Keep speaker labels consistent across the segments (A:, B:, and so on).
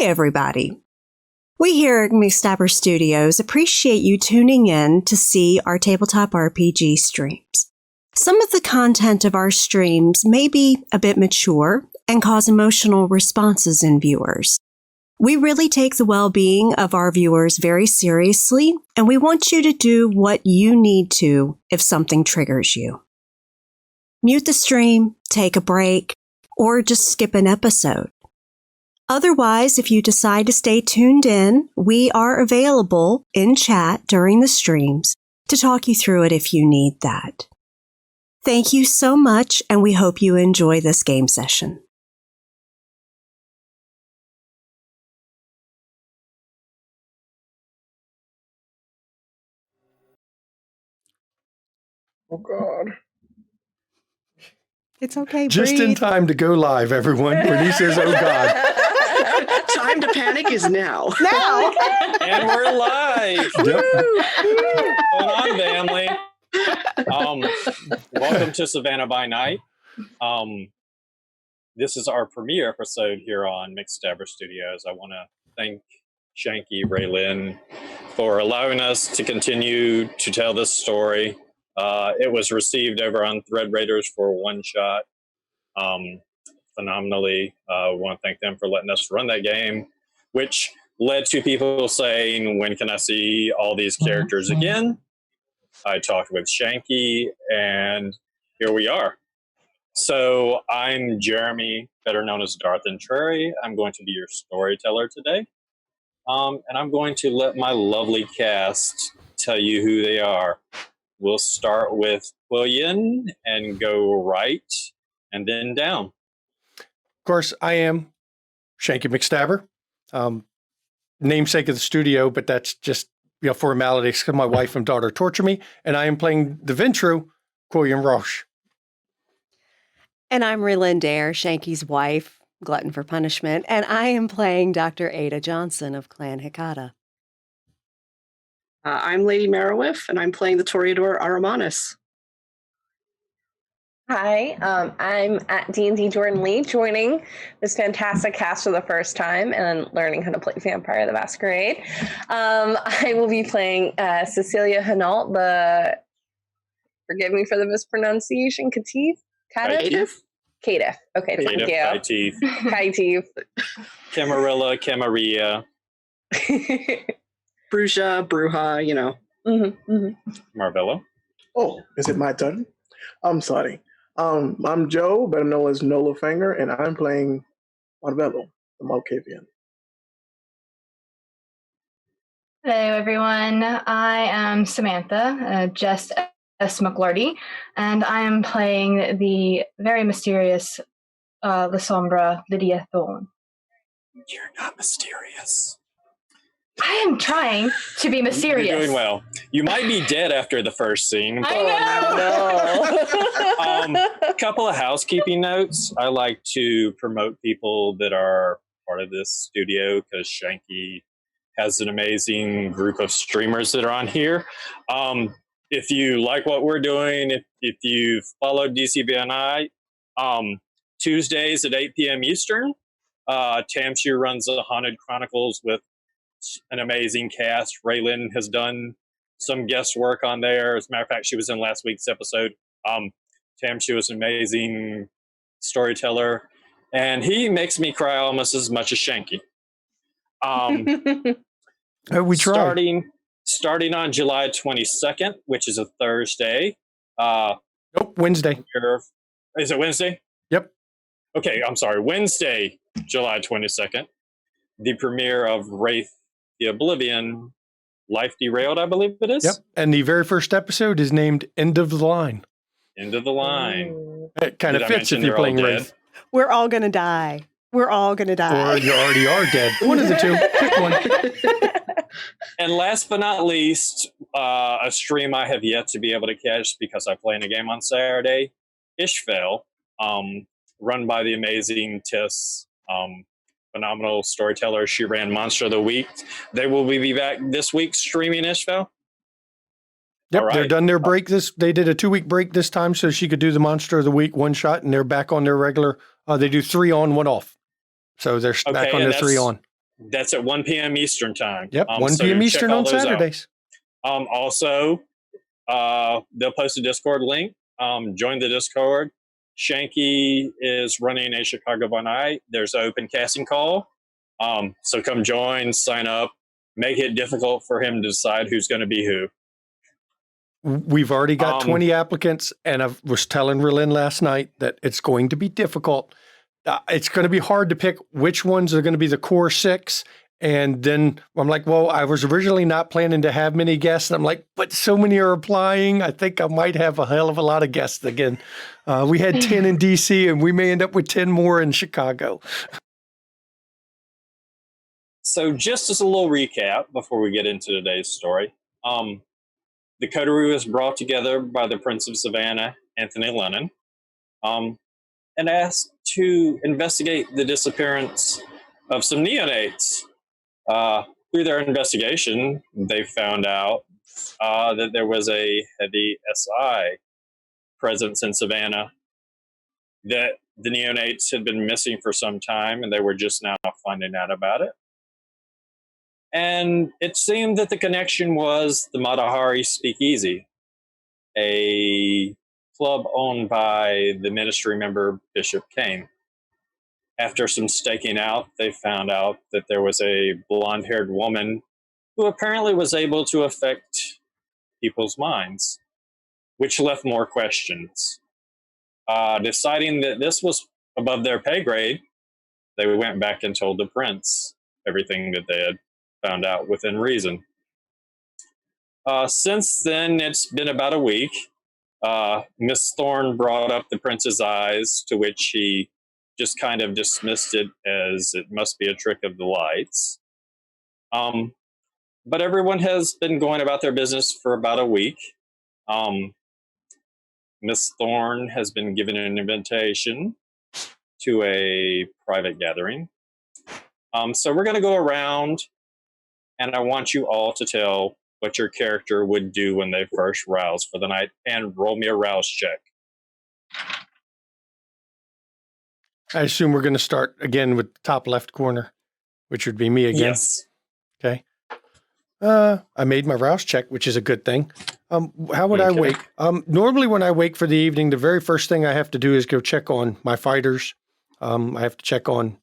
A: everybody. We here at Masquerade Studios appreciate you tuning in to see our tabletop RPG streams. Some of the content of our streams may be a bit mature and cause emotional responses in viewers. We really take the well-being of our viewers very seriously, and we want you to do what you need to if something triggers you. Mute the stream, take a break, or just skip an episode. Otherwise, if you decide to stay tuned in, we are available in chat during the streams to talk you through it if you need that. Thank you so much, and we hope you enjoy this game session.
B: Oh, God.
A: It's okay,
C: Just
A: breathe.
C: in time to go live, everyone, when he says, oh, God.
B: Time to panic is now.
A: Now!
D: And we're live.
C: Yep.
D: Hold on, family. Welcome to Savannah by Night. This is our premiere episode here on Masquerade Studios. I want to thank Shanky Raylin for allowing us to continue to tell this story. It was received over on Thread Raiders for one shot phenomenally. We want to thank them for letting us run that game, which led to people saying, when can I see all these characters again? I talked with Shanky, and here we are. So I'm Jeremy, better known as Darth Entreri. I'm going to be your storyteller today. And I'm going to let my lovely cast tell you who they are. We'll start with Quillian and go right and then down.
C: Of course, I am Shanky McStabber, namesake of the studio, but that's just formalities because my wife and daughter torture me, and I am playing the Ventru, Quillian Roche.
A: And I'm Rylyn Dare, Shanky's wife, glutton for punishment, and I am playing Dr. Ada Johnson of Clan Hikata.
B: I'm Lady Merowith, and I'm playing the Toreador Aramanus.
E: Hi, I'm at D&D Jordan Lee, joining this fantastic cast for the first time and learning how to play Vampire the Masquerade. I will be playing Cecilia Hinault, forgive me for the mispronunciation, Caitiff? Caitiff. Okay, thank you.
D: Caitiff.
E: Caitiff.
D: Camarilla, Camarilla.
B: Bruja, Bruja, you know.
D: Marvello.
F: Oh, is it my turn? I'm sorry. I'm Joe, better known as Nola Fanger, and I'm playing Marvello, the Malkavian.
G: Hello, everyone. I am Samantha, Jess S. McLarty, and I am playing the very mysterious La Sombra, Lydia Thorne.
D: You're not mysterious.
G: I am trying to be mysterious.
D: You're doing well. You might be dead after the first scene.
G: I know.
D: A couple of housekeeping notes. I like to promote people that are part of this studio because Shanky has an amazing group of streamers that are on here. If you like what we're doing, if you've followed DCBNI, Tuesdays at 8 p.m. Eastern, Tamshu runs the Haunted Chronicles with an amazing cast. Raylin has done some guest work on there. As a matter of fact, she was in last week's episode. Tamshu is an amazing storyteller, and he makes me cry almost as much as Shanky.
C: We try.
D: Starting on July 22nd, which is a Thursday.
C: Nope, Wednesday.
D: Is it Wednesday?
C: Yep.
D: Okay, I'm sorry. Wednesday, July 22nd. The premiere of Wraith the Oblivion, Life Derailed, I believe it is.
C: Yep. And the very first episode is named End of the Line.
D: End of the Line.
C: It kind of fits if you're playing Wraith.
A: We're all going to die. We're all going to die.
C: Or you already are dead. One of the two. Pick one.
D: And last but not least, a stream I have yet to be able to catch because I play in a game on Saturday, Ishfel, run by the amazing Tiss. Phenomenal storyteller. She ran Monster of the Week. They will be back this week streaming Ishfel.
C: Yep,
D: right.
C: They're done their break. They did a 2-week break this time so she could do the Monster of the Week one shot, and they're back on their regular. They do 3 on, 1 off. So they're back on their 3 on.
D: That's at 1 p.m. Eastern time.
C: Yep, 1
D: so
C: p.m.
D: check
C: Eastern
D: all
C: on
D: those out.
C: Saturdays.
D: Also, they'll post a Discord link. Join the Discord. Shanky is running a Chicago by night. There's an open casting call. So come join, sign up, make it difficult for him to decide who's going to be who.
C: We've already got 20 applicants, and I was telling Relin last night that it's going to be difficult. It's going to be hard to pick which ones are going to be the core 6. And then I'm like, well, I was originally not planning to have many guests. And I'm like, but so many are applying. I think I might have a hell of a lot of guests again. We had 10 in DC, and we may end up with 10 more in Chicago.
D: So just as a little recap before we get into today's story, the coterie was brought together by the Prince of Savannah, Anthony Lennon, and asked to investigate the disappearance of some neonates. Through their investigation, they found out that there was a heavy SI presence in Savannah, that the neonates had been missing for some time, and they were just now finding out about it. And it seemed that the connection was the Matahari Speakeasy, a club owned by the ministry member Bishop Kane. After some staking out, they found out that there was a blonde-haired woman who apparently was able to affect people's minds, which left more questions. Deciding that this was above their pay grade, they went back and told the prince everything that they had found out within reason. Since then, it's been about a week. Miss Thorne brought up the prince's eyes, to which he just kind of dismissed it as it must be a trick of the lights. But everyone has been going about their business for about a week. Miss Thorne has been given an invitation to a private gathering. So we're going to go around, and I want you all to tell what your character would do when they first rouse for the night, and roll me a rouse check.
C: I assume we're going to start again with the top left corner, which would be me again.
D: Yes.
C: Okay. I made my rouse check, which is a good thing. How would I wake? Normally when I wake for the evening, the very first thing I have to do is go check on my fighters. I have to check on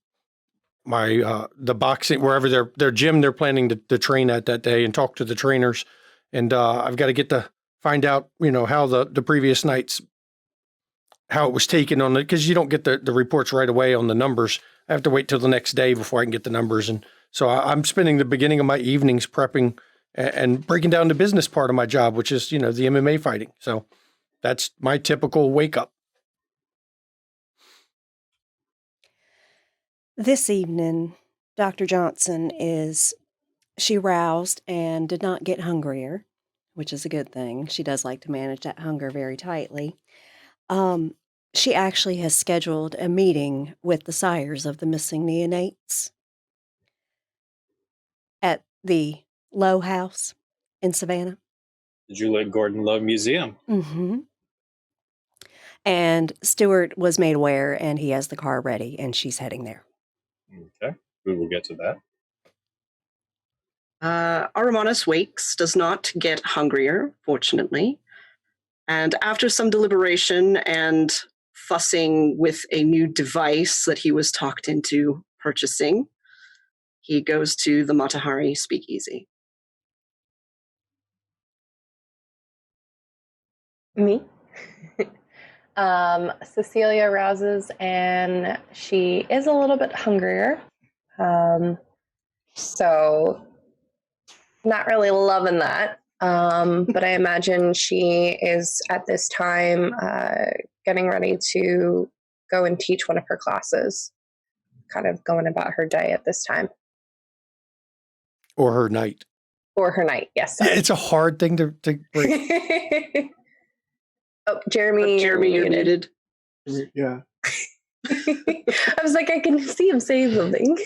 C: my the boxing, wherever their gym they're planning to train at that day, and talk to the trainers. And I've got to get to find out, how the previous night's, how it was taken on it, because you don't get the reports right away on the numbers. I have to wait till the next day before I can get the numbers. And so I'm spending the beginning of my evenings prepping and breaking down the business part of my job, which is, the MMA fighting. So that's my typical wake up.
A: This evening, Dr. Johnson she roused and did not get hungrier, which is a good thing. She does like to manage that hunger very tightly. She actually has scheduled a meeting with the sires of the missing neonates at the Lowe House in Savannah.
D: The Juliet Gordon Lowe Museum.
A: Mm-hmm. And Stuart was made aware, and he has the car ready, and she's heading there.
D: Okay, we will get to that.
B: Aramanus wakes, does not get hungrier, fortunately. And after some deliberation and fussing with a new device that he was talked into purchasing, he goes to the Matahari Speakeasy.
E: Me? Cecilia rouses, and she is a little bit hungrier. So not really loving that. But I imagine she is at this time getting ready to go and teach one of her classes, kind of going about her day at this time.
C: Or her night.
E: Or her night, yes.
C: Yeah, it's a hard thing to break.
E: Oh, Jeremy,
B: you're muted.
F: Yeah.
E: I was like, I can see him saying something.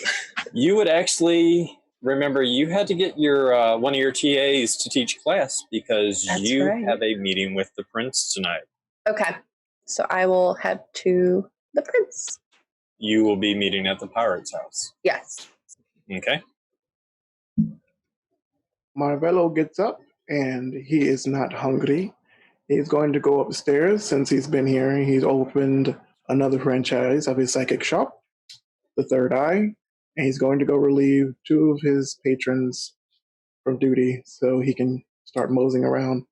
D: You would actually remember you had to get your one of your TAs to teach class because
E: That's
D: you
E: right.
D: have a meeting with the prince tonight.
E: Okay, so I will head to the prince.
D: You will be meeting at the pirate's house.
E: Yes.
D: Okay.
F: Marvello gets up and he is not hungry. He's going to go upstairs since he's been here. He's opened another franchise of his psychic shop, the Third Eye, and he's going to go relieve two of his patrons from duty so he can start moseying around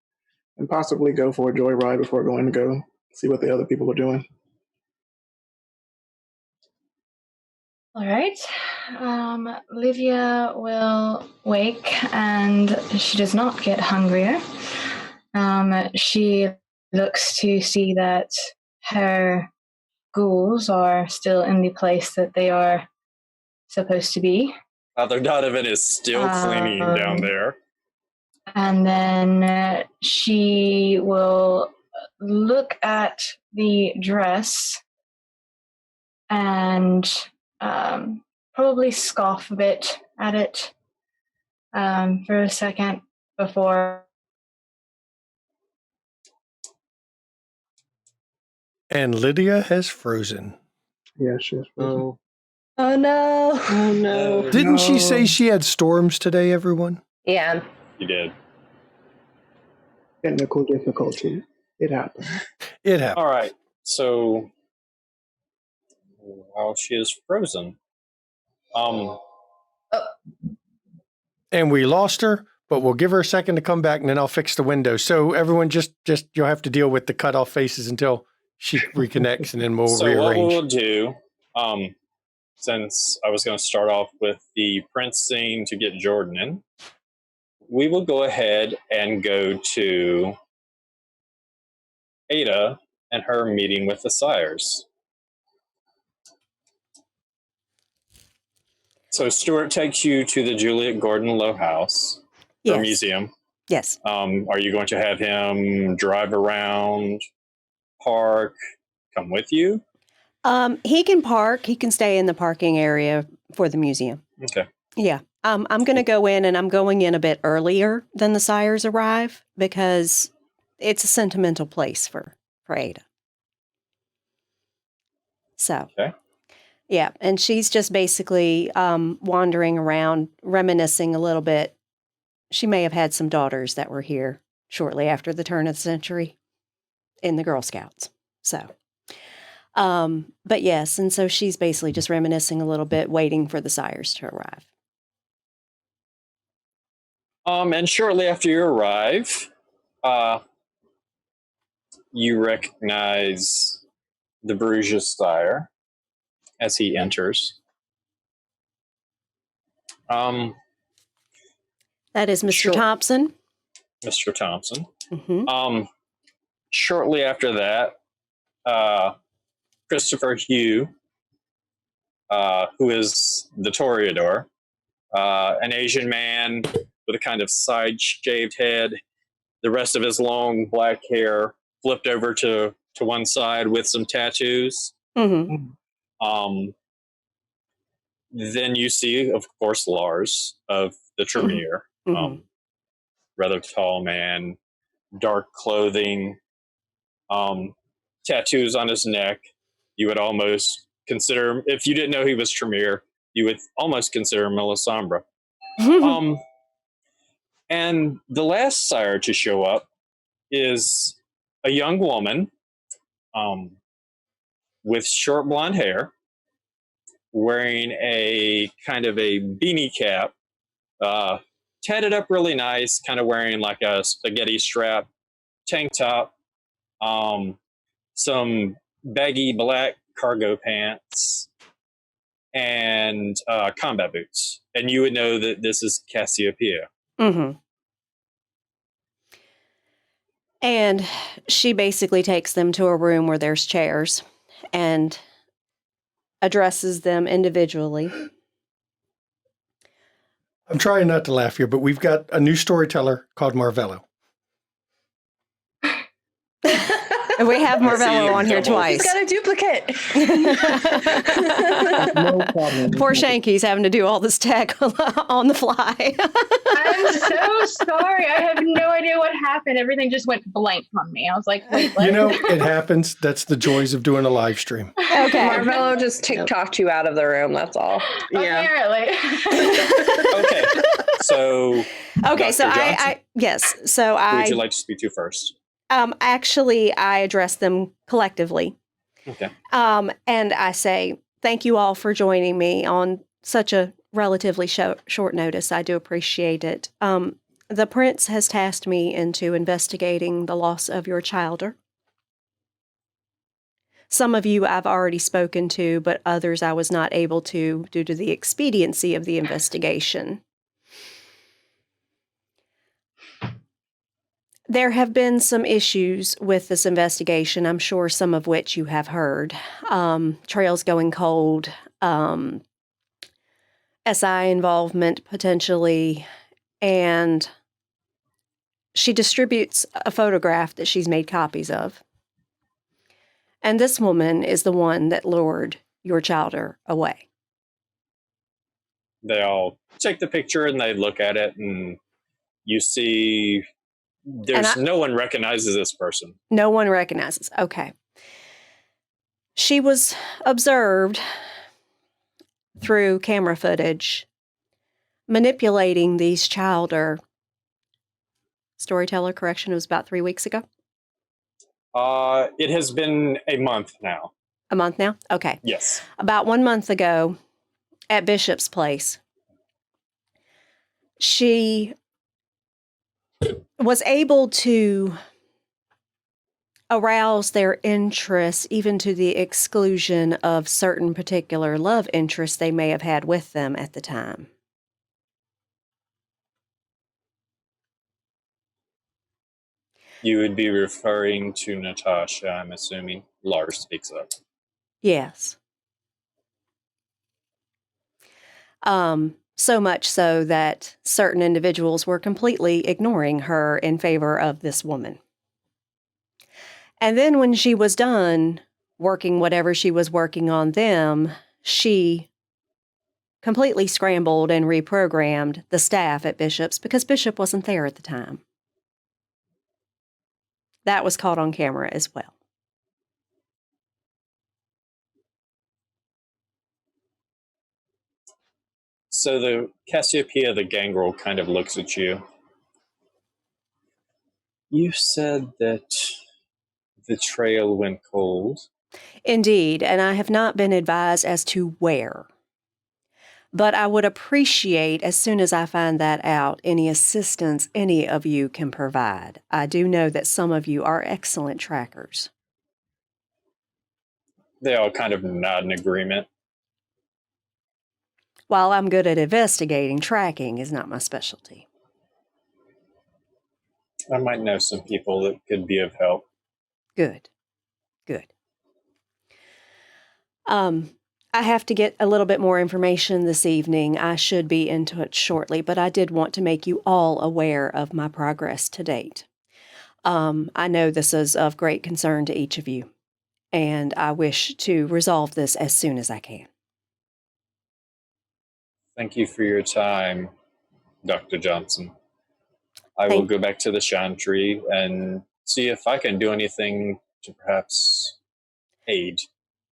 F: and possibly go for a joyride before going to go see what the other people are doing.
G: All right. Livia will wake and she does not get hungrier. She looks to see that her ghouls are still in the place that they are supposed to be.
D: Father Donovan is still cleaning down there.
G: And then she will look at the dress and probably scoff a bit at it for a second before.
C: And Lydia has frozen.
F: Yeah, she's frozen.
E: Oh no.
B: Oh no.
C: Didn't she say she had storms today, everyone?
E: Yeah.
D: You did.
F: Technical difficulty. It happened.
C: It happened.
D: All right. So while she is frozen,
C: And we lost her, but we'll give her a second to come back, and then I'll fix the window. So everyone, just you'll have to deal with the cut off faces until she reconnects, and then we'll
D: so
C: rearrange.
D: what we'll do, since I was going to start off with the Prince scene to get Jordan in, we will go ahead and go to Ada and her meeting with the sires. So Stuart takes you to the Juliet Gordon Low House, or museum.
A: Yes.
D: Are you going to have him drive around, park, come with you?
A: He can park. He can stay in the parking area for the museum.
D: Okay.
A: Yeah. I'm going to go in, and I'm going in a bit earlier than the sires arrive because it's a sentimental place for Ada. So.
D: Okay.
A: Yeah, and she's just basically wandering around, reminiscing a little bit. She may have had some daughters that were here shortly after the turn of the century in the Girl Scouts. So, but yes, and so she's basically just reminiscing a little bit, waiting for the sires to arrive.
D: And shortly after you arrive, you recognize the Bruges sire as he enters.
A: That is Mr. Thompson.
D: Mr. Thompson.
A: Mm-hmm.
D: Shortly after that, Christopher Hugh, who is the Toreador, an Asian man with a kind of side-shaved head, the rest of his long black hair flipped over to one side with some tattoos.
A: Mm-hmm.
D: Then you see, of course, Lars of the Tremere.
A: Mm-hmm.
D: Rather tall man, dark clothing, tattoos on his neck. You would almost consider, if you didn't know he was Tremere, you would almost consider him Melisandre. And the last sire to show up is a young woman with short blonde hair, wearing a kind of a beanie cap, tatted up really nice, kind of wearing like a spaghetti strap tank top, some baggy black cargo pants, and combat boots. And you would know that this is Cassiopeia.
A: Mm-hmm. And she basically takes them to a room where there's chairs and addresses them individually.
C: I'm trying not to laugh here, but we've got a new storyteller called Marvello.
A: We have Marvello on here twice.
E: He's got a duplicate.
F: No problem.
A: Poor Shanky's having to do all this tech on the fly.
G: I'm so sorry. I have no idea what happened. Everything just went blank on me. I was like, wait, what?
C: You know, it happens. That's the joys of doing a live stream.
A: Okay.
E: Marvello just TikToked you out of the room. That's all.
B: Yeah.
G: Apparently.
D: Okay. So,
A: Okay, so
D: Dr. Johnson,
A: I yes, so
D: who would
A: I
D: you like to speak to first?
A: actually I address them collectively.
D: Okay.
A: And I say, thank you all for joining me on such a relatively short notice. I do appreciate it. The prince has tasked me into investigating the loss of your childer. Some of you I've already spoken to, but others I was not able to due to the expediency of the investigation. There have been some issues with this investigation, I'm sure some of which you have heard. Trails going cold, SI involvement potentially, and she distributes a photograph that she's made copies of. And this woman is the one that lured your childer away.
D: They all take the picture and they look at it, and you see no one recognizes this person.
A: No one recognizes. Okay. She was observed through camera footage manipulating these childer. Storyteller correction, it was about 3 weeks ago.
D: It has been a month now.
A: A month now? Okay.
D: Yes.
A: About 1 month ago at Bishop's place, she was able to arouse their interest even to the exclusion of certain particular love interests they may have had with them at the time.
D: You would be referring to Natasha, I'm assuming. Lars speaks up.
A: Yes. So much so that certain individuals were completely ignoring her in favor of this woman. And then when she was done working whatever she was working on them, she completely scrambled and reprogrammed the staff at Bishop's because Bishop wasn't there at the time. That was caught on camera as well.
D: So the Cassiopeia, the gangrel, kind of looks at you. You said that the trail went cold.
A: Indeed, and I have not been advised as to where. But I would appreciate, as soon as I find that out, any assistance any of you can provide. I do know that some of you are excellent trackers.
D: They all kind of nod in agreement.
A: While I'm good at investigating, tracking is not my specialty.
D: I might know some people that could be of help.
A: Good. Good. I have to get a little bit more information this evening. I should be in touch shortly, but I did want to make you all aware of my progress to date. I know this is of great concern to each of you, and I wish to resolve this as soon as I can.
D: Thank you for your time, Dr. Johnson. I will go back to the Chantry and see if I can do anything to perhaps aid.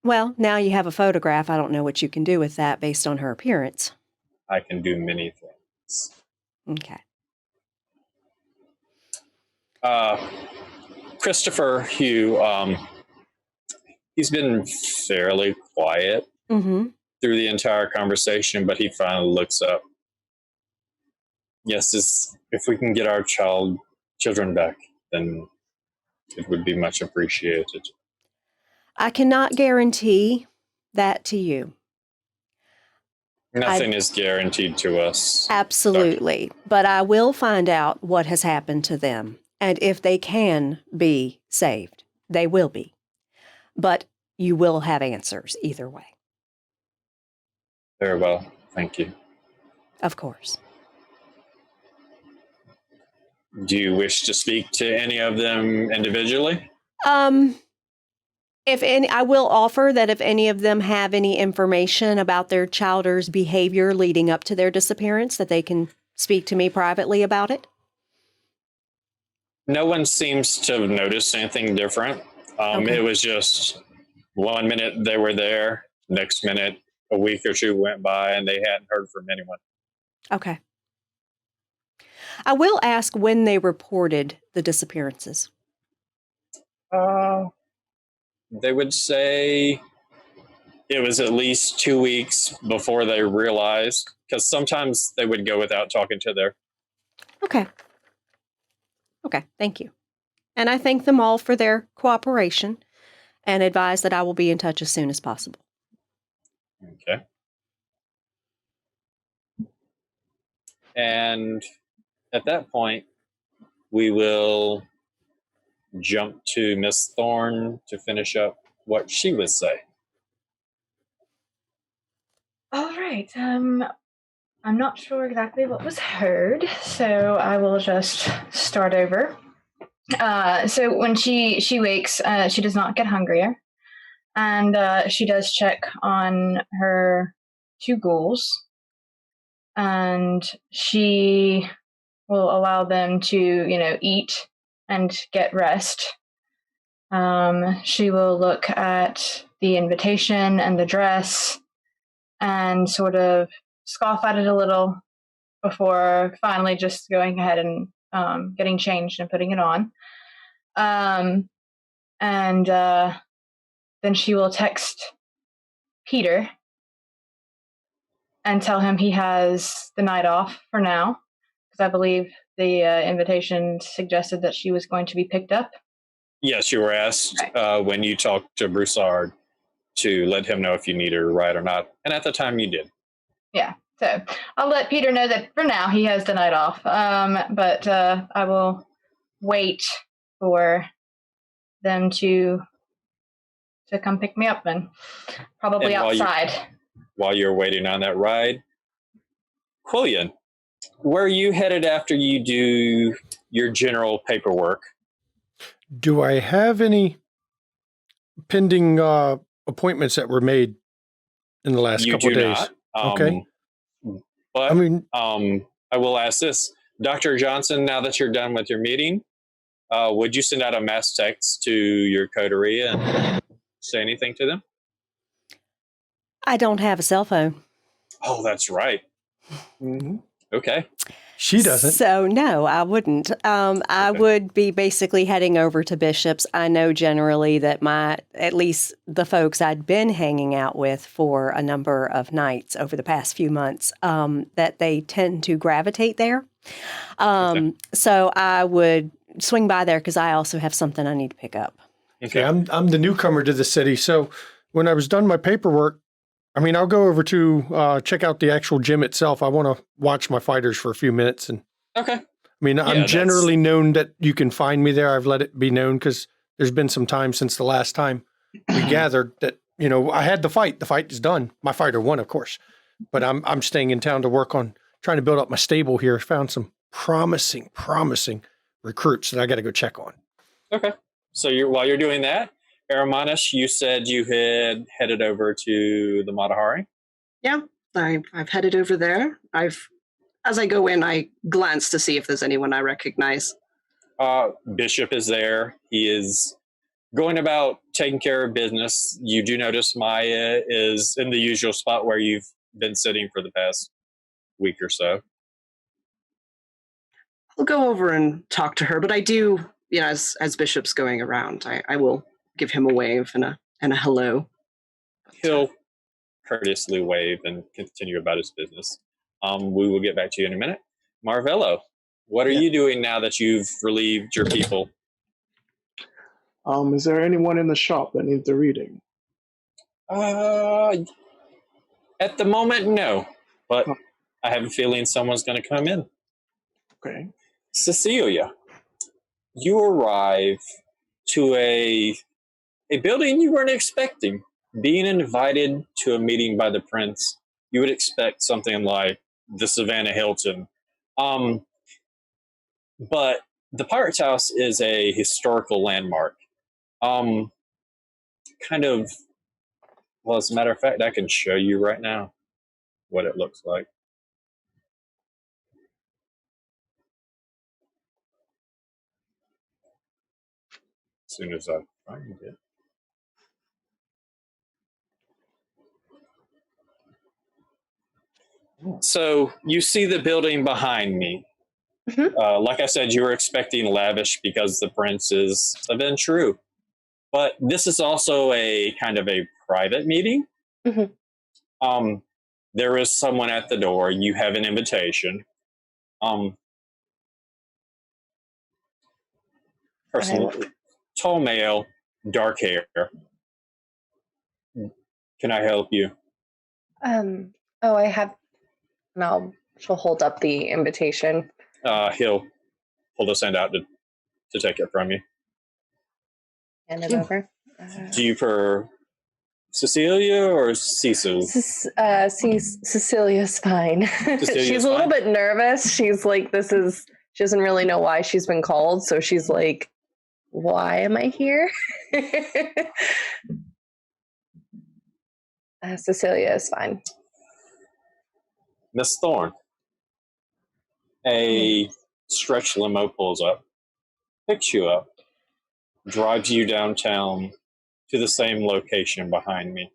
A: Well, now you have a photograph. I don't know what you can do with that based on her appearance.
D: I can do many things.
A: Okay.
D: Christopher Hugh, he's been fairly quiet through the entire conversation, but he finally looks up. Yes, if we can get our children back, then it would be much appreciated.
A: I cannot guarantee that to you.
D: Nothing is guaranteed to us.
A: Absolutely.
D: Doctor.
A: But I will find out what has happened to them. And if they can be saved, they will be. But you will have answers either way.
D: Very well. Thank you.
A: Of course.
D: Do you wish to speak to any of them individually?
A: If any, I will offer that if any of them have any information about their child's behavior leading up to their disappearance, that they can speak to me privately about it.
D: No one seems to have noticed anything different.
A: Okay.
D: It was just 1 minute they were there, next minute a week or two went by and they hadn't heard from anyone.
A: Okay. I will ask when they reported the disappearances.
D: They would say it was at least 2 weeks before they realized, because sometimes they would go without talking to their.
A: Okay. Okay, thank you. And I thank them all for their cooperation and advise that I will be in touch as soon as possible.
D: Okay. And at that point, we will jump to Miss Thorne to finish up what she would say.
G: All right. I'm not sure exactly what was heard, so I will just start over. So when she wakes, she does not get hungrier, and she does check on her 2 ghouls, and she will allow them to, eat and get rest. She will look at the invitation and the dress and sort of scoff at it a little before finally just going ahead and getting changed and putting it on. And then she will text Peter and tell him he has the night off for now, because I believe the invitation suggested that she was going to be picked up.
D: Yes, you were asked when you talked to Broussard to let him know if you needed a ride or not. And at the time you did.
G: Yeah, so I'll let Peter know that for now he has the night off. But I will wait for them to come pick me up then. Probably
D: And
G: outside.
D: While you're waiting on that ride, Quillian, where are you headed after you do your general paperwork?
C: Do I have any pending appointments that were made in the last couple of days? Okay.
D: But
C: I mean,
D: I will ask this. Dr. Johnson, now that you're done with your meeting, would you send out a mass text to your coterie and say anything to them?
A: I don't have a cell phone.
D: Oh, that's right.
F: Mm-hmm.
D: Okay.
C: she doesn't.
A: So, no, I wouldn't. I would be basically heading over to Bishop's. I know generally that at least the folks I'd been hanging out with for a number of nights over the past few months, that they tend to gravitate there. So I would swing by there because I also have something I need to pick up.
C: Okay, I'm the newcomer to the city, so when I was done my paperwork, I mean, I'll go over to check out the actual gym itself. I want to watch my fighters for a few minutes. And
D: okay.
C: I mean, I'm generally known that you can find me there. I've let it be known because there's been some time since the last time we gathered that, I had the fight. The fight is done. My fighter won, of course. But I'm staying in town to work on trying to build up my stable here. Found some promising recruits that I got to go check on.
D: Okay. So while you're doing that, Aramanish, you said you had headed over to the Matahari?
B: Yeah, I've headed over there. As I go in, I glance to see if there's anyone I recognize.
D: Bishop is there. He is going about taking care of business. You do notice Maya is in the usual spot where you've been sitting for the past week or so.
B: I'll go over and talk to her, but I do, as Bishop's going around, I will give him a wave and a hello.
D: He'll courteously wave and continue about his business. We will get back to you in a minute. Marvello, what are you doing now that you've relieved your people?
F: Is there anyone in the shop that needs a reading?
D: At the moment, no. But I have a feeling someone's going to come in.
F: Okay.
D: Cecilia, you arrive to a building you weren't expecting. Being invited to a meeting by the prince, you would expect something like the Savannah Hilton. But the Pirate's House is a historical landmark. kind of, well, as a matter of fact, I can show you right now what it looks like. As soon as I find it. So you see the building behind me.
E: Mm-hmm.
D: Like I said, you were expecting lavish because the prince is a Ventrue. But this is also a kind of a private meeting.
E: Mm-hmm.
D: There is someone at the door. You have an invitation. Person, tall male, dark hair. Can I help you?
E: Oh, I have. No, she'll hold up the invitation.
D: He'll pull his hand out to take it from you.
E: Hand it over.
D: Do you prefer Cecilia or Cecil?
E: Cecilia's fine. She's a little bit nervous. She's like, she doesn't really know why she's been called. So she's like, why am I here? Cecilia is fine.
D: Miss Thorne. A stretch limo pulls up, picks you up, drives you downtown to the same location behind me.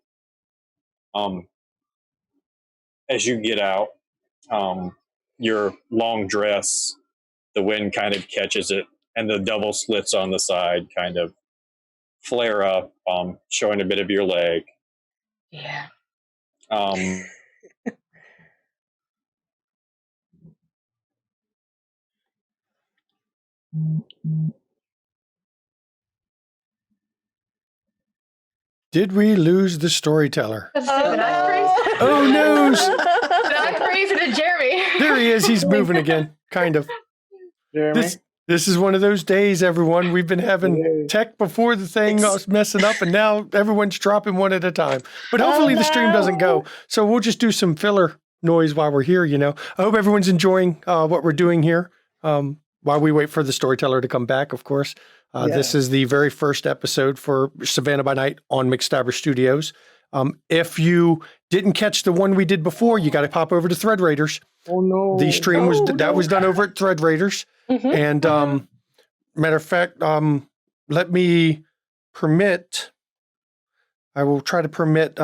D: As you get out, your long dress, the wind kind of catches it, and the double slits on the side kind of flare up, showing a bit of your leg.
G: Yeah.
C: Did we lose the storyteller?
G: Did I
C: Oh no!
G: praise it to Jeremy?
C: There he is. He's moving again, kind of.
F: Jeremy?
C: This is one of those days, everyone. We've been having tech before the thing was messing up, and now everyone's dropping one at a time. But hopefully the stream doesn't go. So we'll just do some filler noise while we're here, I hope everyone's enjoying what we're doing here while we wait for the storyteller to come back, of course. This is the very first episode for Savannah by Night on McStabber Studios. If you didn't catch the one we did before, you got to pop over to Thread Raiders.
F: Oh no!
C: The stream was done over at Thread Raiders, and matter of fact, let me permit. I will try to permit.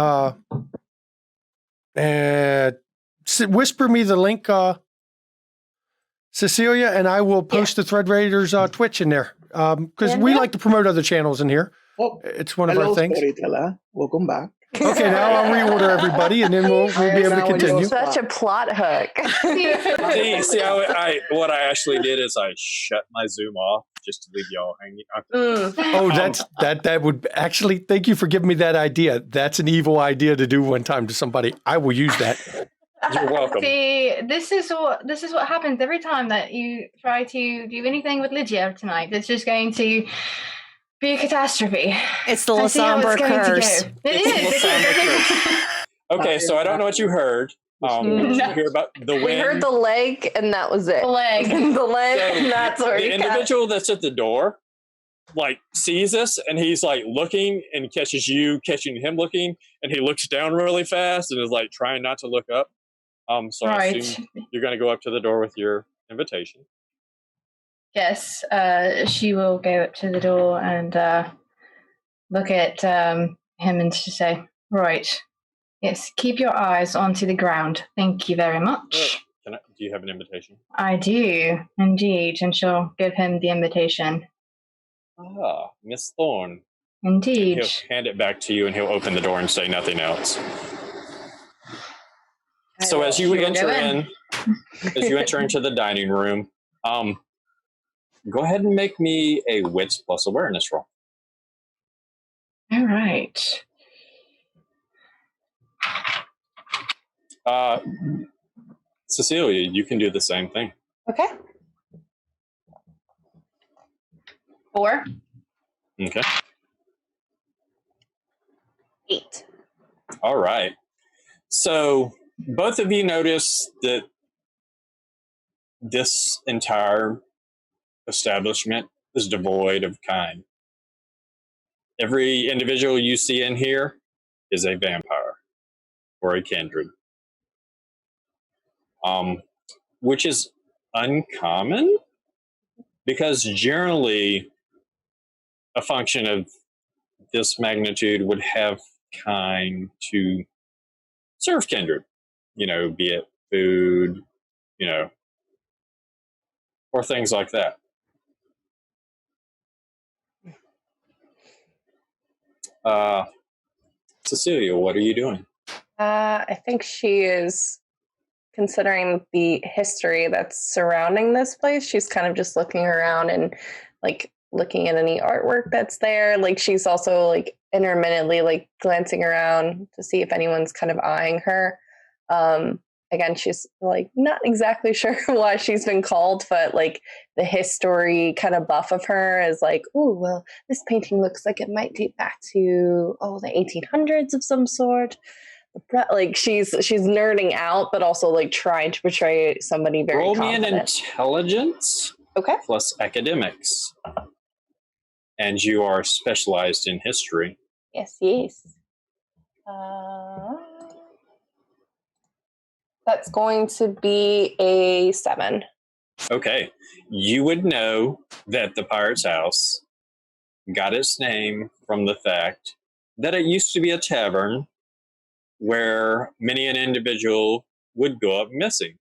C: Whisper me the link, Cecilia, and I will post the Thread Raiders Twitch in there because we like to promote other channels in here.
F: Oh,
C: it's one of our things.
F: Storyteller. Welcome back.
C: Okay, now I'll reorder everybody, and then we'll be able to continue.
E: Such a plot hook.
D: See, what I actually did is I shut my Zoom off just to leave y'all hanging.
C: Oh, that would actually. Thank you for giving me that idea. That's an evil idea to do one time to somebody. I will use that.
D: You're welcome.
G: See, this is what happens every time that you try to do anything with Lydia tonight. It's just going to be a catastrophe.
A: It's the Lasombra curse.
D: Okay, so I don't know what you heard. Did you hear about the wind?
E: We heard the leg, and that was it.
G: The leg.
E: The leg,
D: So,
E: and that's where
D: the individual that's at the door, sees us, and he's looking and catching him looking, and he looks down really fast and is trying not to look up. So I assume you're going to go up to the door with your invitation.
G: Yes, she will go up to the door and look at him and say, right, yes, keep your eyes onto the ground. Thank you very much.
D: Do you have an invitation?
G: I do, indeed, and she'll give him the invitation.
D: Ah, Miss Thorne.
G: Indeed.
D: He'll hand it back to you, and he'll open the door and say nothing else. So as you enter into the dining room, go ahead and make me a wits plus awareness roll.
G: All right.
D: Cecilia, you can do the same thing.
E: Okay.
G: 4.
D: Okay.
E: 8.
D: All right. So both of you notice that this entire establishment is devoid of kind. every individual you see in here is a vampire or a kindred, which is uncommon because generally a function of this magnitude would have kind to serve kindred, be it food, or things like that. Cecilia, what are you doing?
E: I think she is considering the history that's surrounding this place. She's kind of just looking around and like looking at any artwork that's there. Like she's also like intermittently like glancing around to see if anyone's kind of eyeing her. Again, she's like not exactly sure why she's been called, but like the history kind of buff of her is like, oh, well, this painting looks like it might date back to the 1800s of some sort. Like she's nerding out, but also like trying to portray somebody very
D: Roll
E: confident.
D: me an intelligence plus academics, and you are specialized in history.
E: Yes. That's going to be a 7.
D: Okay, you would know that the Pirate's House got its name from the fact that it used to be a tavern where many an individual would go up missing.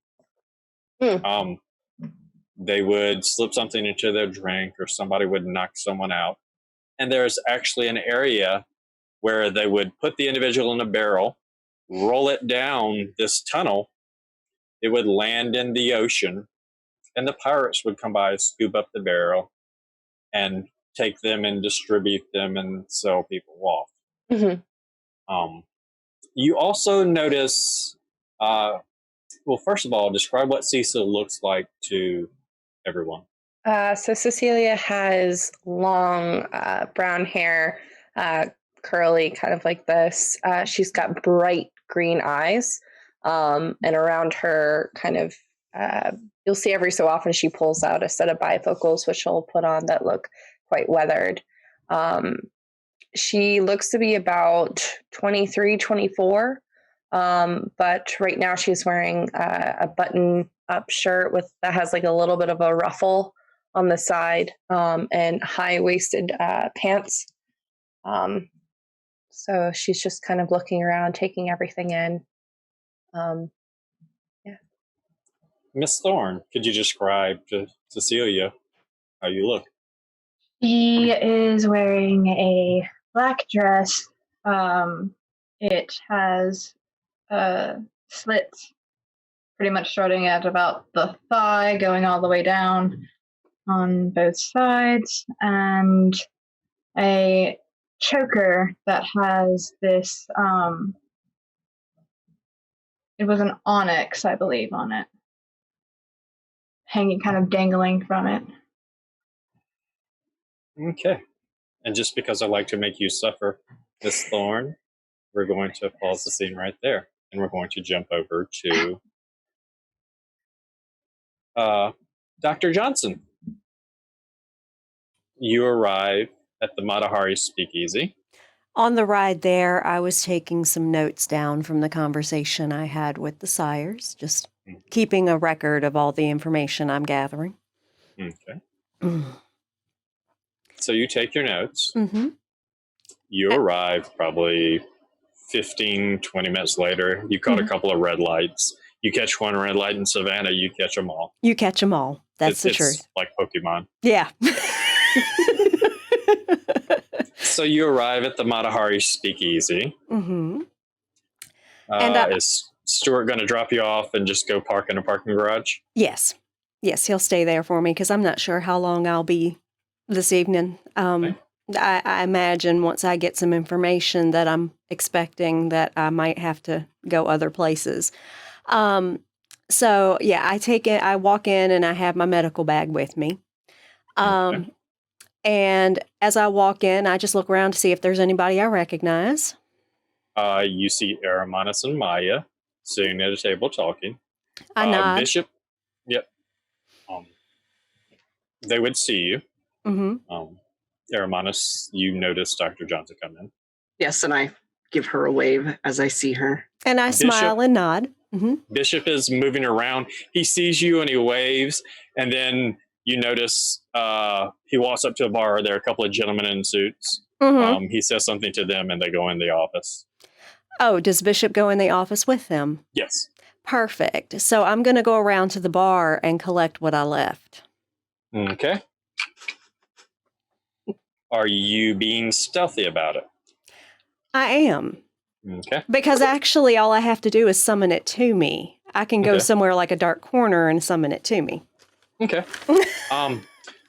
D: They would slip something into their drink, or somebody would knock someone out. And there's actually an area where they would put the individual in a barrel, roll it down this tunnel. It would land in the ocean, and the pirates would come by, scoop up the barrel, and take them and distribute them and sell people off.
E: Mm-hmm.
D: You also notice, well, first of all, describe what Cecil looks like to everyone.
E: So Cecilia has long brown hair, curly, kind of like this. She's got bright green eyes, and around her kind of, you'll see every so often she pulls out a set of bifocals, which she'll put on that look quite weathered. She looks to be about 23, 24, but right now she's wearing a button-up shirt that has like a little bit of a ruffle on the side, and high-waisted pants. So she's just kind of looking around, taking everything in. Yeah.
D: Miss Thorne, could you describe to Cecilia how you look?
G: She is wearing a black dress. It has slits pretty much starting at about the thigh, going all the way down on both sides, and a choker that has this, it was an onyx, I believe, on it, hanging, kind of dangling from it.
D: Okay. And just because I like to make you suffer, Miss Thorne, we're going to pause the scene right there, and we're going to jump over to Dr. Johnson. You arrive at the Matahari Speakeasy.
A: On the ride there, I was taking some notes down from the conversation I had with the sires, just keeping a record of all the information I'm gathering.
D: Okay. So you take your notes.
A: Mm-hmm.
D: You arrive probably 15, 20 minutes later. You caught a couple of red lights. You catch one red light in Savannah, you catch them all.
A: You catch them all. That's the truth.
D: It's like Pokemon.
A: Yeah.
D: So you arrive at the Matahari Speakeasy.
A: Mm-hmm.
D: Is Stuart going to drop you off and just go park in a parking garage?
A: Yes. Yes, he'll stay there for me because I'm not sure how long I'll be this evening.
D: Okay.
A: I imagine once I get some information that I'm expecting that I might have to go other places. So yeah, I walk in and I have my medical bag with me.
D: Okay.
A: And as I walk in, I just look around to see if there's anybody I recognize.
D: You see Aramanus and Maya sitting at a table talking.
A: I nod.
D: Bishop, yep. They would see you.
A: Mm-hmm.
D: Aramanus, you notice Dr. Johnson come in.
B: Yes, and I give her a wave as I see her.
A: And I smile and nod. Mm-hmm.
D: Bishop is moving around. He sees you and he waves, and then you notice he walks up to a bar. There are a couple of gentlemen in suits.
A: Mm-hmm.
D: He says something to them, and they go in the office.
A: Oh, does Bishop go in the office with them?
D: Yes.
A: Perfect. So I'm going to go around to the bar and collect what I left.
D: Okay. Are you being stealthy about it?
A: I am.
D: Okay.
A: Because actually all I have to do is summon it to me. I can go somewhere like a dark corner and summon it to me.
D: Okay.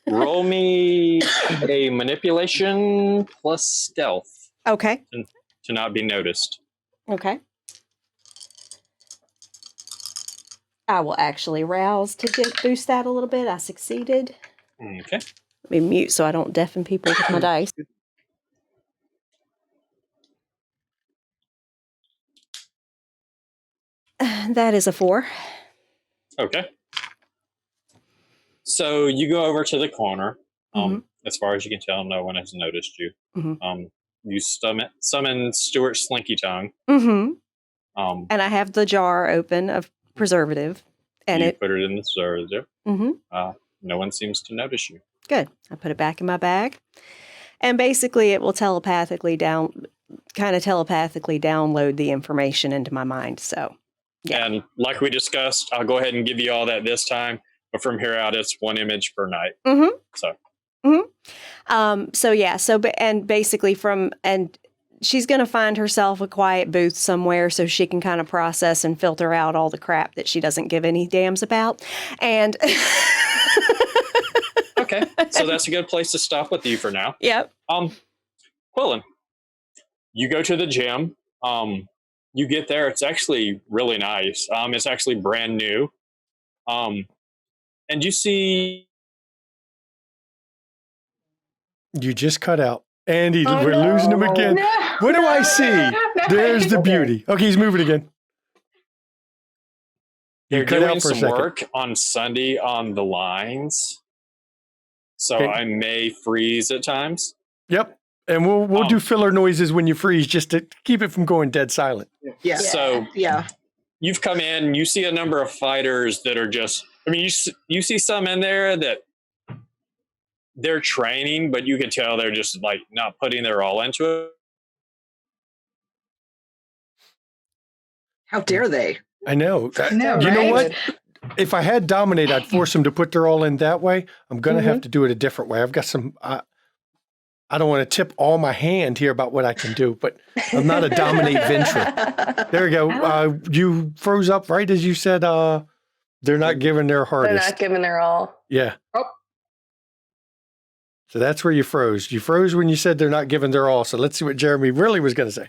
D: Roll me a manipulation plus stealth.
A: Okay.
D: To not be noticed.
A: Okay. I will actually rouse to boost that a little bit. I succeeded.
D: Okay.
A: Let me mute so I don't deafen people with my dice. That is a 4.
D: Okay. So you go over to the corner. As far as you can tell, no one has noticed you.
A: Mm-hmm.
D: You summon Stuart Slinky Tongue.
A: Mm-hmm.
D: And
A: I have the jar open of preservative. And
D: you put it in the preservative.
A: Mm-hmm.
D: No one seems to notice you.
A: Good. I put it back in my bag. And basically it will telepathically download the information into my mind. So, yeah.
D: And like we discussed, I'll go ahead and give you all that this time. But from here out, it's 1 image per night.
A: Mm-hmm.
D: So.
A: Mm-hmm. And basically and she's going to find herself a quiet booth somewhere so she can kind of process and filter out all the crap that she doesn't give any damns about. And
D: okay, so that's a good place to stop with you for now.
A: Yep.
D: Quillen, you go to the gym. You get there. It's actually really nice. It's actually brand new. And you see.
C: You just cut out. Andy, we're losing him again.
G: No,
C: what do I see? There's the beauty. Okay, he's moving again.
D: They're doing some work on Sunday on the lines. So I may freeze at times.
C: Yep. And we'll do filler noises when you freeze just to keep it from going dead silent.
B: Yeah.
D: So you've come in, you see a number of fighters that are just, I mean, you see some in there that they're training, but you can tell they're just like not putting their all into it.
B: How dare they?
C: I know. You know
G: right?
C: what? If I had Dominate, I'd force them to put their all in that way. I'm going to have to do it a different way. I've got some, I don't want to tip all my hand here about what I can do, but I'm not a Dominate venture. There we go. You froze up right as you said, they're not giving their hardest.
E: They're not giving their all.
C: Yeah. Oh. So that's where you froze. You froze when you said they're not giving their all. So let's see what Jeremy really was going to say.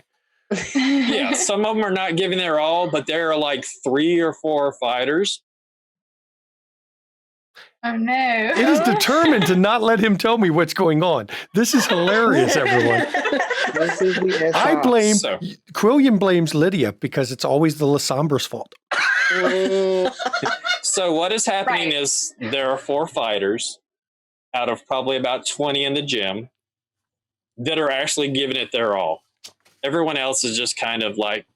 D: Yeah, some of them are not giving their all, but there are like 3 or 4 fighters.
G: Oh, no.
C: It is determined to not let him tell me what's going on. This is hilarious, everyone.
F: This is the
C: I blame, Quillian blames Lydia because it's always the Lasombra's fault.
D: So what is happening is there are 4 fighters out of probably about 20 in the gym that are actually giving it their all. Everyone else is just kind of like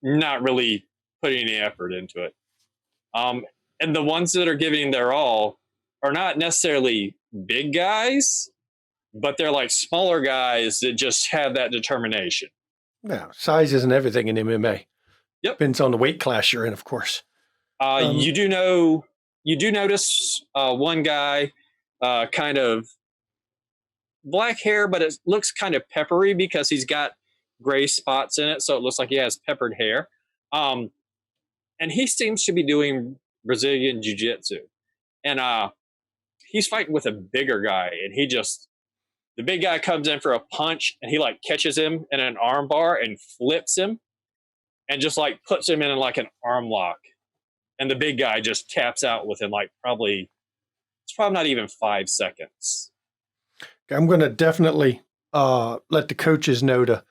D: not really putting any effort into it. And the ones that are giving their all are not necessarily big guys, but they're like smaller guys that just have that determination.
C: Yeah, size isn't everything in MMA.
D: Yep.
C: Depends on the weight class you're in, of course.
D: You do notice one guy, kind of black hair, but it looks kind of peppery because he's got gray spots in it, so it looks like he has peppered hair. And he seems to be doing Brazilian jiu-jitsu. And he's fighting with a bigger guy, and the big guy comes in for a punch, and he like catches him in an arm bar and flips him and just like puts him in like an arm lock. And the big guy just taps out within like probably not even 5 seconds.
C: I'm going to definitely let the coaches know to,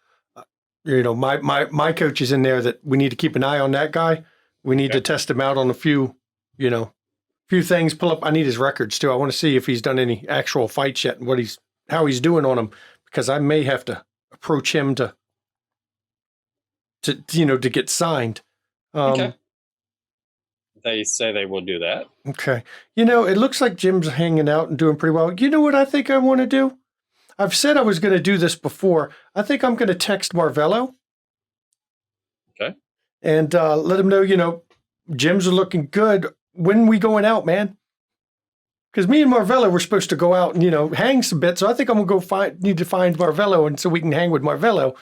C: my coach is in there that we need to keep an eye on that guy. We need to test him out on a few things. Pull up. I need his records too. I want to see if he's done any actual fights yet and what he's how he's doing on them, because I may have to approach him to get signed.
D: Okay. They say they will do that.
C: Okay. It looks like Jim's hanging out and doing pretty well. You know what I think I want to do? I've said I was going to do this before. I think I'm going to text Marvello.
D: Okay.
C: And let him know, Jim's are looking good. When we going out, man? Because me and Marvello were supposed to go out and, hang some bit. So I think I'm going to need to find Marvello, and so we can hang with Marvello.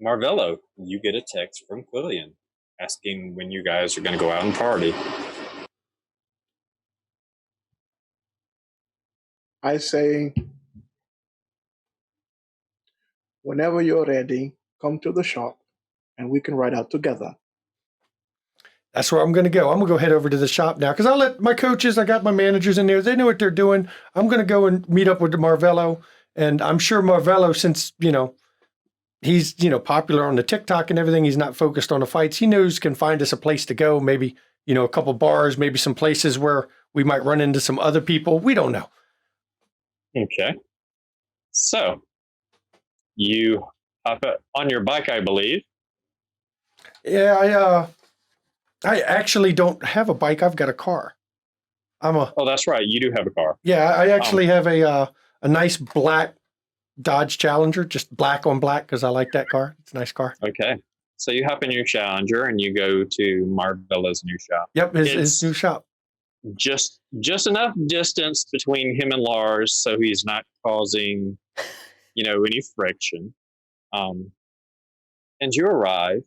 D: Marvello, you get a text from Quillian asking when you guys are going to go out and party.
F: I say, whenever you're ready, come to the shop and we can ride out together.
C: That's where I'm going to go. I'm going to go head over to the shop now, because I'll let my coaches, I got my managers in there. They know what they're doing. I'm going to go and meet up with Marvello. And I'm sure Marvello, since, he's, popular on the TikTok and everything, he's not focused on the fights. He knows can find us a place to go, maybe, a couple bars, maybe some places where we might run into some other people. We don't know.
D: Okay. So, you hop on your bike, I believe.
C: Yeah, I actually don't have a bike. I've got a car.
D: Oh, that's right. You do have a car.
C: Yeah, I actually have a nice black Dodge Challenger, just black on black, because I like that car. It's a nice car.
D: Okay. So you hop in your Challenger and you go to Marvella's new shop.
C: Yep, his new shop.
D: Just enough distance between him and Lars so he's not causing, any friction. And you arrive,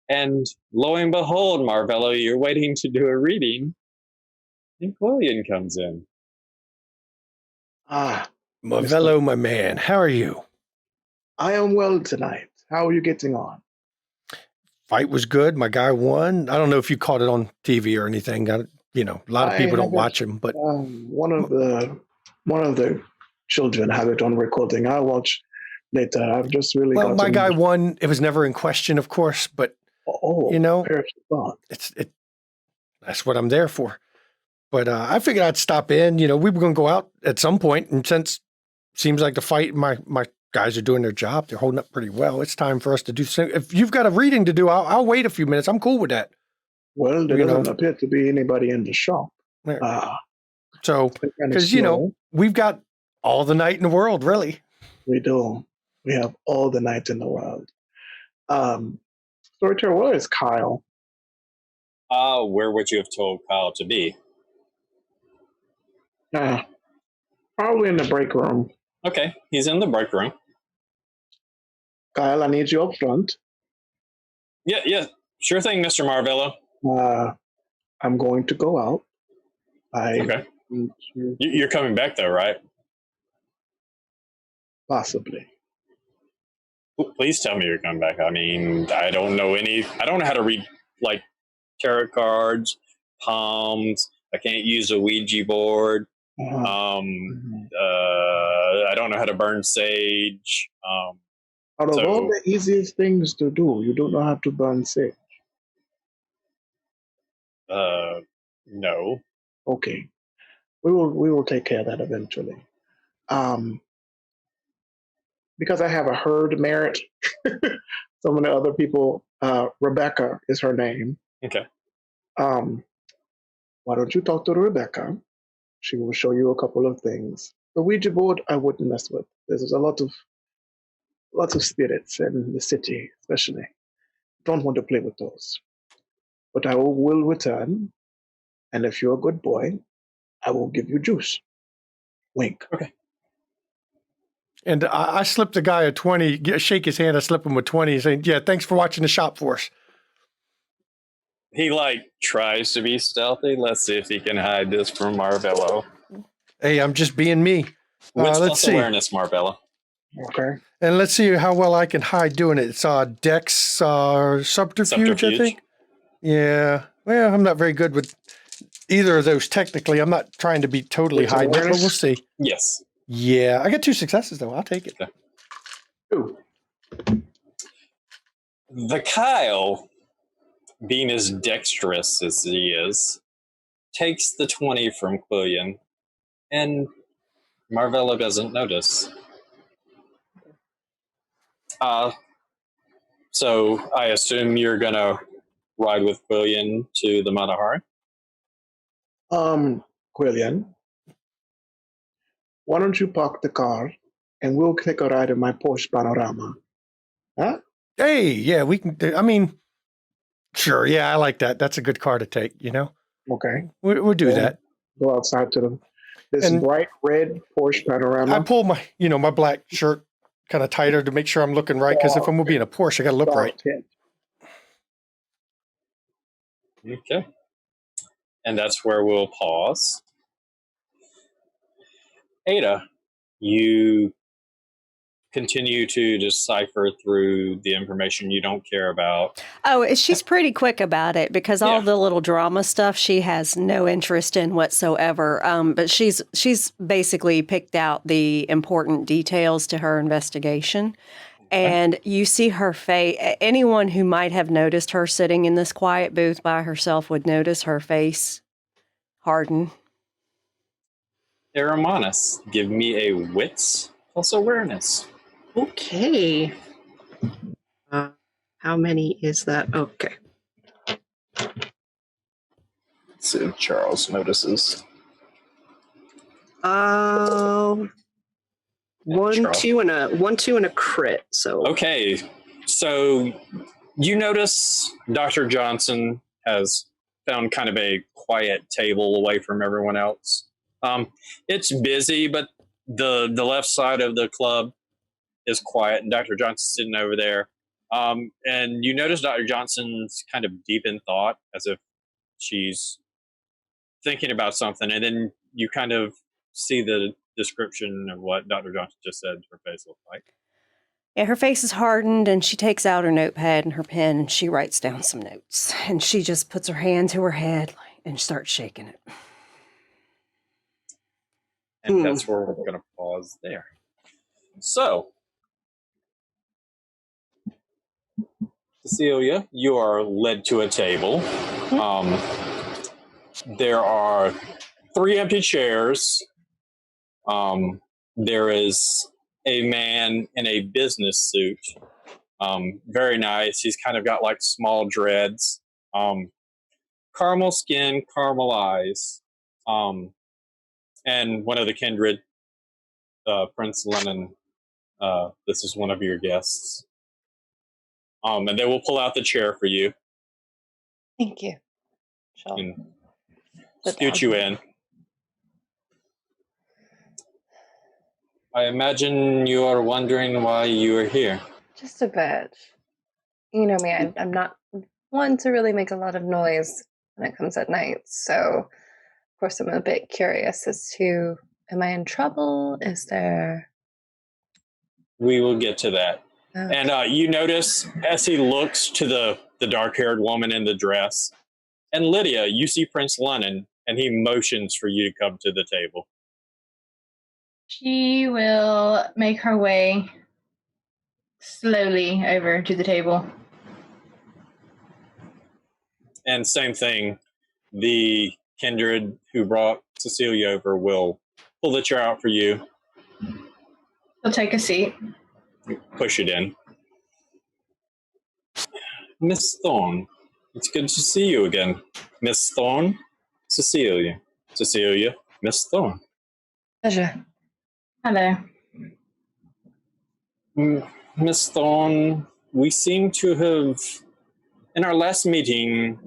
D: and lo and behold, Marvello, you're waiting to do a reading, and Quillian comes in.
C: Marvello, my man, how are you?
F: I am well tonight. How are you getting on?
C: Fight was good. My guy won. I don't know if you caught it on TV or anything. A lot of people don't watch him, but
F: one of the children have it on recording. I'll watch later. I've just really
C: my guy won. It was never in question, of course, but that's what I'm there for. But I figured I'd stop in. We were going to go out at some point, and since it seems like the fight, my guys are doing their job. They're holding up pretty well. It's time for us to do something. If you've got a reading to do, I'll wait a few minutes. I'm cool with that.
F: Well, there doesn't appear to be anybody in the shop.
C: So, because, we've got all the night in the world, really.
F: We do. We have all the night in the world. Storyteller, where is Kyle?
D: Where would you have told Kyle to be?
F: Probably in the break room.
D: Okay, he's in the break room.
F: Kyle, I need you up front.
D: Yeah, sure thing, Mr. Marvello.
F: I'm going to go out.
D: Okay. You're coming back though, right?
F: Possibly.
D: Please tell me you're coming back. I mean, I don't know how to read like tarot cards, palms. I can't use a Ouija board. I don't know how to burn sage.
F: Out of all the easiest things to do, you don't know how to burn sage.
D: No.
F: Okay. We will take care of that eventually. Because I have a herd merit, some of the other people, Rebecca is her name.
D: Okay.
F: Why don't you talk to Rebecca? She will show you a couple of things. The Ouija board, I wouldn't mess with. There's lots of spirits in the city, especially. Don't want to play with those. But I will return, and if you're a good boy, I will give you juice. Wink.
D: Okay.
C: And I slipped the guy a 20, shake his hand, I slip him a 20, saying, yeah, thanks for watching the shop for us.
D: He tries to be stealthy. Let's see if he can hide this from Marvello.
C: Hey, I'm just being me.
D: Let's see. Awareness, Marvello.
F: Okay.
C: And let's see how well I can hide doing it. It's Dex subterfuge, I think. Yeah. Well, I'm not very good with either of those technically. I'm not trying to be totally hiding it, but we'll see.
D: Yes.
C: Yeah. I got 2 successes, though. I'll take it.
D: Okay.
F: Ooh.
D: The Kyle, being as dexterous as he is, takes the 20 from Quillian And Marvella doesn't notice. So I assume you're going to ride with Quillian to the Matahari?
F: Quillian, why don't you park the car and we'll take a ride in my Porsche Panorama? Huh?
C: Hey, yeah, we can. I mean, sure, yeah, I like that. That's a good car to take.
F: Okay.
C: We'll do that.
F: Go outside to this
C: And
F: bright red Porsche Panorama.
C: I pull my, my black shirt kind of tighter to make sure I'm looking right. Because if I'm gonna be in a Porsche, I got to look right.
D: Okay. And that's where we'll pause. Ada, you continue to decipher through the information you don't care about.
A: Oh, she's pretty quick about it because all the little drama stuff she has no interest in whatsoever. But she's basically picked out the important details to her investigation. And you see her face. Anyone who might have noticed her sitting in this quiet booth by herself would notice her face harden.
D: Aramanus, give me a wits plus awareness.
B: Okay. How many is that? Okay.
D: Let's see if Charles notices.
B: One, two, and a crit. So
D: okay. So you notice Dr. Johnson has found kind of a quiet table away from everyone else. It's busy, but the left side of the club is quiet, and Dr. Johnson's sitting over there. And you notice Dr. Johnson's kind of deep in thought, as if she's thinking about something, and then you kind of see the description of what Dr. Johnson just said her face looked like.
A: Yeah, her face is hardened, and she takes out her notepad and her pen, and she writes down some notes. And she just puts her hand to her head and starts shaking it.
D: And that's where we're going to pause there. So, Cecilia, you are led to a table. There are 3 empty chairs. There is a man in a business suit. Very nice. He's kind of got like small dreads. Caramel skin, caramel eyes. And one of the kindred, Prince Lennon, this is one of your guests. And they will pull out the chair for you.
E: Thank you.
D: And scoot you in. I imagine you are wondering why you are here.
E: Just a bit. You know me, I'm not one to really make a lot of noise when it comes at night. So, of course, I'm a bit curious as to, am I in trouble? Is there...
D: We will get to that.
E: Okay.
D: And you notice, as he looks to the dark-haired woman in the dress, and Lydia, you see Prince Lennon, and he motions for you to come to the table.
G: She will make her way slowly over to the table.
D: And same thing, the kindred who brought Cecilia over will pull the chair out for you.
G: She'll take a seat.
D: Push it in. Miss Thorne, it's good to see you again. Miss Thorne, Cecilia. Cecilia, Miss Thorne.
E: Pleasure.
G: Hello.
D: Miss Thorne, we seem to have, in our last meeting,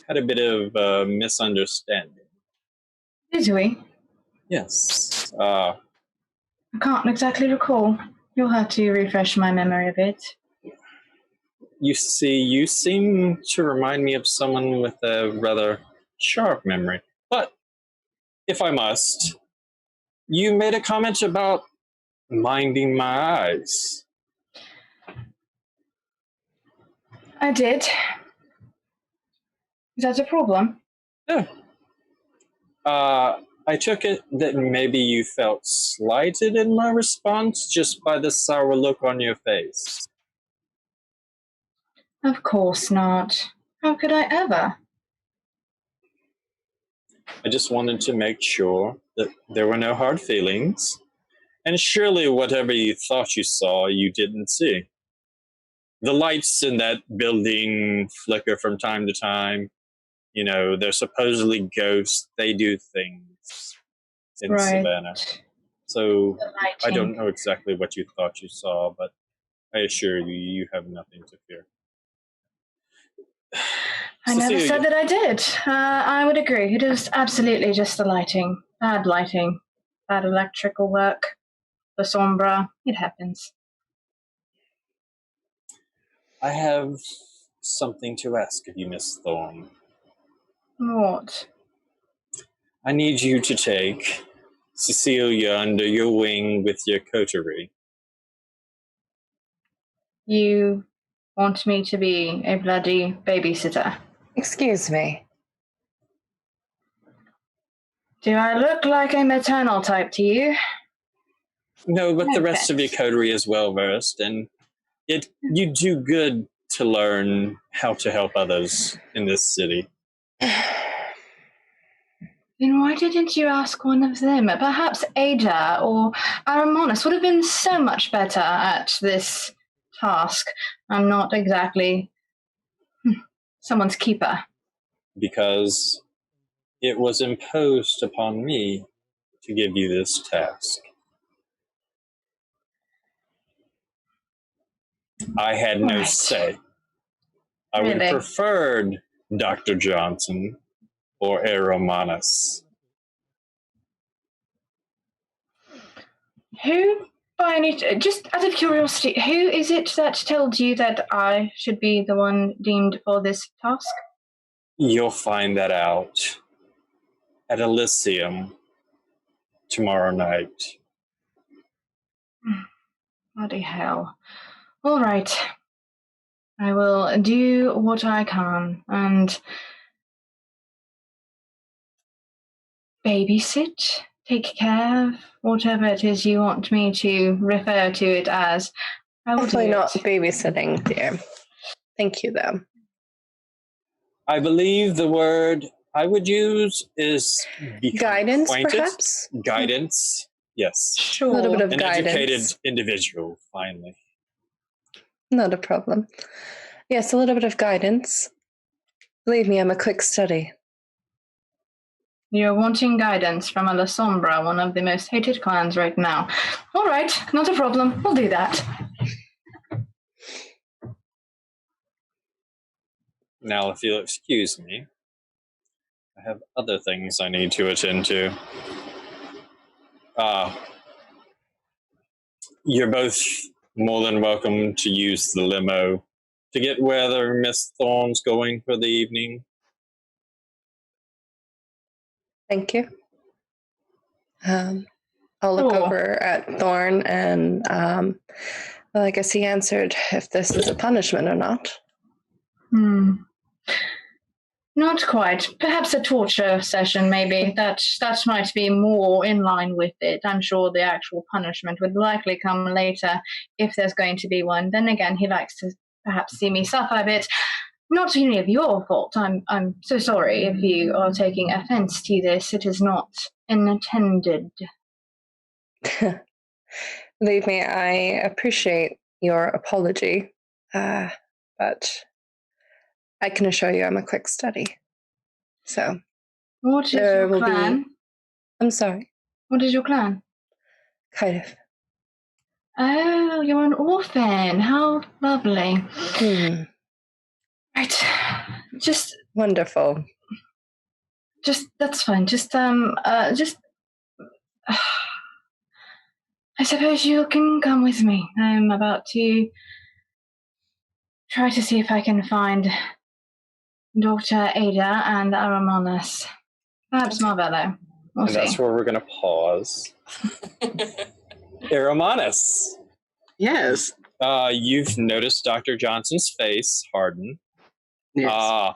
D: had a bit of misunderstanding.
G: Did we?
D: Yes.
G: I can't exactly recall. You'll have to refresh my memory a bit.
D: You see, you seem to remind me of someone with a rather sharp memory. But, if I must, you made a comment about minding my eyes.
G: I did. Is that a problem?
D: Yeah. I took it that maybe you felt slighted in my response just by the sour look on your face.
G: Of course not. How could I ever?
D: I just wanted to make sure that there were no hard feelings. And surely whatever you thought you saw, you didn't see. The lights in that building flicker from time to time. You know, they're supposedly ghosts. They do things in Savannah. So I don't know exactly what you thought you saw, but I assure you, you have nothing to fear.
G: I never said that I did. I would agree. It is absolutely just the lighting. Bad lighting. Bad electrical work. The sombra. It happens.
D: I have something to ask of you, Miss Thorne.
G: What?
D: I need you to take Cecilia under your wing with your coterie.
G: You want me to be a bloody babysitter?
E: Excuse me.
G: Do I look like a maternal type to you?
D: No, but the rest of your coterie is well versed, and you do good to learn how to help others in this city.
G: Then why didn't you ask one of them? Perhaps Ada or Aramonis would have been so much better at this task. I'm not exactly someone's keeper.
D: Because it was imposed upon me to give you this task. I had no say. I would have preferred Dr. Johnson or Aromanus.
G: Who, by any, just out of curiosity, who is it that told you that I should be the one deemed for this task?
D: You'll find that out at Elysium tomorrow night.
G: Bloody hell. All right. I will do what I can and babysit, take care of whatever it is you want me to refer to it as. I will
E: Hopefully
G: do
E: not
G: it.
E: babysitting, dear. Thank you, though.
D: I believe the word I would use is
E: guidance,
D: acquainted.
E: perhaps?
D: Guidance, yes.
G: Sure.
E: A little bit of
D: An
E: guidance.
D: educated individual, finally.
E: Not a problem. Yes, a little bit of guidance. Believe me, I'm a quick study.
G: You're wanting guidance from a La Sombra, one of the most hated clans right now. All right, not a problem. We'll do that.
D: Now, if you'll excuse me, I have other things I need to attend to. You're both more than welcome to use the limo to get where Miss Thorne's going for the evening.
E: Thank you. I'll look over at Thorne and, well, I guess he answered if this is a punishment or not.
G: Not quite. Perhaps a torture session, maybe. That might be more in line with it. I'm sure the actual punishment would likely come later, if there's going to be one. Then again, he likes to perhaps see me suffer a bit. Not any of your fault. I'm so sorry if you are taking offense to this. It is not intended.
E: Believe me, I appreciate your apology, but I can assure you I'm a quick study. So,
G: what is your clan?
E: I'm sorry.
G: What is your clan?
E: Kind of.
G: Oh, you're an orphan. How lovely. Right. Just
E: wonderful.
G: Just that's fine. I suppose you can come with me. I'm about to try to see if I can find Dr. Ada and Aramonis. Perhaps Marvello. We'll see.
D: That's where we're going to pause. Aramonis.
B: Yes.
D: You've noticed Dr. Johnson's face harden.
B: Yes.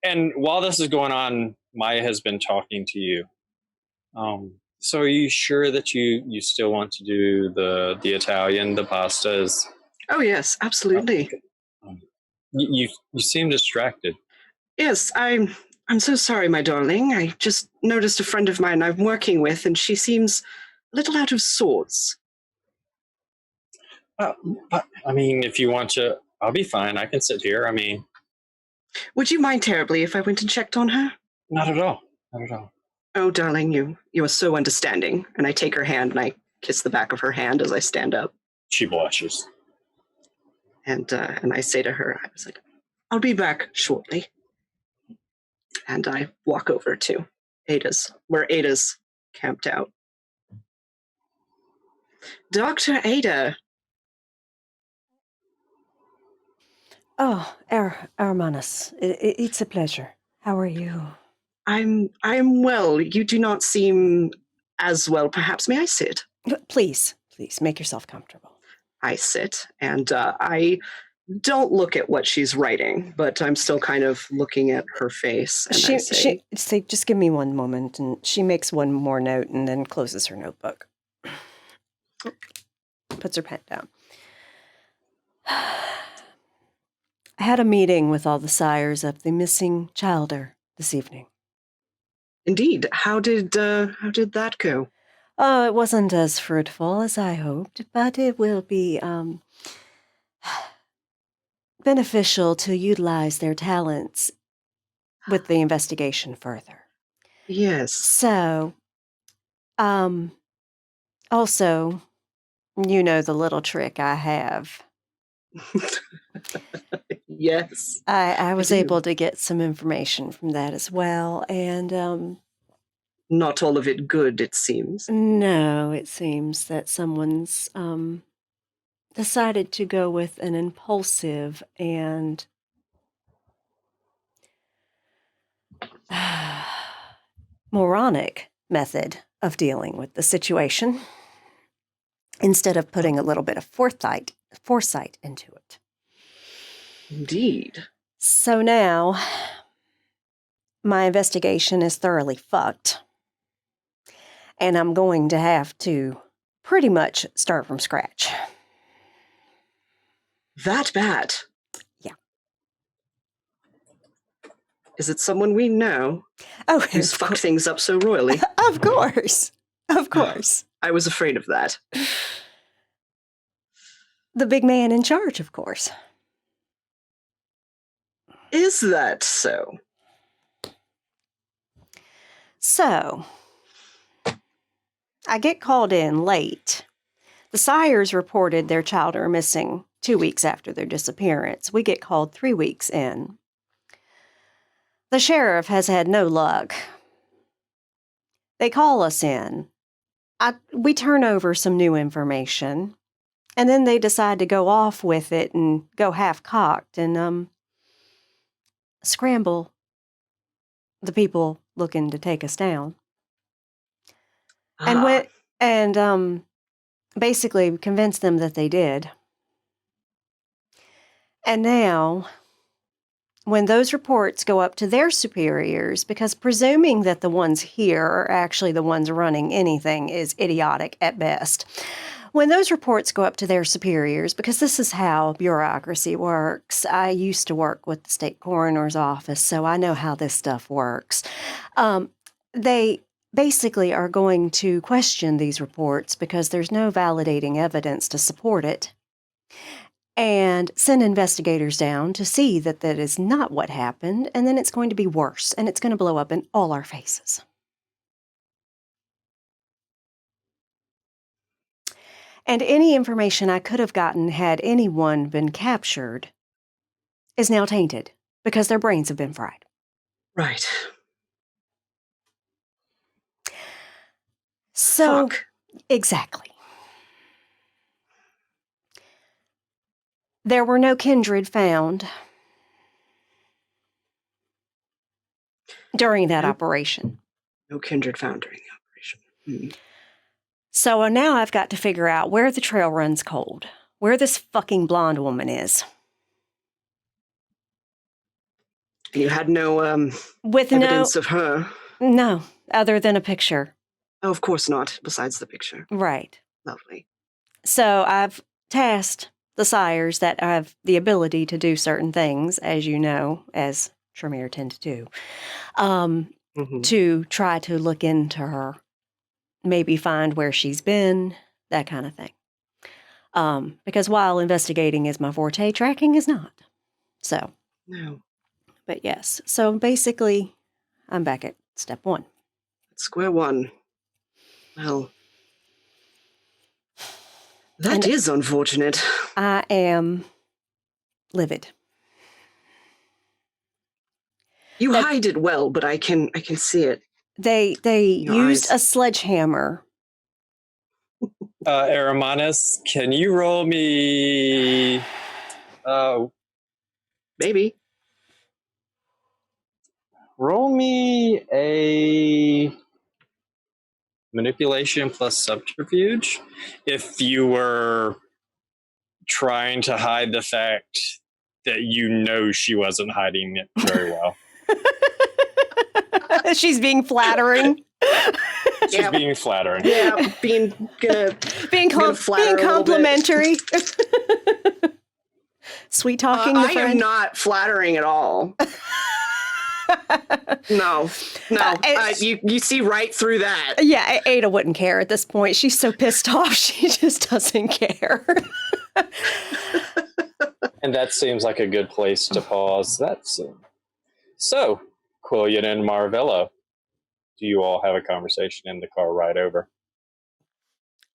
D: And while this is going on, Maya has been talking to you. So are you sure that you still want to do the Italian, the pastas?
B: Oh, yes, absolutely.
D: You seem distracted.
B: Yes, I I'm so sorry, my darling. I just noticed a friend of mine I'm working with, and she seems a little out of sorts.
D: I mean, if you want to, I'll be fine. I can sit here. I mean,
B: Would you mind terribly if I went and checked on her?
D: not at all. Not at all.
B: Oh, darling, you are so understanding. And I take her hand and I kiss the back of her hand as I stand up.
D: She blushes.
B: And I say to her, I was like, I'll be back shortly. And I walk over to where Ada's camped out. Dr. Ada.
A: Oh, Hermanus, it's a pleasure. How are you?
B: I'm well. You do not seem as well. Perhaps may I sit?
A: Please, make yourself comfortable.
B: I sit, and I don't look at what she's writing, but I'm still kind of looking at her face. And I say,
A: just give me one moment, and she makes one more note and then closes her notebook. Puts her pen down. I had a meeting with all the sires of the missing childer this evening.
B: Indeed. How did that go?
A: Oh, it wasn't as fruitful as I hoped, but it will be beneficial to utilize their talents with the investigation further.
B: Yes.
A: So, also, you know the little trick I have.
B: Yes.
A: I was able to get some information from that as well, and
B: not all of it good, it seems.
A: No, it seems that someone's decided to go with an impulsive and moronic method of dealing with the situation instead of putting a little bit of foresight into it.
B: Indeed.
A: So now my investigation is thoroughly fucked, and I'm going to have to pretty much start from scratch.
B: That bad?
A: Yeah.
B: Is it someone we know?
A: Oh,
B: who's fucked things up so royally?
A: Of course. Of course.
B: I was afraid of that.
A: The big man in charge, of course.
B: Is that so?
A: So, I get called in late. The sires reported their childer missing 2 weeks after their disappearance. We get called 3 weeks in. The sheriff has had no luck. They call us in. We turn over some new information, and then they decide to go off with it and go half-cocked and scramble the people looking to take us down. And basically convince them that they did. And now, when those reports go up to their superiors, because presuming that the ones here are actually the ones running anything is idiotic at best. When those reports go up to their superiors, because this is how bureaucracy works, I used to work with the state coroner's office, so I know how this stuff works. They basically are going to question these reports because there's no validating evidence to support it, and send investigators down to see that that is not what happened, and then it's going to be worse, and it's going to blow up in all our faces. And any information I could have gotten had anyone been captured is now tainted because their brains have been fried.
B: Right.
A: So,
B: Fuck.
A: Exactly. There were no kindred found during that operation.
B: No kindred found during the operation.
A: So now I've got to figure out where the trail runs cold, where this fucking blonde woman is.
B: You had no evidence of her?
A: No, other than a picture.
B: Oh, of course not, besides the picture.
A: Right.
B: Lovely.
A: So I've tasked the sires that have the ability to do certain things, as you know, as Tremere tend to do,
B: Mhm.
A: to try to look into her, maybe find where she's been, that kind of thing. Because while investigating is my forte, tracking is not. So,
B: No.
A: but yes. So basically, I'm back at step one.
B: Square one. Well, that
A: And
B: is unfortunate.
A: I am livid.
B: You
A: That-
B: hide it well, but I can see it.
A: They
B: Your
A: used
B: eyes.
A: a sledgehammer.
D: Aramanus, can you roll me?
B: Maybe.
D: Roll me a manipulation plus subterfuge. If you were trying to hide the fact that you know she wasn't hiding it very well.
A: She's being flattering.
D: She's
B: Yeah.
D: being flattering.
B: Yeah, being flatter a little bit.
A: complimentary. Sweet talking the
B: I am
A: friend.
B: not flattering at all. No. You see right through that.
A: Yeah, Ada wouldn't care at this point. She's so pissed off. She just doesn't care.
D: And that seems like a good place to pause that scene. So, Quillian and Marvello, do you all have a conversation in the car ride over?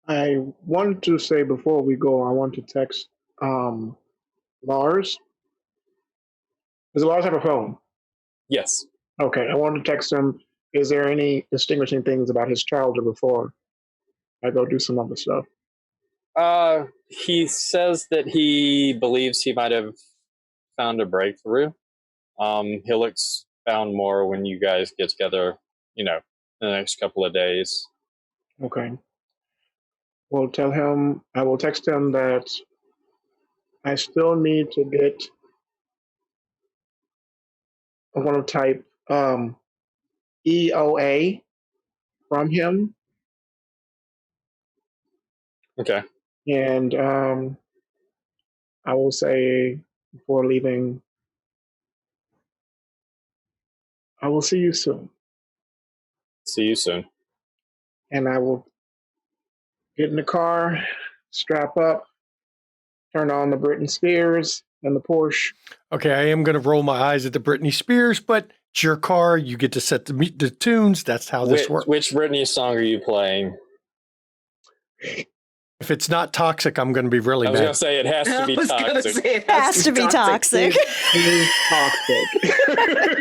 F: I want to say before we go, I want to text Lars. Does Lars have a phone?
D: Yes.
F: Okay, I want to text him. Is there any distinguishing things about his childhood before I go do some other stuff?
D: He says that he believes he might have found a breakthrough. He'll expound more when you guys get together, in the next couple of days.
F: Okay. Well, tell him, I will text him that I still need to get, I want to type EOA from him.
D: Okay.
F: And I will say before leaving, I will see you soon.
D: See you soon.
F: And I will get in the car, strap up, turn on the Britney Spears and the Porsche.
C: Okay, I am going to roll my eyes at the Britney Spears, but it's your car. You get to set the tunes. That's how this works.
D: Which Britney song are you playing?
C: If it's not toxic, I'm going to be really
D: I was
C: mad.
D: going to say it has to be
B: I was gonna
D: toxic.
B: say it
A: Has to be toxic.
F: It is toxic.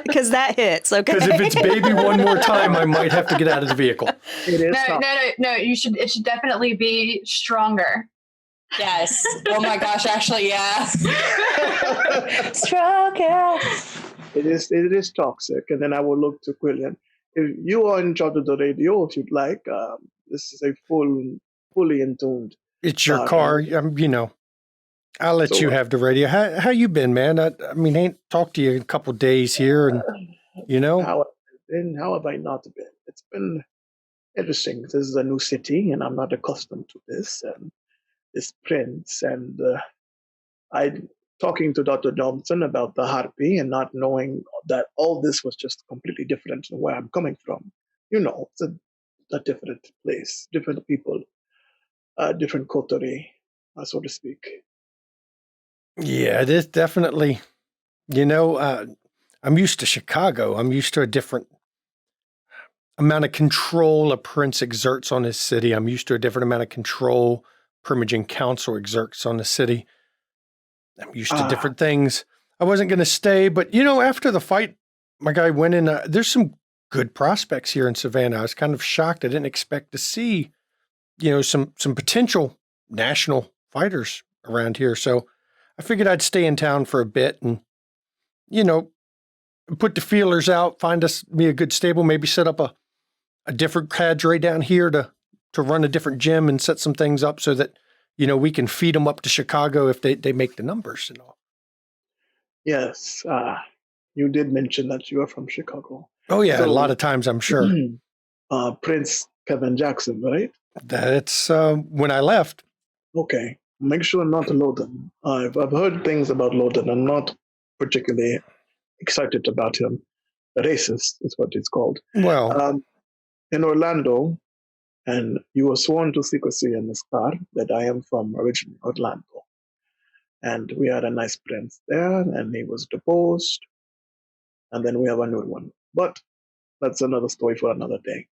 A: Because that hits, okay?
C: Because if it's Baby One More Time, I might have to get out of the vehicle.
F: It is
G: No,
F: toxic.
G: no. It should definitely be stronger.
H: Yes. Oh my gosh, actually, yeah.
A: Stronger.
F: It is toxic. And then I will look to Quillian. If you are in charge of the radio, if you'd like, this is a fully intuned.
C: It's your car. I'll let you have the radio. How you been, man? I ain't talked to you in a couple of days here, and
F: How have I not been? It's been interesting. This is a new city, and I'm not accustomed to this and this prince. And I'm talking to Dr. Johnson about the harpy and not knowing that all this was just completely different than where I'm coming from. It's a different place, different people, different coterie, so to speak.
C: Yeah, it is definitely. I'm used to Chicago. I'm used to a different amount of control a prince exerts on his city. I'm used to a different amount of control Primogene Council exerts on the city. I'm used to different things. I wasn't going to stay, but after the fight, my guy went in. There's some good prospects here in Savannah. I was kind of shocked. I didn't expect to see, some potential national fighters around here. So I figured I'd stay in town for a bit and, put the feelers out, find me a good stable, maybe set up a different cadre down here to run a different gym and set some things up so that, we can feed them up to Chicago if they make the numbers and all.
F: Yes, you did mention that you are from Chicago.
C: Oh, yeah,
F: So-
C: a lot of times, I'm sure.
F: Prince Kevin Jackson, right?
C: That's when I left.
F: Okay. Make sure not to Loden. I've heard things about Loden. I'm not particularly excited about him. Racist is what it's called.
C: Well,
F: In Orlando, and you were sworn to secrecy in this car that I am from originally Orlando. And we had a nice prince there, and he was deposed. And then we have a new one. But that's another story for another day.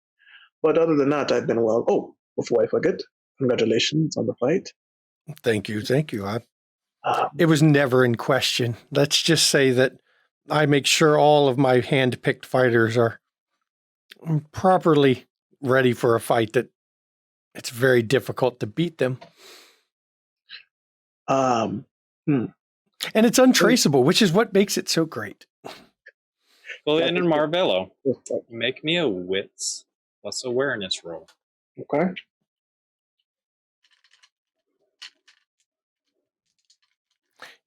F: But other than that, I've been well. Oh, before I forget, congratulations on the fight.
C: thank you.
F: Um,
C: It was never in question. Let's just say that I make sure all of my hand-picked fighters are properly ready for a fight that it's very difficult to beat them.
F: um,
C: And it's untraceable, which is what makes it so great.
D: Well, and in Marvello, make me a wits plus awareness roll.
F: Okay.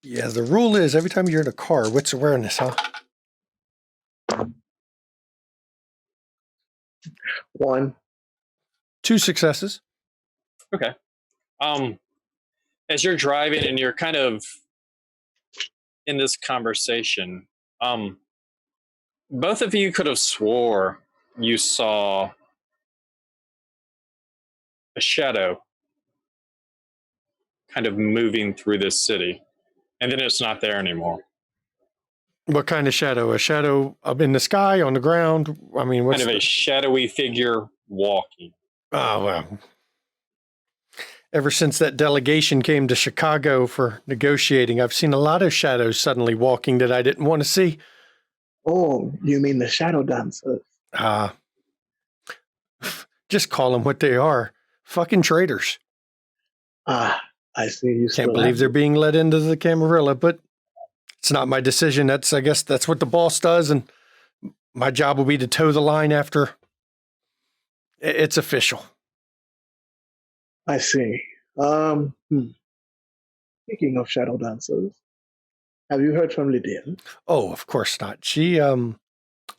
C: Yeah, the rule is every time you're in a car, what's awareness, huh?
F: 1.
C: 2 successes.
D: Okay. As you're driving and you're kind of in this conversation, both of you could have swore you saw a shadow kind of moving through this city, and then it's not there anymore.
C: What kind of shadow? A shadow up in the sky, on the ground? I mean, what's
D: Kind of a shadowy figure walking.
C: Oh, well. Ever since that delegation came to Chicago for negotiating, I've seen a lot of shadows suddenly walking that I didn't want to see.
F: Oh, you mean the shadow dancers?
C: Just call them what they are. Fucking traitors.
F: I see. You
C: Can't believe they're being let into the Camarilla, but it's not my decision. I guess that's what the boss does, and my job will be to toe the line after it's official.
F: I see. Speaking of shadow dancers, have you heard from Lydia?
C: Oh, of course not. She, I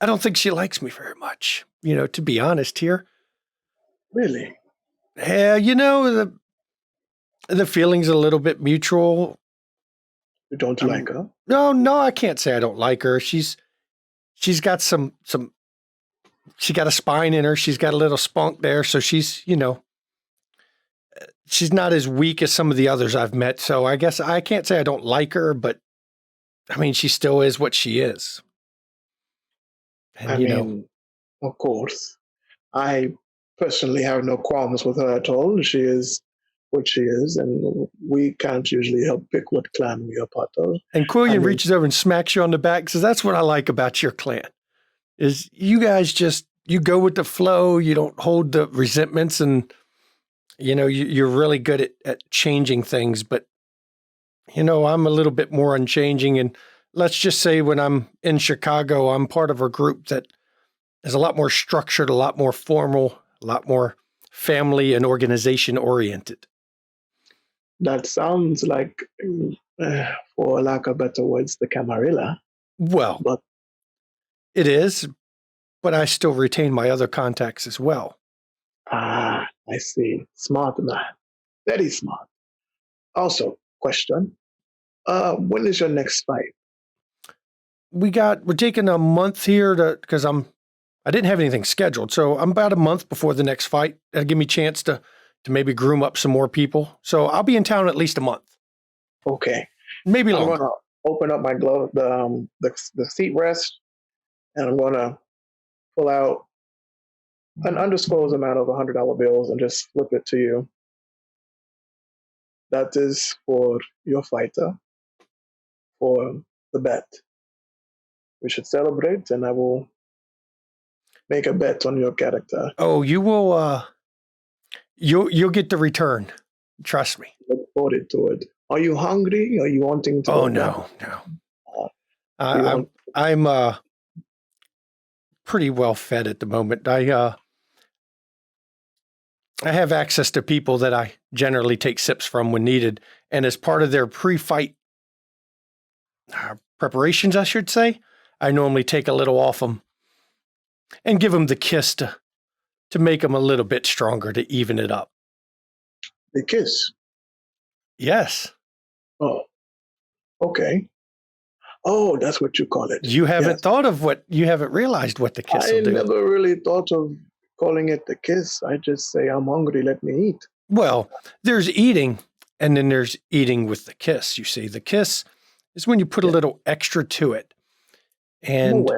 C: don't think she likes me very much, to be honest here.
F: Really?
C: Yeah, the feeling's a little bit mutual.
F: You don't like her?
C: No, I can't say I don't like her. She's got she got a spine in her. She's got a little spunk there. So she's not as weak as some of the others I've met. So I guess I can't say I don't like her, but I mean, she still is what she is. And,
F: of course, I personally have no qualms with her at all. She is what she is, and we can't usually help pick what clan we are part of.
C: And Quillian reaches over and smacks you on the back and says, that's what I like about your clan, is you guys you go with the flow. You don't hold the resentments, and, you're really good at changing things. But, I'm a little bit more unchanging. And let's just say when I'm in Chicago, I'm part of a group that is a lot more structured, a lot more formal, a lot more family and organization oriented.
F: That sounds like, for lack of better words, the Camarilla.
C: Well,
F: but
C: it is, but I still retain my other contacts as well.
F: I see. Smart man. Very smart. Also, question. When is your next fight?
C: We're taking a month here because I didn't have anything scheduled. So I'm about a month before the next fight. That'll give me a chance to maybe groom up some more people. So I'll be in town at least a month.
F: Okay.
C: Maybe longer.
F: I'm going to open up my glove, the seat rest, and I'm going to pull out an undisclosed amount of $100 bills and just flip it to you. That is for your fighter, for the bet. We should celebrate, and I will make a bet on your character.
C: Oh, you will. You'll get the return. Trust me.
F: Look forward to it. Are you hungry? Are you wanting to?
C: Oh no. I'm pretty well fed at the moment. I have access to people that I generally take sips from when needed, and as part of their pre-fight preparations, I should say, I normally take a little off them and give them the kiss to make them a little bit stronger, to even it up.
F: The kiss?
C: Yes.
F: Oh, okay. Oh, that's what you call it.
C: You haven't you haven't realized what the kiss
F: I
C: will do.
F: never really thought of calling it the kiss. I just say, I'm hungry, let me eat.
C: Well, there's eating, and then there's eating with the kiss. You see, the kiss is when you put a little extra to it. And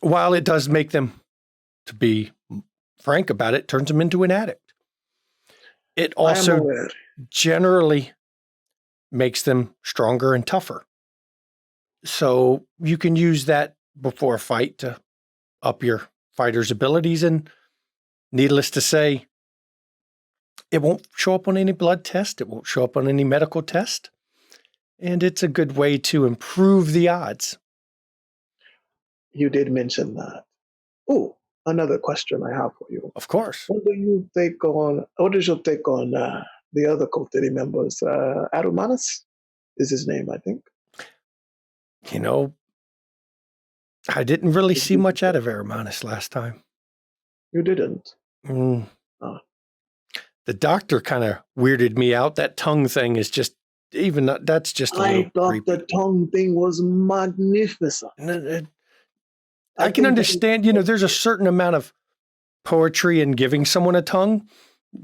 C: while it does make them, to be frank about it, turns them into an addict, it also generally makes them stronger and tougher. So you can use that before a fight to up your fighter's abilities. And needless to say, it won't show up on any blood test. It won't show up on any medical test. And it's a good way to improve the odds.
F: You did mention that. Oh, another question I have for you.
C: Of course.
F: What is your take on the other cultity members? Arumanis is his name, I think.
C: You know, I didn't really see much out of Arumanis last time.
F: You didn't?
C: Oh. The doctor kind of weirded me out. That tongue thing is just, that's just a little
F: I thought
C: creepy.
F: the tongue thing was magnificent.
C: I can understand, there's a certain amount of poetry in giving someone a tongue.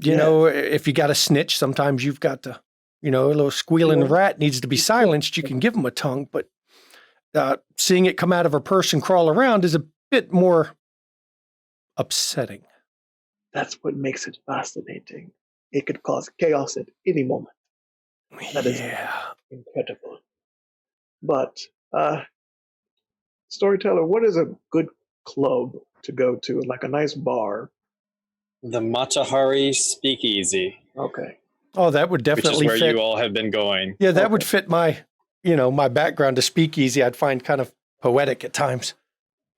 C: You know, if you got a snitch, sometimes you've got to, a little squealing rat needs to be silenced. You can give them a tongue, but seeing it come out of a person crawl around is a bit more upsetting.
F: That's what makes it fascinating. It could cause chaos at any moment. That is incredible. But, storyteller, what is a good club to go to? Like a nice bar?
D: The Matahari Speakeasy.
F: Okay.
C: Oh, that would definitely
D: fit. Which is
C: where
D: you all have been going.
C: Yeah, that would fit my, my background to Speakeasy. I'd find kind of poetic at times.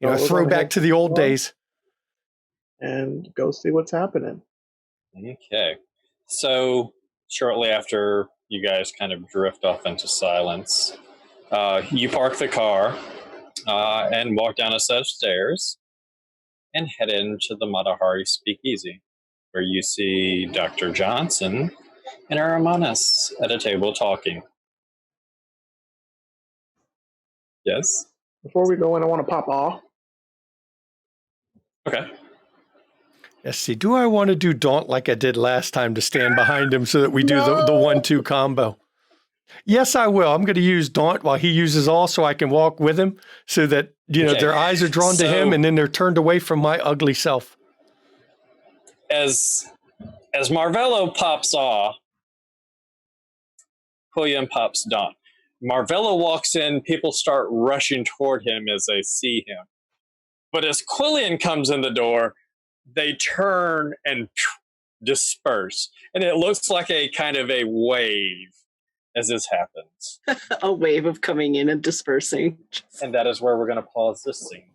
C: Throw back to the old days.
F: And go see what's happening.
D: Okay. So shortly after you guys kind of drift off into silence, you park the car and walk down a set of stairs and head into the Matahari Speakeasy, where you see Dr. Johnson and Arumanis at a table talking. Yes?
F: Before we go in, I want to pop off.
D: Okay.
C: Yes, see, do I want to do Daunt like I did last time to stand behind him so that we do the 1-2 combo? Yes, I will. I'm going to use Daunt while he uses all so I can walk with him so that, their eyes are drawn to him and then they're turned away from my ugly self.
D: As Marvello pops off, Quillian pops Daunt. Marvello walks in, people start rushing toward him as they see him. But as Quillian comes in the door, they turn and disperse. And it looks like a kind of a wave as this happens.
B: A wave of coming in and dispersing.
D: And that is where we're going to pause this scene.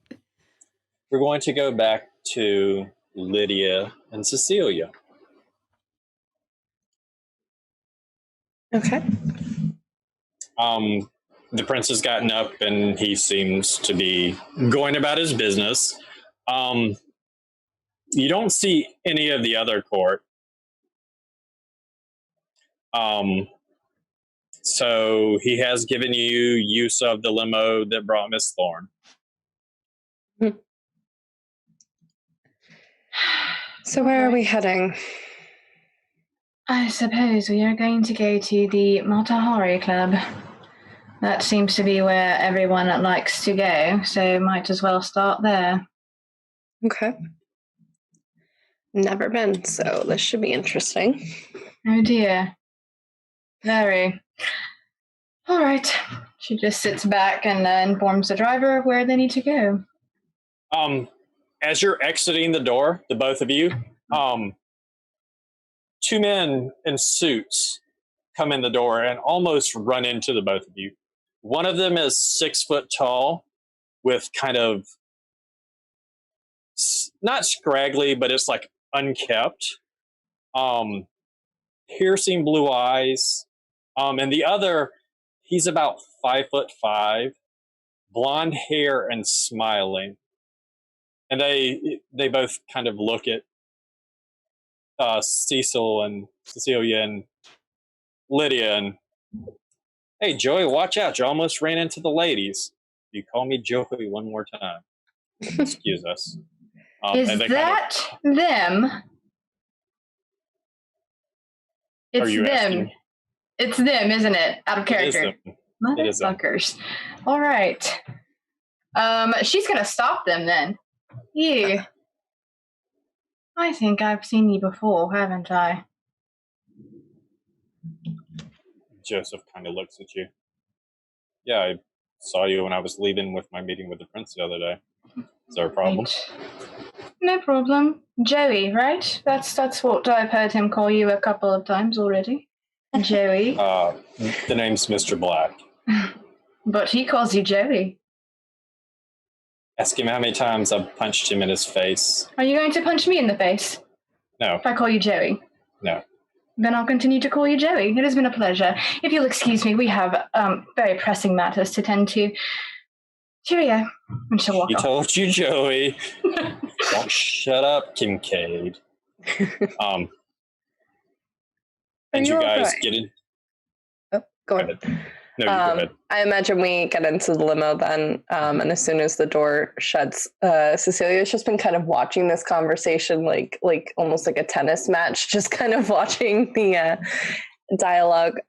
D: We're going to go back to Lydia and Cecilia.
E: Okay.
D: The prince has gotten up and he seems to be going about his business. You don't see any of the other court. So he has given you use of the limo that brought Miss Thorne.
E: So where are we heading?
G: I suppose we are going to go to the Matahari Club. That seems to be where everyone likes to go, so might as well start there.
E: Okay. Never been, so this should be interesting.
G: Oh dear. Very. All right. She just sits back and informs the driver where they need to go.
D: As you're exiting the door, the both of you, two men in suits come in the door and almost run into the both of you. One of them is 6 foot tall with kind of not scraggly, but it's like unkept, piercing blue eyes. And the other, he's about 5'5", blonde hair and smiling. And they both kind of look at Cecil and Cecilia and Lydia, and Hey, Joey, watch out. You almost ran into the ladies. You call me Joey one more time. Excuse us.
G: Is that them? It's them.
D: Asking?
G: It's them, isn't it? Out of character.
D: It is them.
G: Motherfuckers. All right. She's gonna stop them then. You. I think I've seen you before, haven't I?
D: Joseph kind of looks at you. Yeah, I saw you when I was leaving with my meeting with the prince the other day. Is there a problem?
G: Right. No problem. Joey, right? That's what I've heard him call you a couple of times already. Joey.
D: The name's Mr. Black.
G: But he calls you Joey.
D: Ask him how many times I've punched him in his face.
G: Are you going to punch me in the face?
D: No.
G: If I call you Joey?
D: No.
G: Then I'll continue to call you Joey. It has been a pleasure. If you'll excuse me, we have very pressing matters to tend to. Cheerio. And she'll walk off.
D: He told you, Joey. Don't shut up, Kincaid. And you guys get in.
E: Oh, go ahead.
D: No, you go ahead.
E: I imagine we get into the limo then, and as soon as the door shuts, Cecilia's just been kind of watching this conversation like almost like a tennis match, just kind of watching the dialogue.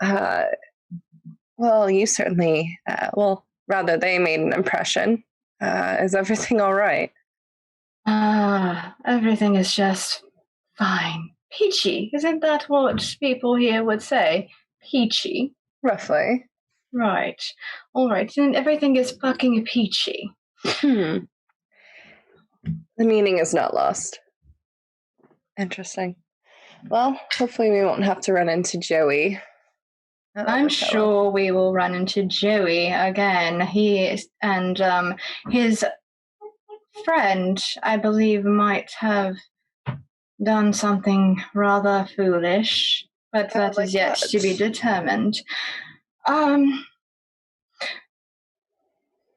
E: Well, you certainly, rather they made an impression. Is everything all right?
G: Everything is just fine. Peachy. Isn't that what people here would say? Peachy.
E: Roughly.
G: Right. All right. Then everything is fucking peachy.
E: The meaning is not lost. Interesting. Well, hopefully we won't have to run into Joey.
G: I'm sure we will run into Joey again. His friend, I believe, might have done something rather foolish, but that is yet to be determined.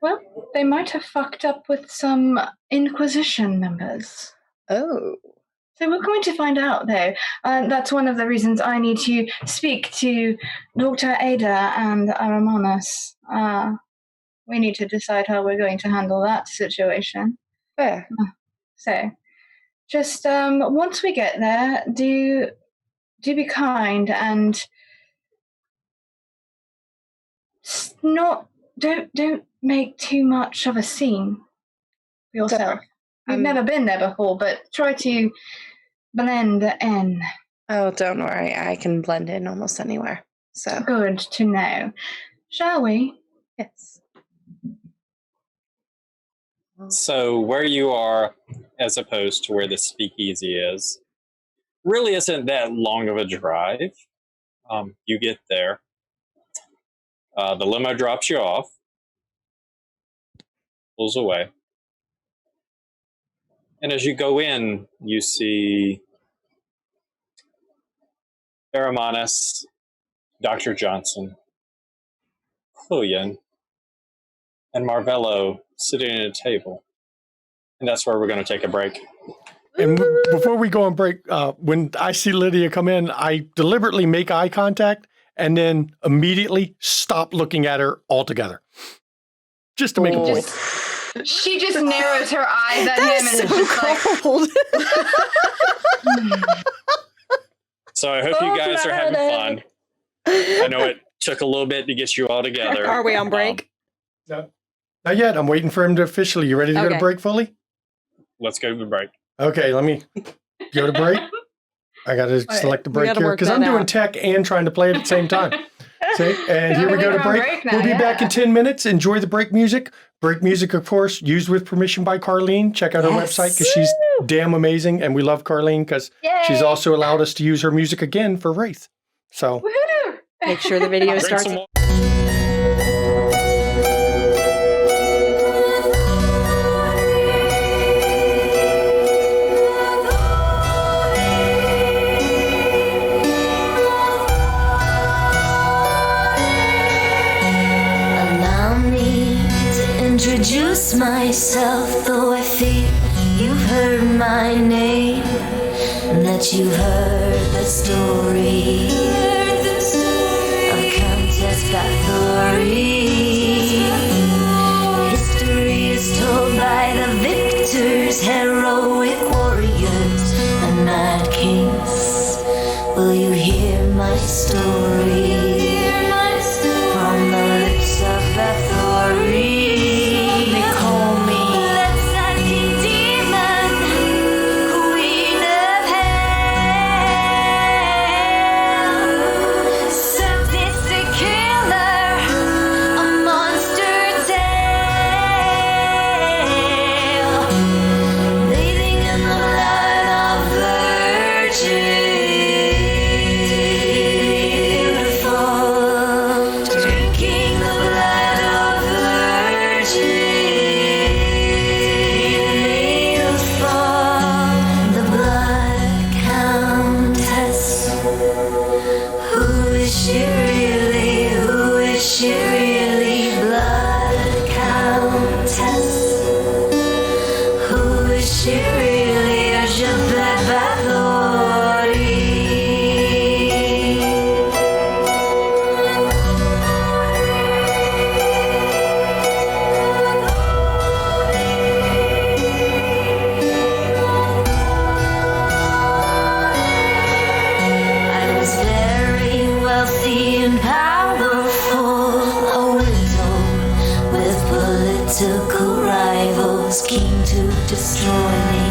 G: Well, they might have fucked up with some Inquisition members.
E: Oh.
G: So we're going to find out, though. That's one of the reasons I need to speak to Dr. Ada and Aramonis. We need to decide how we're going to handle that situation.
E: Fair.
G: So, just once we get there, do be kind and don't make too much of a scene for yourself. You've never been there before, but try to blend in.
E: Oh, don't worry. I can blend in almost anywhere. So
G: good to know. Shall we?
E: Yes.
D: So where you are, as opposed to where the speakeasy is, really isn't that long of a drive. You get there. The limo drops you off. Pulls away. And as you go in, you see Aramonis, Dr. Johnson, Clillian, and Marvello sitting at a table. And that's where we're going to take a break.
C: And before we go on break, when I see Lydia come in, I deliberately make eye contact and then immediately stop looking at her altogether. Just to make a point.
G: She just narrows her eyes at him and is just
A: cold.
D: So I hope you guys are having fun. I know it took a little bit to get you all together.
H: Are we on break?
C: No. Not yet. I'm waiting for him to officially. You ready to go to break fully?
D: Let's go to break.
C: Okay, let me go to break. I got to select the break here because I'm doing tech and trying to play it at the same time. See? And here we go to break. We'll be back in 10 minutes. Enjoy the break music. Break music, of course, used with permission by Carlene. Check out her website because she's damn amazing. And we love Carlene because she's also allowed us to use her music again for Wraith. So
H: make sure the video starts.
I: Introduce myself, though I fear you've heard my name, and that you've heard the story of Countess Bethel. warriors, heroic warriors, and mad kings. Will you hear my story? From the lips of Bathory. They call me blood-sucking demon, queen of hell. Sadistic killer, a monster tale, bathing in the blood of virgins. Destroy me,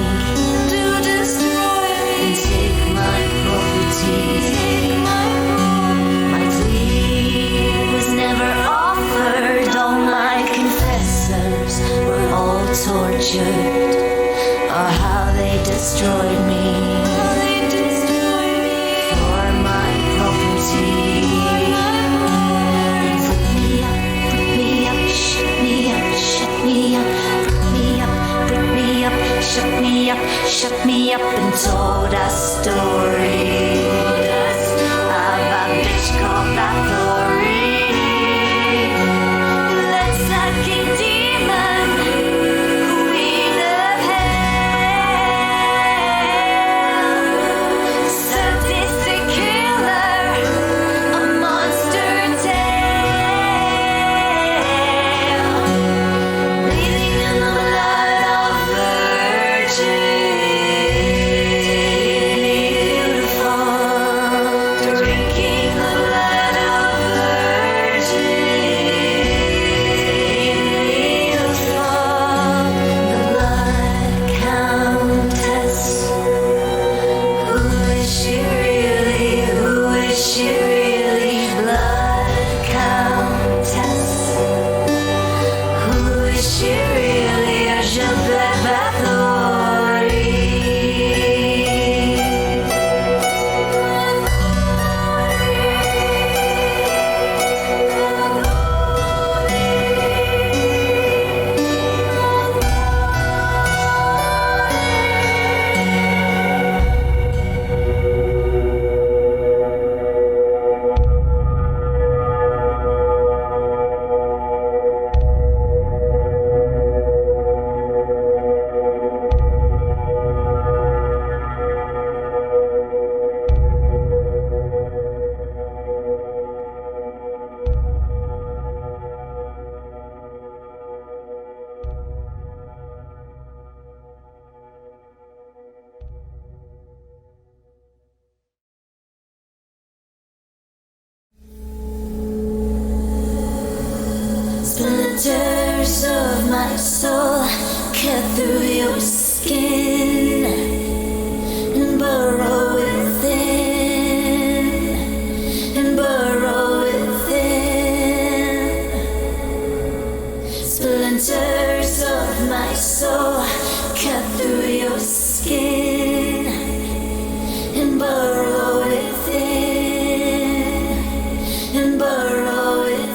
I: and take my property. My plea was never offered. All my confessors were all tortured, or how they destroyed me for my property. They put me up, shut me up, shut me up. Shut me up and told a story of a bitch called Bathory. Blood-sucking demon, queen of hell. Sadistic killer, a monster tale, bathing in the blood of virgins. Splinters of my soul cut through your skin and burrow within, and burrow within. Splinters of my soul cut through your skin and burrow within, and burrow within.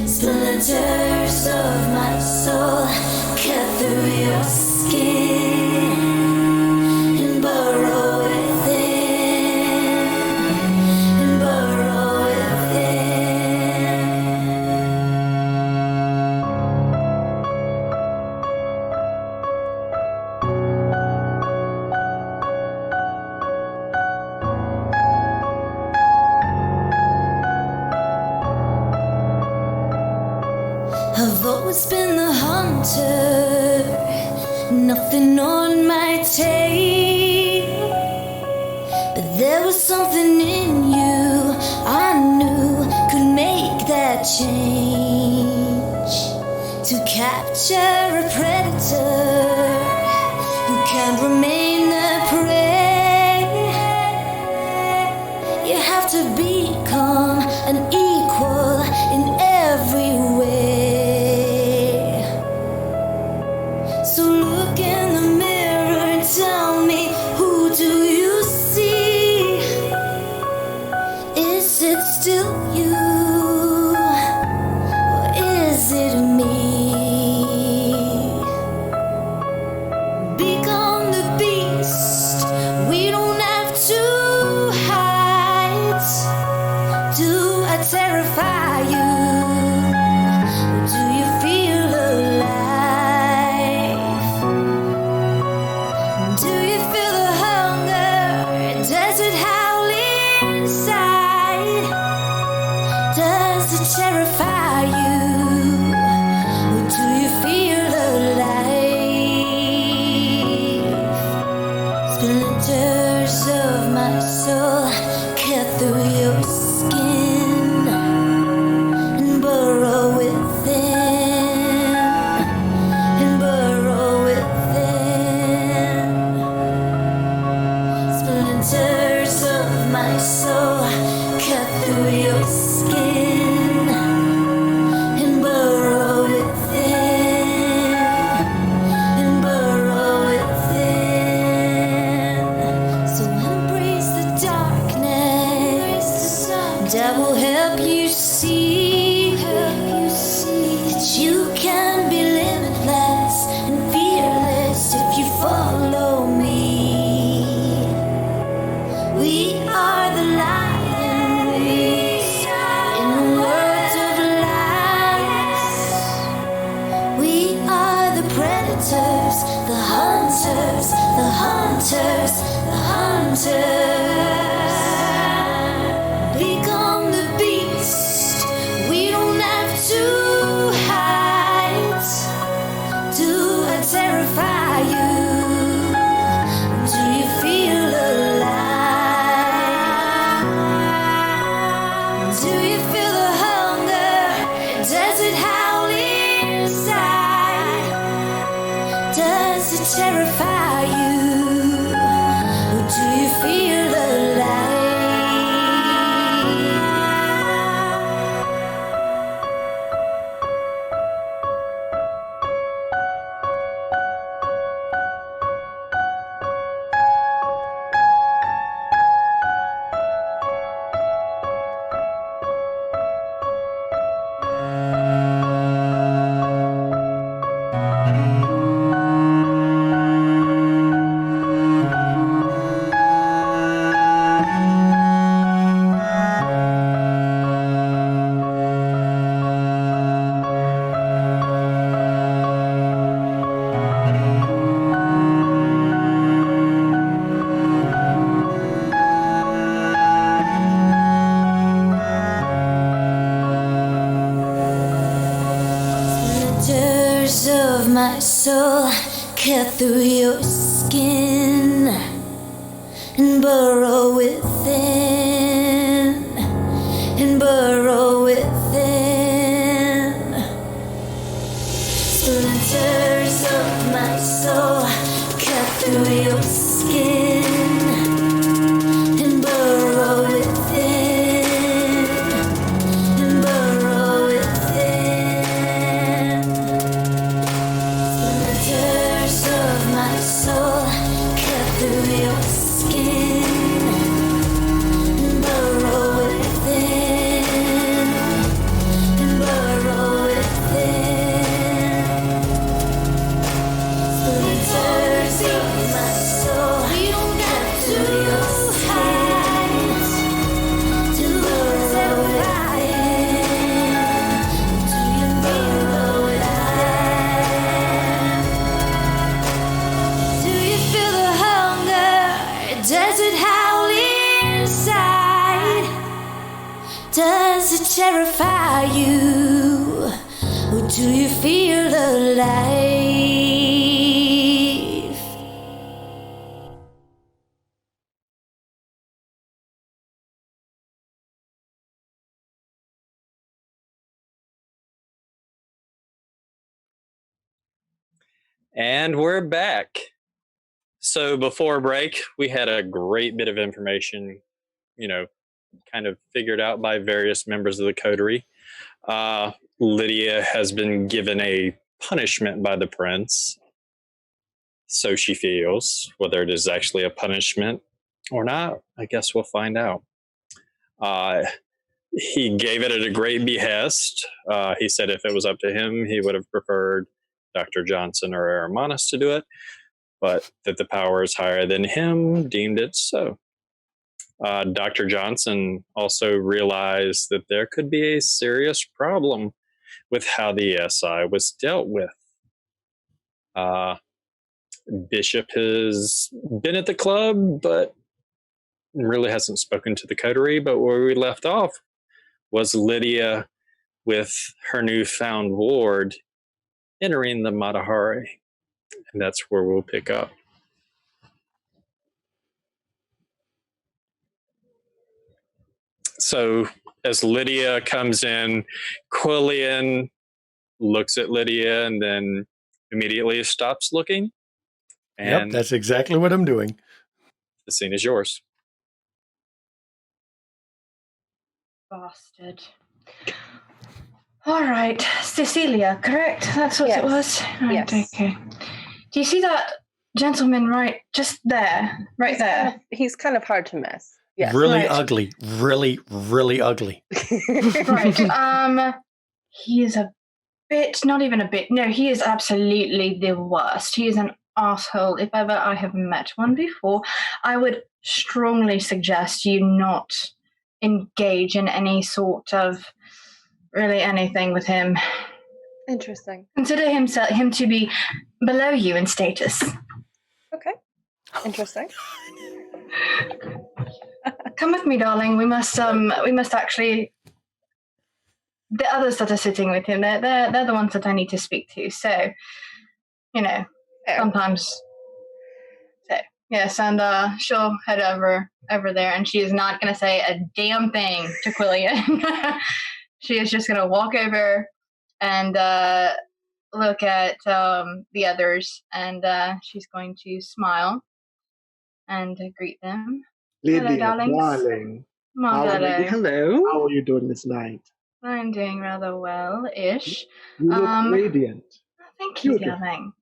I: Splinters of my soul cut through your skin and burrow within, and burrow within. I've always been the hunter, nothing on my tail. But there was something in you I knew could make that change. To capture a predator who can't remain a prey, you have to become an equal in every way. So look in the mirror and tell me, who do you see? Is it still you, or is it me? Become the beast, we don't have to hide. Do I terrify you, or do you feel alive? Do you feel the hunger? Does it howl inside? Does it terrify you, or do you feel alive? Splinters of my soul cut through your skin and burrow within, and burrow within. Splinters of my soul cut through your skin and burrow within, and burrow within. So embrace the darkness, and I will help you see that you can be limitless and fearless if you follow me. We are the lions in a world of lies. We are the predators, the hunters, the hunters, the hunters. Become the beast, we don't have to hide. Do I terrify you? Do you feel alive? Do you feel the hunger? Does it howl inside? Does it terrify you, or do you feel alive? Splinters of my soul cut through your skin and burrow within, and burrow within. Splinters of my soul cut through your skin and burrow within, and burrow within. Splinters of my soul cut through your skin and burrow within, and burrow within. Splinters of my soul, we don't till you feel alive.
D: And we're back. So before break, we had a great bit of information, kind of figured out by various members of the coterie. Lydia has been given a punishment by the prince. So she feels. Whether it is actually a punishment or not, I guess we'll find out. He gave it at a great behest. He said if it was up to him, he would have preferred Dr. Johnson or Aramonus to do it, but that the power is higher than him deemed it so. Dr. Johnson also realized that there could be a serious problem with how the SI was dealt with. Bishop has been at the club, but really hasn't spoken to the coterie. But where we left off was Lydia with her newfound ward entering the Matahari. And that's where we'll pick up. So as Lydia comes in, Quillian looks at Lydia and then immediately stops looking. And
C: yep, that's exactly what I'm doing.
D: The scene is yours.
G: Bastard. All right, Cecilia, correct? That's what it was? Right,
E: yes.
G: Okay. Do you see that gentleman just there? Right there?
E: He's kind of hard to miss. Yes.
C: Really
G: Right.
C: ugly. Really, really ugly.
G: Right. He is a bit, not even a bit. No, he is absolutely the worst. He is an asshole. If ever I have met one before, I would strongly suggest you not engage in any sort of really anything with him.
E: Interesting.
G: Consider him to be below you in status.
E: Okay. Interesting.
G: Come with me, darling. We must actually. The others that are sitting with him, they're the ones that I need to speak to. So, sometimes. So yes, and she'll head over there, and she is not going to say a damn thing to Quillian. She is just going to walk over and look at the others, and she's going to smile and greet them.
F: Lydia,
G: Hello, darlings.
F: darling.
G: Hello.
B: Hello.
F: How are you doing this night?
G: I'm doing rather well-ish.
F: You look radiant.
G: Thank you,
F: Beautiful.
G: darling.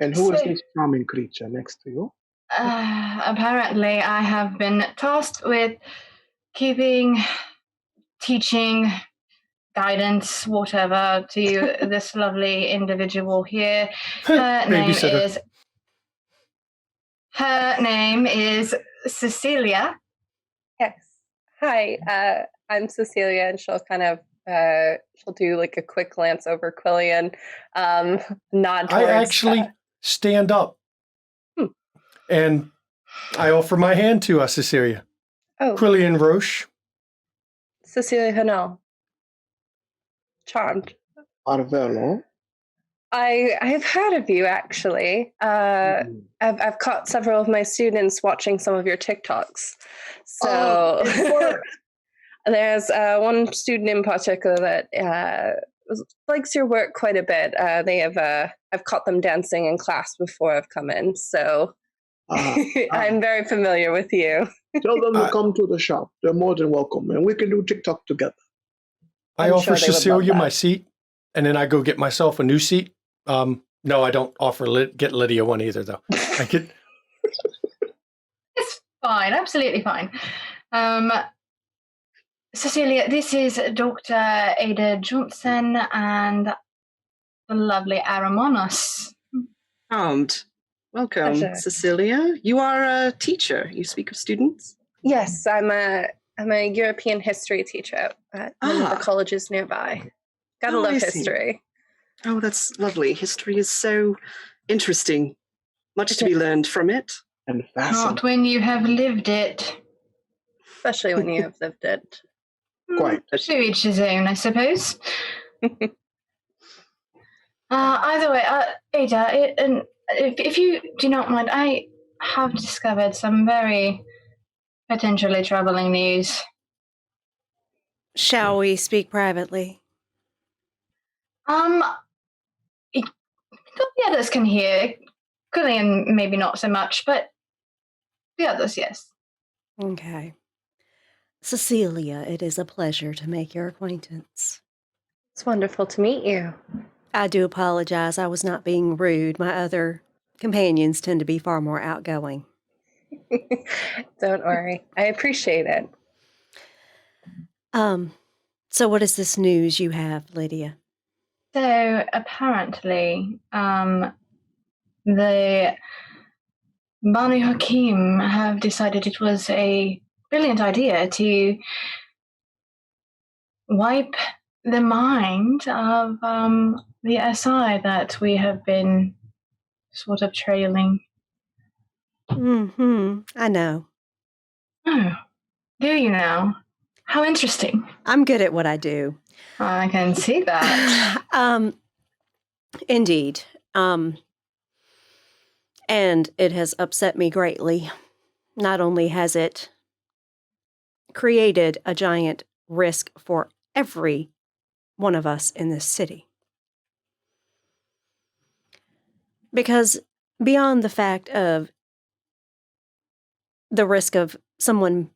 F: And who is
G: So-
F: this charming creature next to you?
G: Apparently, I have been tasked with teaching, guidance, whatever, to this lovely individual here. Her
C: Babysitter.
G: name is Cecilia.
E: Yes. Hi, I'm Cecilia, and she'll kind of she'll do like a quick glance over Quillian, nod towards.
C: I actually stand up and I offer my hand to Cecilia.
E: Oh,
C: Quillian Roche.
E: Cecilia Hanel. Charmed.
F: Arvelo.
E: I have heard of you actually. I've caught several of my students watching some of your TikToks. So there's one student in particular that likes your work quite a bit. I've caught them dancing in class before I've come in, so I'm very familiar with you.
F: Tell them to come to the shop. They're more than welcome, and we can do TikTok together.
C: I
E: I'm
C: offer
E: sure they would love
C: Cecilia
E: that.
C: my seat, and then I go get myself a new seat. No, I don't get Lydia one either, though. I get.
G: It's fine, absolutely fine. Cecilia, this is Dr. Ada Johnson and the lovely Aramonus.
B: Charmed. Welcome,
E: Pleasure.
B: Cecilia. You are a teacher. You speak of students?
E: Yes, I'm a European history teacher at one of the colleges nearby. Gotta
B: Oh,
E: love
B: I see.
E: history.
B: Oh, that's lovely. History is so interesting. Much to be learned from it.
F: And
G: Not
F: fascinating.
G: when you have lived it.
E: Especially when you have lived it.
F: Quite.
G: To each his own, I suppose. Either way, Ada, if you do not mind, I have discovered some very potentially troubling news.
H: Shall we speak privately?
G: The others can hear. Gillian, maybe not so much, but the others, yes.
H: Okay. Cecilia, it is a pleasure to make your acquaintance.
E: It's wonderful to meet you.
H: I do apologize. I was not being rude. My other companions tend to be far more outgoing.
E: Don't worry. I appreciate it.
H: So what is this news you have, Lydia?
G: So apparently, the Banu Hakim have decided it was a brilliant idea to wipe the mind of the SI that we have been sort of trailing.
H: I know.
G: Oh, do you now? How interesting.
H: I'm good at what I do.
G: I can see that.
H: Indeed. And it has upset me greatly. Not only has it created a giant risk for every one of us in this city. Because beyond the fact of the risk of someone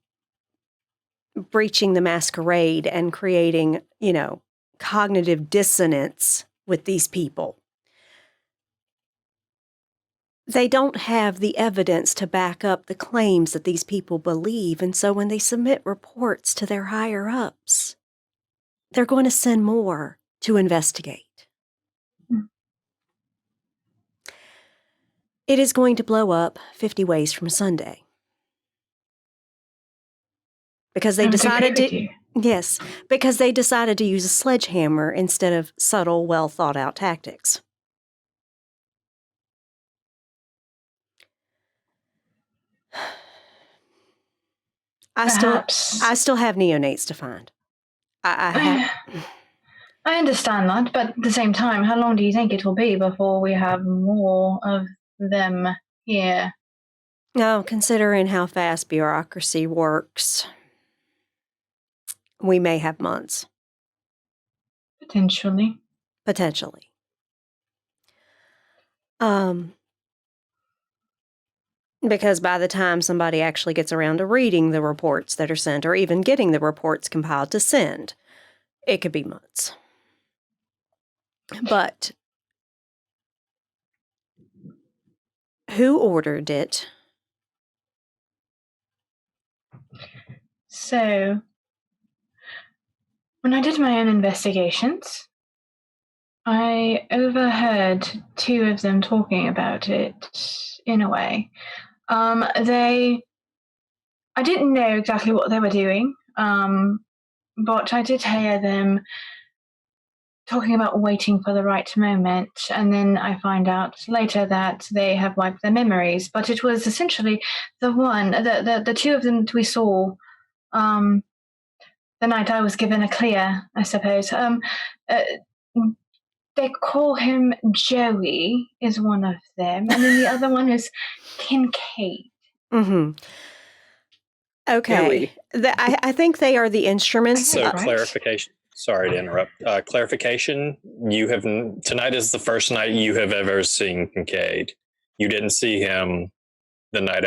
H: breaching the masquerade and creating, cognitive dissonance with these people, they don't have the evidence to back up the claims that these people believe. And so when they submit reports to their higher ups, they're going to send more to investigate. It is going to blow up 50 ways from Sunday. Because they decided to, yes, because they decided to use a sledgehammer instead of subtle, well thought out tactics. I still have neonates to find. I
G: understand that, but at the same time, how long do you think it will be before we have more of them here?
H: No, considering how fast bureaucracy works, we may have months.
G: Potentially.
H: Because by the time somebody actually gets around to reading the reports that are sent, or even getting the reports compiled to send, it could be months. But who ordered it?
G: So, when I did my own investigations, I overheard two of them talking about it in a way. I didn't know exactly what they were doing, but I did hear them talking about waiting for the right moment, and then I find out later that they have wiped their memories. But it was essentially the two of them that we saw the night I was given a clear, I suppose. They call him Joey, is one of them, and then the other one is Kincaid.
H: Okay. I think they are the instruments.
D: So clarification. Sorry to interrupt. Clarification. Tonight is the first night you have ever seen Kincaid. You didn't see him the night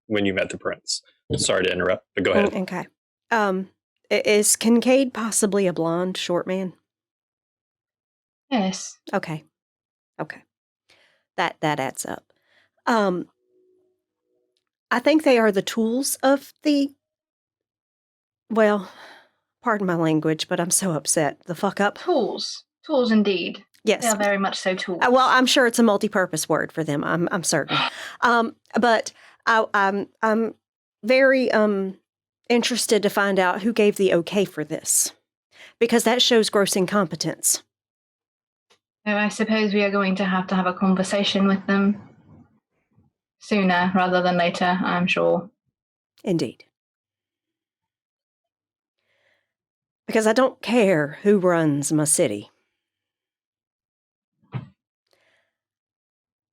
D: when you met the prince. Sorry to interrupt, but go ahead.
H: Okay. Is Kincaid possibly a blonde short man?
G: Yes.
H: Okay. That adds up. I think they are the tools of pardon my language, but I'm so upset. The fuck up.
G: Tools indeed.
H: Yes.
G: They are very much so tools.
H: Well, I'm sure it's a multi-purpose word for them. I'm certain. But I'm very interested to find out who gave the okay for this, because that shows gross incompetence.
G: So I suppose we are going to have a conversation with them sooner rather than later, I'm sure.
H: Indeed. Because I don't care who runs my city.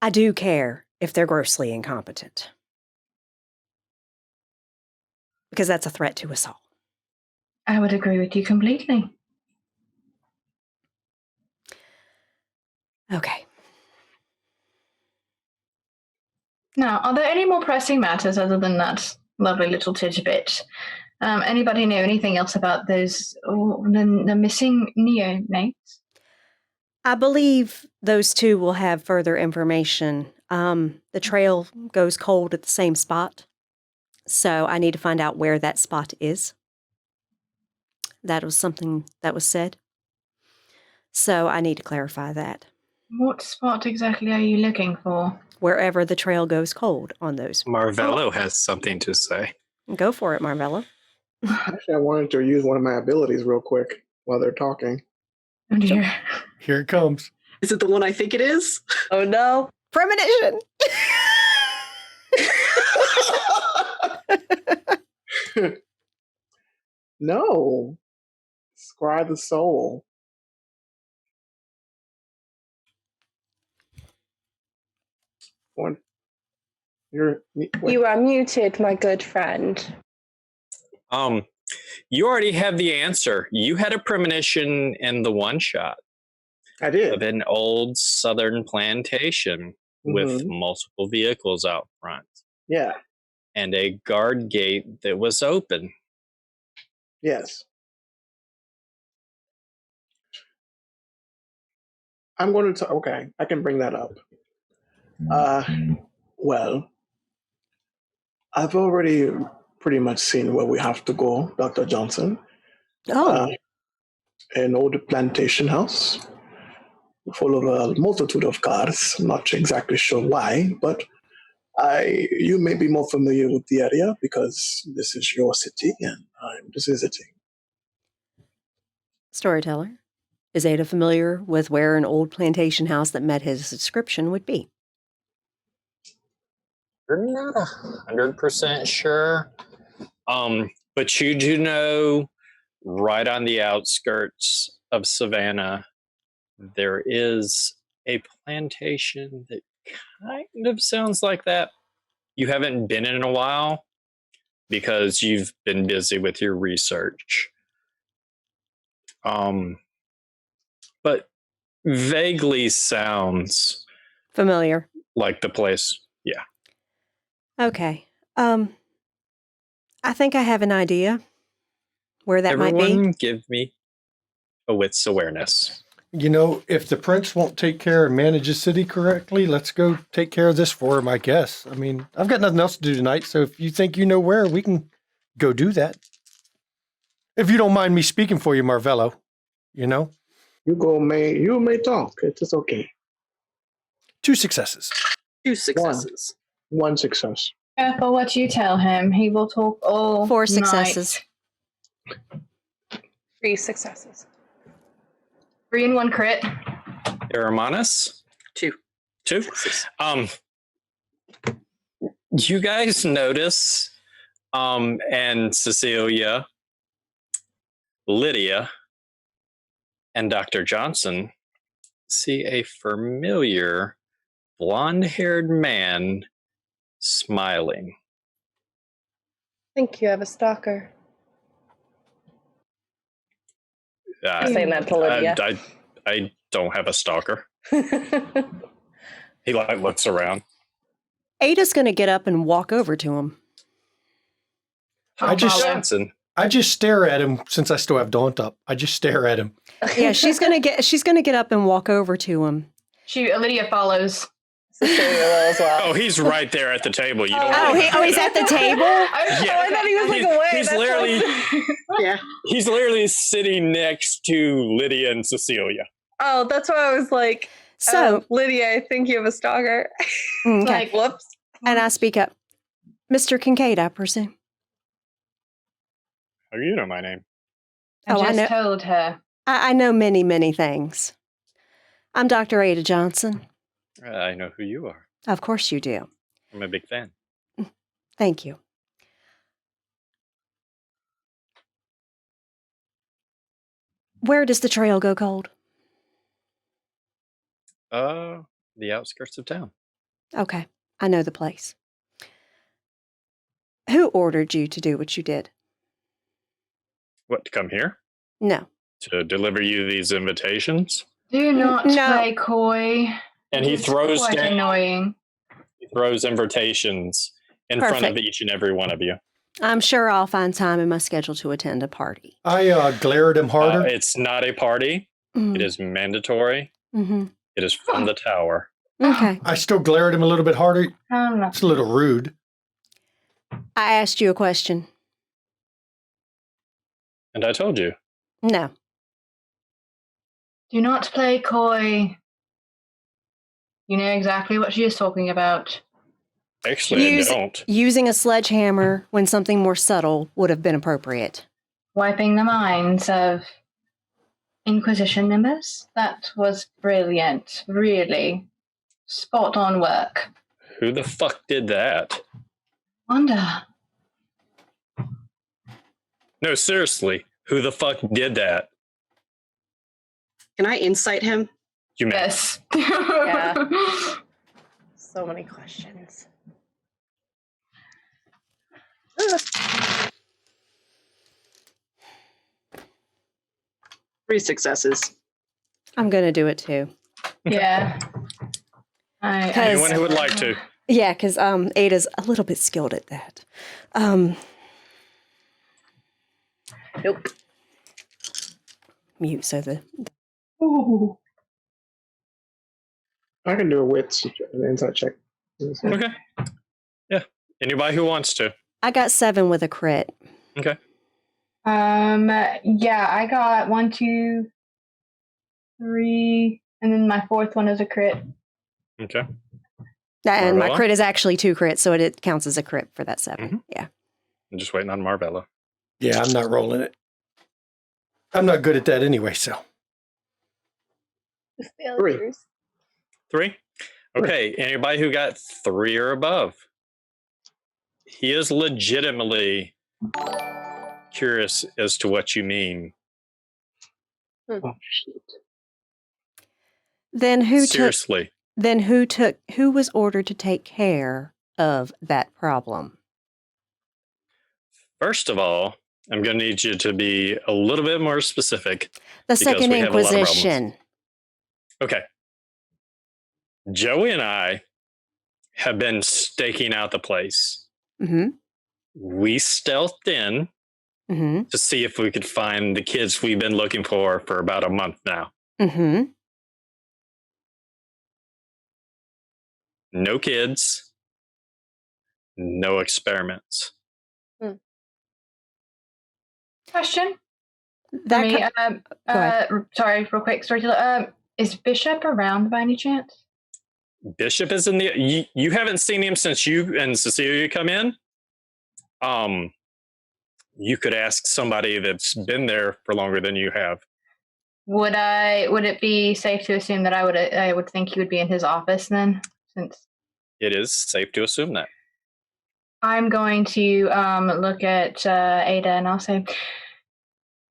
H: I do care if they're grossly incompetent. Because that's a threat to us all.
G: I would agree with you completely.
H: Okay.
G: Now, are there any more pressing matters other than that lovely little tidbit? Anybody know anything else about those, the missing neonates?
H: I believe those two will have further information. The trail goes cold at the same spot. So I need to find out where that spot is. That was something that was said. So I need to clarify that.
G: What spot exactly are you looking for?
H: Wherever the trail goes cold on those.
D: Marvello has something to say.
H: Go for it, Marvello.
F: Actually, I wanted to use one of my abilities real quick while they're talking.
G: Oh dear.
C: Here it comes.
B: Is it the one I think it is?
E: Oh no.
H: Premonition!
F: No. Scry the soul. What?
E: You are muted, my good friend.
D: You already have the answer. You had a premonition in the one shot
F: I did.
D: of an old southern plantation with multiple vehicles out front.
F: Yeah.
D: And a guard gate that was open.
F: Yes. I'm going to. Okay, I can bring that up. Well, I've already pretty much seen where we have to go, Dr. Johnson.
H: Oh.
F: An old plantation house full of a multitude of cars. Not exactly sure why, but you may be more familiar with the area because this is your city and I'm just visiting.
H: Storyteller. Is Ada familiar with where an old plantation house that met his description would be?
D: You're not 100% sure. But you do know right on the outskirts of Savannah, there is a plantation that kind of sounds like that. You haven't been in a while because you've been busy with your research. But vaguely sounds
H: familiar.
D: Like the place. Yeah.
H: Okay. I think I have an idea where that might be.
D: Everyone give me a wits awareness.
C: You know, if the prince won't take care and manage his city correctly, let's go take care of this for him, I guess. I mean, I've got nothing else to do tonight, so if you think you know where, we can go do that. If you don't mind me speaking for you, Marvello, you know?
F: You may talk. It's okay.
C: 2 successes.
B: 2 successes.
F: One success.
G: Careful what you tell him. He will talk all
H: 4 successes.
G: Night.
E: 3 successes.
G: 3 and 1 crit.
D: Hermanus?
B: 2.
D: 2? You guys notice, and Cecilia, Lydia, and Dr. Johnson see a familiar blonde-haired man smiling.
E: I think you have a stalker. I'm saying that to Lydia.
D: I don't have a stalker. He looks around.
H: Ada's going to get up and walk over to him.
C: I just stare at him since I still have Daunt up. I just stare at him.
H: Yeah, she's gonna get up and walk over to him.
G: Lydia follows.
E: As well.
D: Oh, he's right there at the table. You don't.
H: He's at the table.
E: I thought he was like away.
D: He's literally, he's literally sitting next to Lydia and Cecilia.
E: Oh, that's why I was like,
H: so
E: Lydia, I think you have a stalker.
H: Okay.
E: Like, whoops.
H: And I speak up, Mr. Kincaid, I presume.
D: How do you know my name?
G: I just told her.
H: I know many, many things. I'm Dr. Ada Johnson.
D: I know who you are.
H: Of course you do.
D: I'm a big fan.
H: Thank you. Where does the trail go cold?
D: The outskirts of town.
H: Okay, I know the place. Who ordered you to do what you did?
D: What, to come here?
H: No.
D: To deliver you these invitations?
G: Do not
H: No.
G: play coy.
D: And he
G: It's
D: throws
G: quite
D: down,
G: annoying.
D: he throws invitations in front of
H: Perfect.
D: each and every one of you.
H: I'm sure I'll find time in my schedule to attend a party.
C: I glare at him harder.
D: It's not a party. It is mandatory.
H: Mm-hmm.
D: It is from the tower.
H: Okay.
C: I still glare at him a little bit harder.
G: I don't know.
C: It's a little rude.
H: I asked you a question.
D: And I told you.
H: No.
G: Do not play coy. You know exactly what she is talking about.
D: Actually, I don't.
H: Using a sledgehammer when something more subtle would have been appropriate.
G: Wiping the minds of Inquisition members? That was brilliant. Really. Spot on work.
D: Who the fuck did that?
G: Wanda.
D: No, seriously. Who the fuck did that?
B: Can I insight him?
D: You may.
G: Yes.
E: Yeah. So many questions.
B: 3 successes.
H: I'm going to do it too.
G: Yeah.
D: Anyone who would like to.
H: Yeah, because Ada's a little bit skilled at that.
E: Nope.
H: Mute so the
F: Ooh. I can do a wits an insight check.
D: Okay. Yeah. Anybody who wants to.
H: I got 7 with a crit.
D: Okay.
G: Yeah, I got 1, 2, 3, and then my 4th one is a crit.
D: Okay.
H: And my
D: Marvella?
H: crit is actually 2 crits, so it counts as a crit for that 7.
D: Mhm.
H: Yeah.
D: I'm just waiting on Marvella.
C: Yeah, I'm not rolling it. I'm not good at that anyway, so.
E: Failures.
D: 3? Okay. Anybody who got 3 or above. He is legitimately curious as to what you mean.
F: Oh, shit.
H: Then who
D: Seriously.
H: who was ordered to take care of that problem?
D: First of all, I'm going to need you to be a little bit more specific.
H: The
D: Because
H: Second
D: we have a lot of problems.
H: Inquisition.
D: Okay. Joey and I have been staking out the place.
H: Mm-hmm.
D: We stealthed in
H: Mm-hmm.
D: to see if we could find the kids we've been looking for about a month now.
H: Mm-hmm.
D: No kids. No experiments.
G: Question?
H: That
G: Me,
H: co- Go ahead.
G: sorry, real quick. Storyteller. Is Bishop around by any chance?
D: Bishop is in the... You haven't seen him since you and Cecilia come in. You could ask somebody that's been there for longer than you have.
G: Would it be safe to assume that I would think he would be in his office then? Since
D: It is safe to assume that.
G: I'm going to look at Ada and I'll say,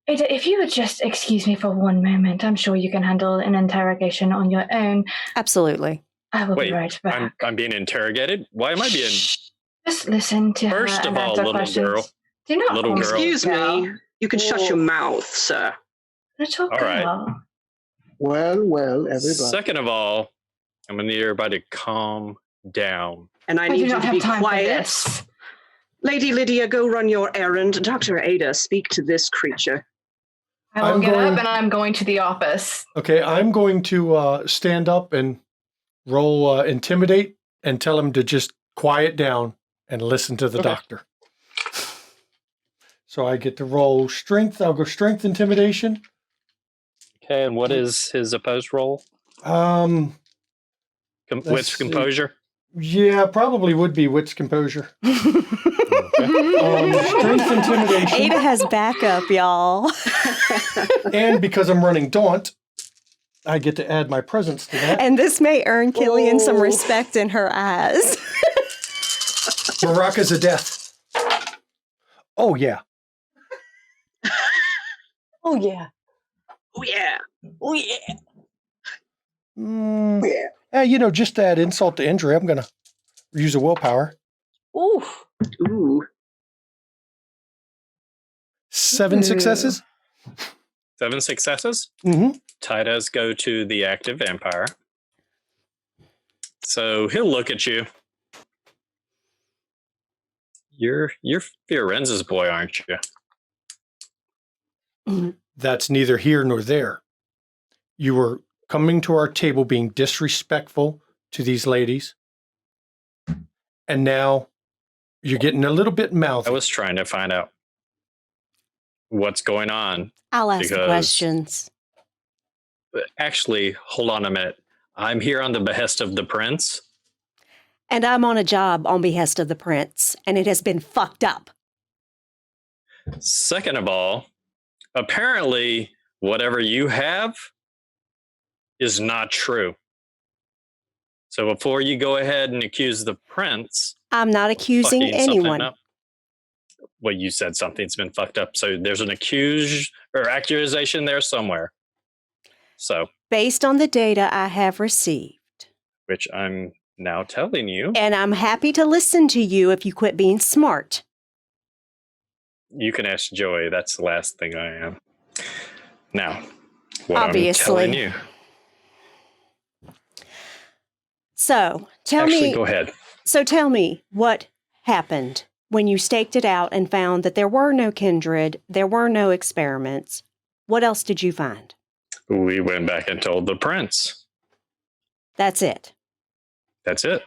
G: Ada, if you would just excuse me for one moment, I'm sure you can handle an interrogation on your own.
H: Absolutely.
G: I will
D: Wait,
G: be right back.
D: I'm being interrogated? Why am I being...
G: Just listen to her
D: First of
G: and
D: all,
G: answer
D: little
G: questions.
D: girl.
G: Do not
D: Little
G: call
D: girl.
B: Excuse
G: girl.
B: me. You can shut your mouth, sir.
G: Little
D: All right.
G: girl.
F: Well, everybody.
D: Second of all, I'm going to need everybody to calm down.
B: And I
G: I
B: need
G: do
B: you
G: not
B: to
G: have
B: be
G: time for
B: quiet.
G: this.
B: Lady Lydia, go run your errand. Dr. Ada, speak to this creature.
G: I will
C: I'm
G: get
C: going-
G: up and I'm going to the office.
C: Okay, I'm going to stand up and roll intimidate and tell him to just quiet down and listen to the
D: Okay.
C: doctor. So I get to roll strength. I'll go strength intimidation.
D: Okay, and what is his opposed roll?
C: Let's
D: Wits
C: see.
D: composure?
C: Yeah, probably would be wits composure. Strength intimidation.
H: Ada has backup, y'all.
C: And because I'm running Daunt, I get to add my presence to that.
H: And this may earn Killian some
B: Oh.
H: respect in her eyes.
C: Baraka's a death. Oh, yeah.
E: Oh yeah.
B: Oh yeah. Oh yeah.
C: Just to add insult to injury, I'm going to use a willpower.
B: Ooh. Ooh.
C: 7 successes.
D: 7 successes.
C: Mm-hmm.
D: Tie does go to the active vampire. So he'll look at you. You're Fiorenza's boy, aren't you?
C: That's neither here nor there. You were coming to our table being disrespectful to these ladies. And now you're getting a little bit mouthy.
D: I was trying to find out what's going on.
H: I'll ask the questions.
D: Actually, hold on a minute. I'm here on the behest of the prince.
H: And I'm on a job on behest of the prince, and it has been fucked up.
D: Second of all, apparently, whatever you have is not true. So before you go ahead and accuse the prince,
H: I'm not accusing anyone.
D: Well, you said something's been fucked up. So there's an accusation there somewhere. So
H: based on the data I have received,
D: which I'm now telling you.
H: And I'm happy to listen to you if you quit being smart.
D: You can ask Joey. That's the last thing I am. Now, what
H: Obviously.
D: I'm telling you.
H: So tell
D: Go ahead.
H: So tell me what happened when you staked it out and found that there were no kindred, there were no experiments. What else did you find?
D: We went back and told the prince.
H: That's it.
D: That's it.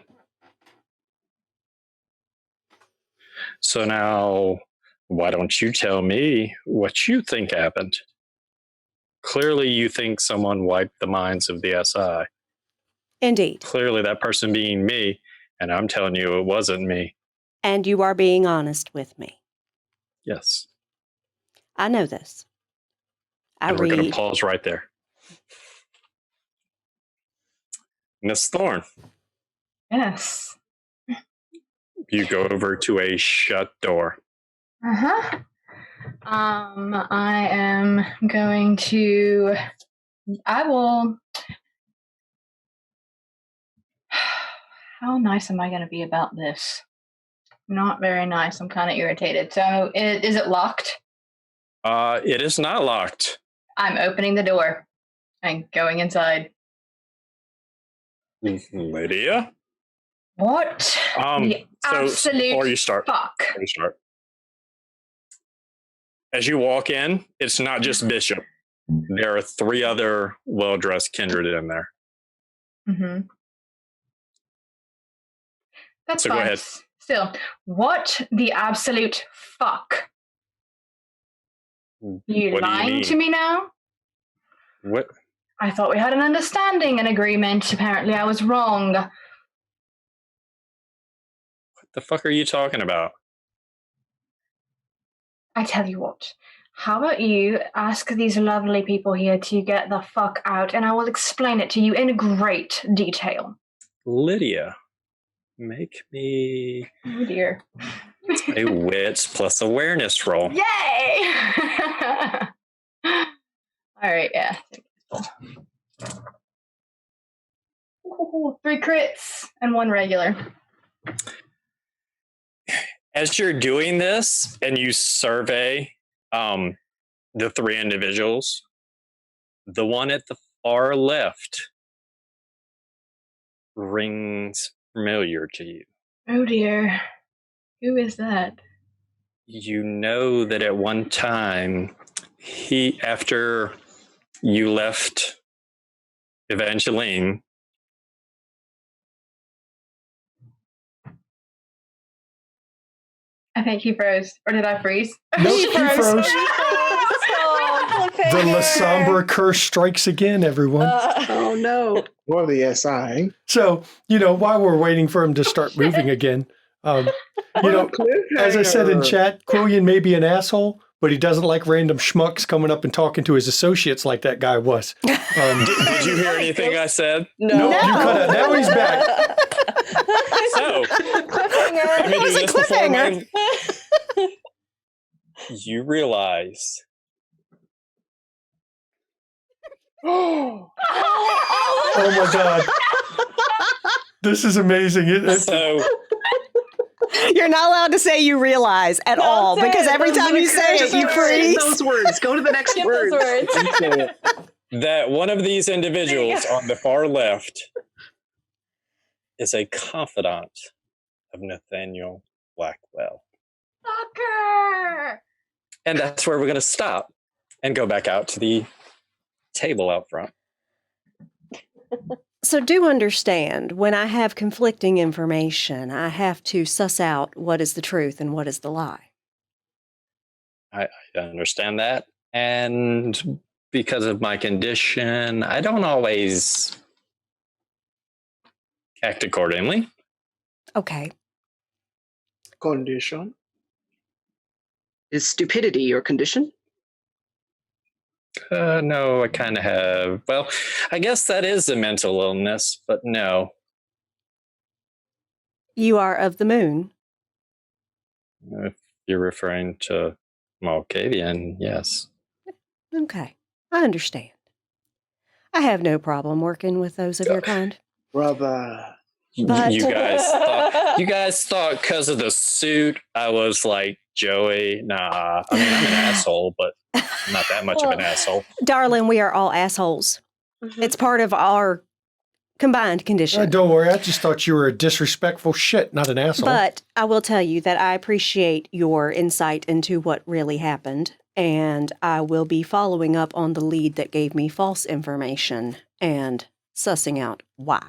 D: So now, why don't you tell me what you think happened? Clearly, you think someone wiped the minds of the SI.
H: Indeed.
D: Clearly, that person being me, and I'm telling you it wasn't me.
H: And you are being honest with me.
D: Yes.
H: I know this.
D: We're going to pause right there. Miss Thorne.
G: Yes.
D: You go over to a shut door.
G: Uh-huh. I am going to... I will... How nice am I going to be about this? Not very nice. I'm kind of irritated. So, is it locked?
D: It is not locked.
G: I'm opening the door and going inside.
D: Lydia?
G: What? The absolute
D: before you start,
G: fuck.
D: As you walk in, it's not just Bishop. There are 3 other well-dressed kindred in there.
G: Mm-hmm. That's
D: so
G: fine.
D: Go ahead.
G: Still, what the absolute fuck? You
D: what
G: lying to me now?
D: What?
G: I thought we had an understanding, an agreement. Apparently I was wrong.
D: What the fuck are you talking about?
G: I tell you what. How about you ask these lovely people here to get the fuck out, and I will explain it to you in great detail.
D: Lydia, make me
G: Oh dear.
D: a wits plus awareness roll.
G: Yay! All right, yeah. Ooh, 3 crits and 1 regular.
D: As you're doing this and you survey the 3 individuals, the one at the far left rings familiar to you.
G: Oh dear. Who is that?
D: You know that at one time, after you left Evangeline,
G: I think he froze. Or did I freeze?
C: Nope, he froze. The La Sombra curse strikes again, everyone.
B: Oh, no.
F: Or the SI.
C: So, while we're waiting for him to start moving again, as I said in chat, Quillian may be an asshole, but he doesn't like random schmucks coming up and talking to his associates like that guy was.
D: Did you hear anything I said?
C: No. You could have. Now he's back.
D: So,
H: Cliffhanger. It was a cliffhanger.
D: You realize
C: Oh my God. This is amazing.
D: So
H: You're not allowed to say you realize at all
E: say
H: because
E: it.
H: every
E: Those
H: time you say it, you
E: words.
H: freeze.
B: Those words. Go to the next
E: Skip
B: word.
E: those words.
D: that one of these individuals on the far left is a confidant of Nathaniel Blackwell.
E: Fucker!
D: And that's where we're going to stop and go back out to the table out front.
H: So do understand, when I have conflicting information, I have to suss out what is the truth and what is the lie.
D: I understand that. And because of my condition, I don't always act accordingly.
H: Okay.
F: Condition.
B: Is stupidity your condition?
D: No, I kind of have. Well, I guess that is a mental illness, but no.
H: You are of the moon.
D: If you're referring to Malkavian, yes.
H: Okay. I understand. I have no problem working with those of your kind.
F: Brother.
H: But-
D: you guys thought because of the suit I was like Joey. Nah, I mean I'm an asshole, but I'm not that much of an asshole.
H: Darling, we are all assholes.
E: Mhm.
H: It's part of our combined condition.
C: Don't worry. I just thought you were a disrespectful shit, not an asshole.
H: But I will tell you that I appreciate your insight into what really happened, and I will be following up on the lead that gave me false information and sussing out why.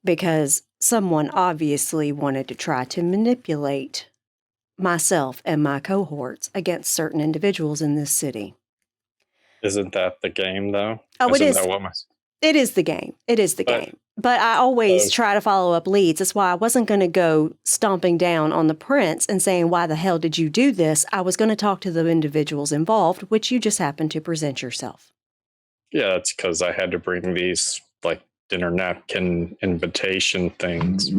H: Because someone obviously wanted to try to manipulate myself and my cohorts against certain individuals in this city.
D: Isn't that the game though?
H: Oh, it is.
D: That what
H: It is the game. It is the game. But I always try to follow up leads. That's why I wasn't going to go stomping down on the prince and saying, why the hell did you do this? I was going to talk to the individuals involved, which you just happened to present yourself.
D: Yeah, it's because I had to bring these like dinner napkin invitation things.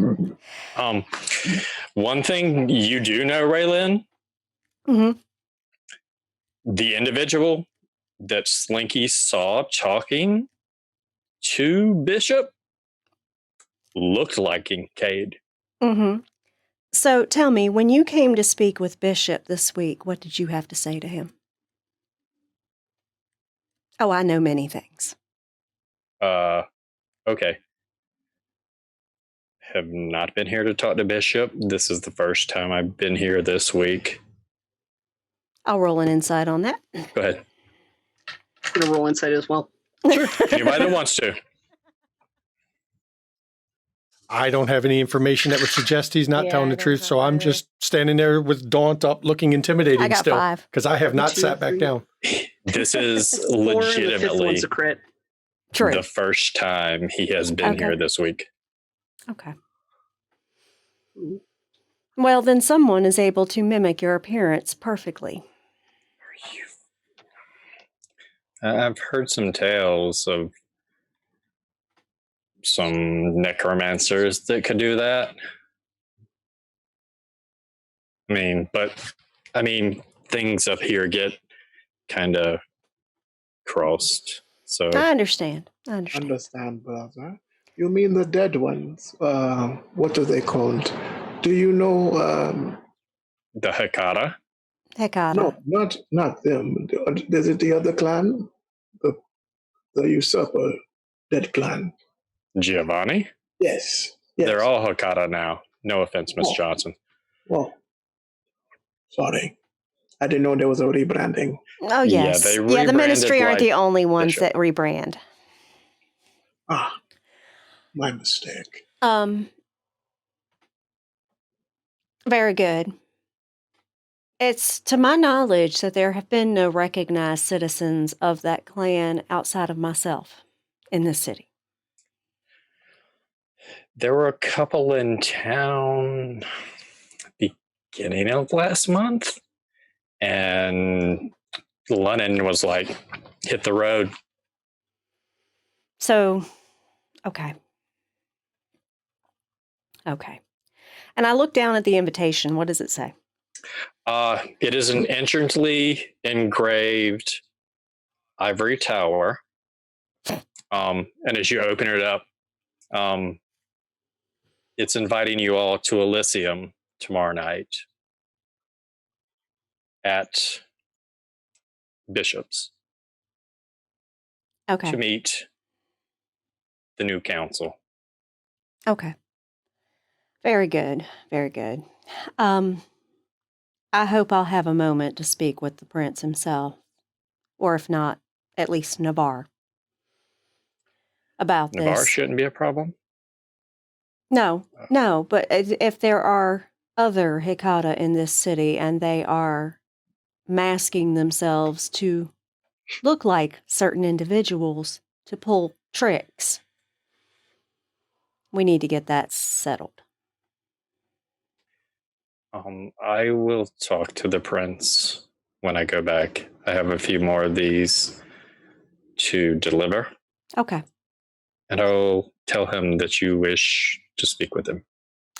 D: One thing you do know, Raylan,
H: Mm-hmm.
D: the individual that Slinky saw talking to Bishop looked like Kincaid.
H: Mm-hmm. So tell me, when you came to speak with Bishop this week, what did you have to say to him? Oh, I know many things.
D: Okay. Have not been here to talk to Bishop. This is the first time I've been here this week.
H: I'll roll an insight on that.
D: Go ahead.
B: I'm going to roll insight as well.
D: Sure. Anybody that wants to.
C: I don't have any information that would suggest he's not
E: Yeah,
C: telling
E: I
C: the
E: don't
C: truth, so
E: have
C: I'm
E: either.
C: just standing there with daunt up, looking intimidating
H: I got
C: still.
H: 5.
C: Because I have not
B: 2,
C: sat back
B: 3.
C: down.
D: This is
B: 4, and the fifth
D: legitimately
B: one's a crit.
H: True.
D: the first time he has been
H: Okay.
D: here this week.
H: Okay. Well, then someone is able to mimic your appearance perfectly.
D: I've heard some tales of some necromancers that could do that. I mean, things up here get kind of crossed. So
H: I understand. I understand.
F: Understand, brother. You mean the dead ones? What are they called? Do you know?
D: the Hekata,
H: Hekata.
F: No, not them. Is it the other clan? The usurper dead clan.
D: Giovanni,
F: Yes.
D: they're all Hekata now. No offense, Miss
F: Oh.
D: Johnson.
F: Well, sorry. I didn't know there was a rebranding.
H: Oh,
D: Yeah,
H: yes.
D: they
H: the
D: rebranded
H: ministry aren't
D: like
H: the only ones
D: Bishop.
H: that rebrand.
F: Ah, my mistake.
H: Very good. It's to my knowledge that there have been no recognized citizens of that clan outside of myself in this city.
D: There were a couple in town beginning of last month, and Lennon was like, hit the road.
H: So, okay. Okay. And I look down at the invitation. What does it say?
D: It is an anciently engraved ivory tower. And as you open it up, it's inviting you all to Elysium tomorrow night at Bishop's
H: Okay.
D: to meet the new council.
H: Okay. Very good. Very good. I hope I'll have a moment to speak with the prince himself, or if not, at least Navarre, about
D: Navarre
H: this.
D: shouldn't be a problem.
H: No, but if there are other Hikata in this city and they are masking themselves to look like certain individuals to pull tricks, we need to get that settled.
D: I will talk to the prince when I go back. I have a few more of these to deliver.
H: Okay.
D: And I'll tell him that you wish to speak with him.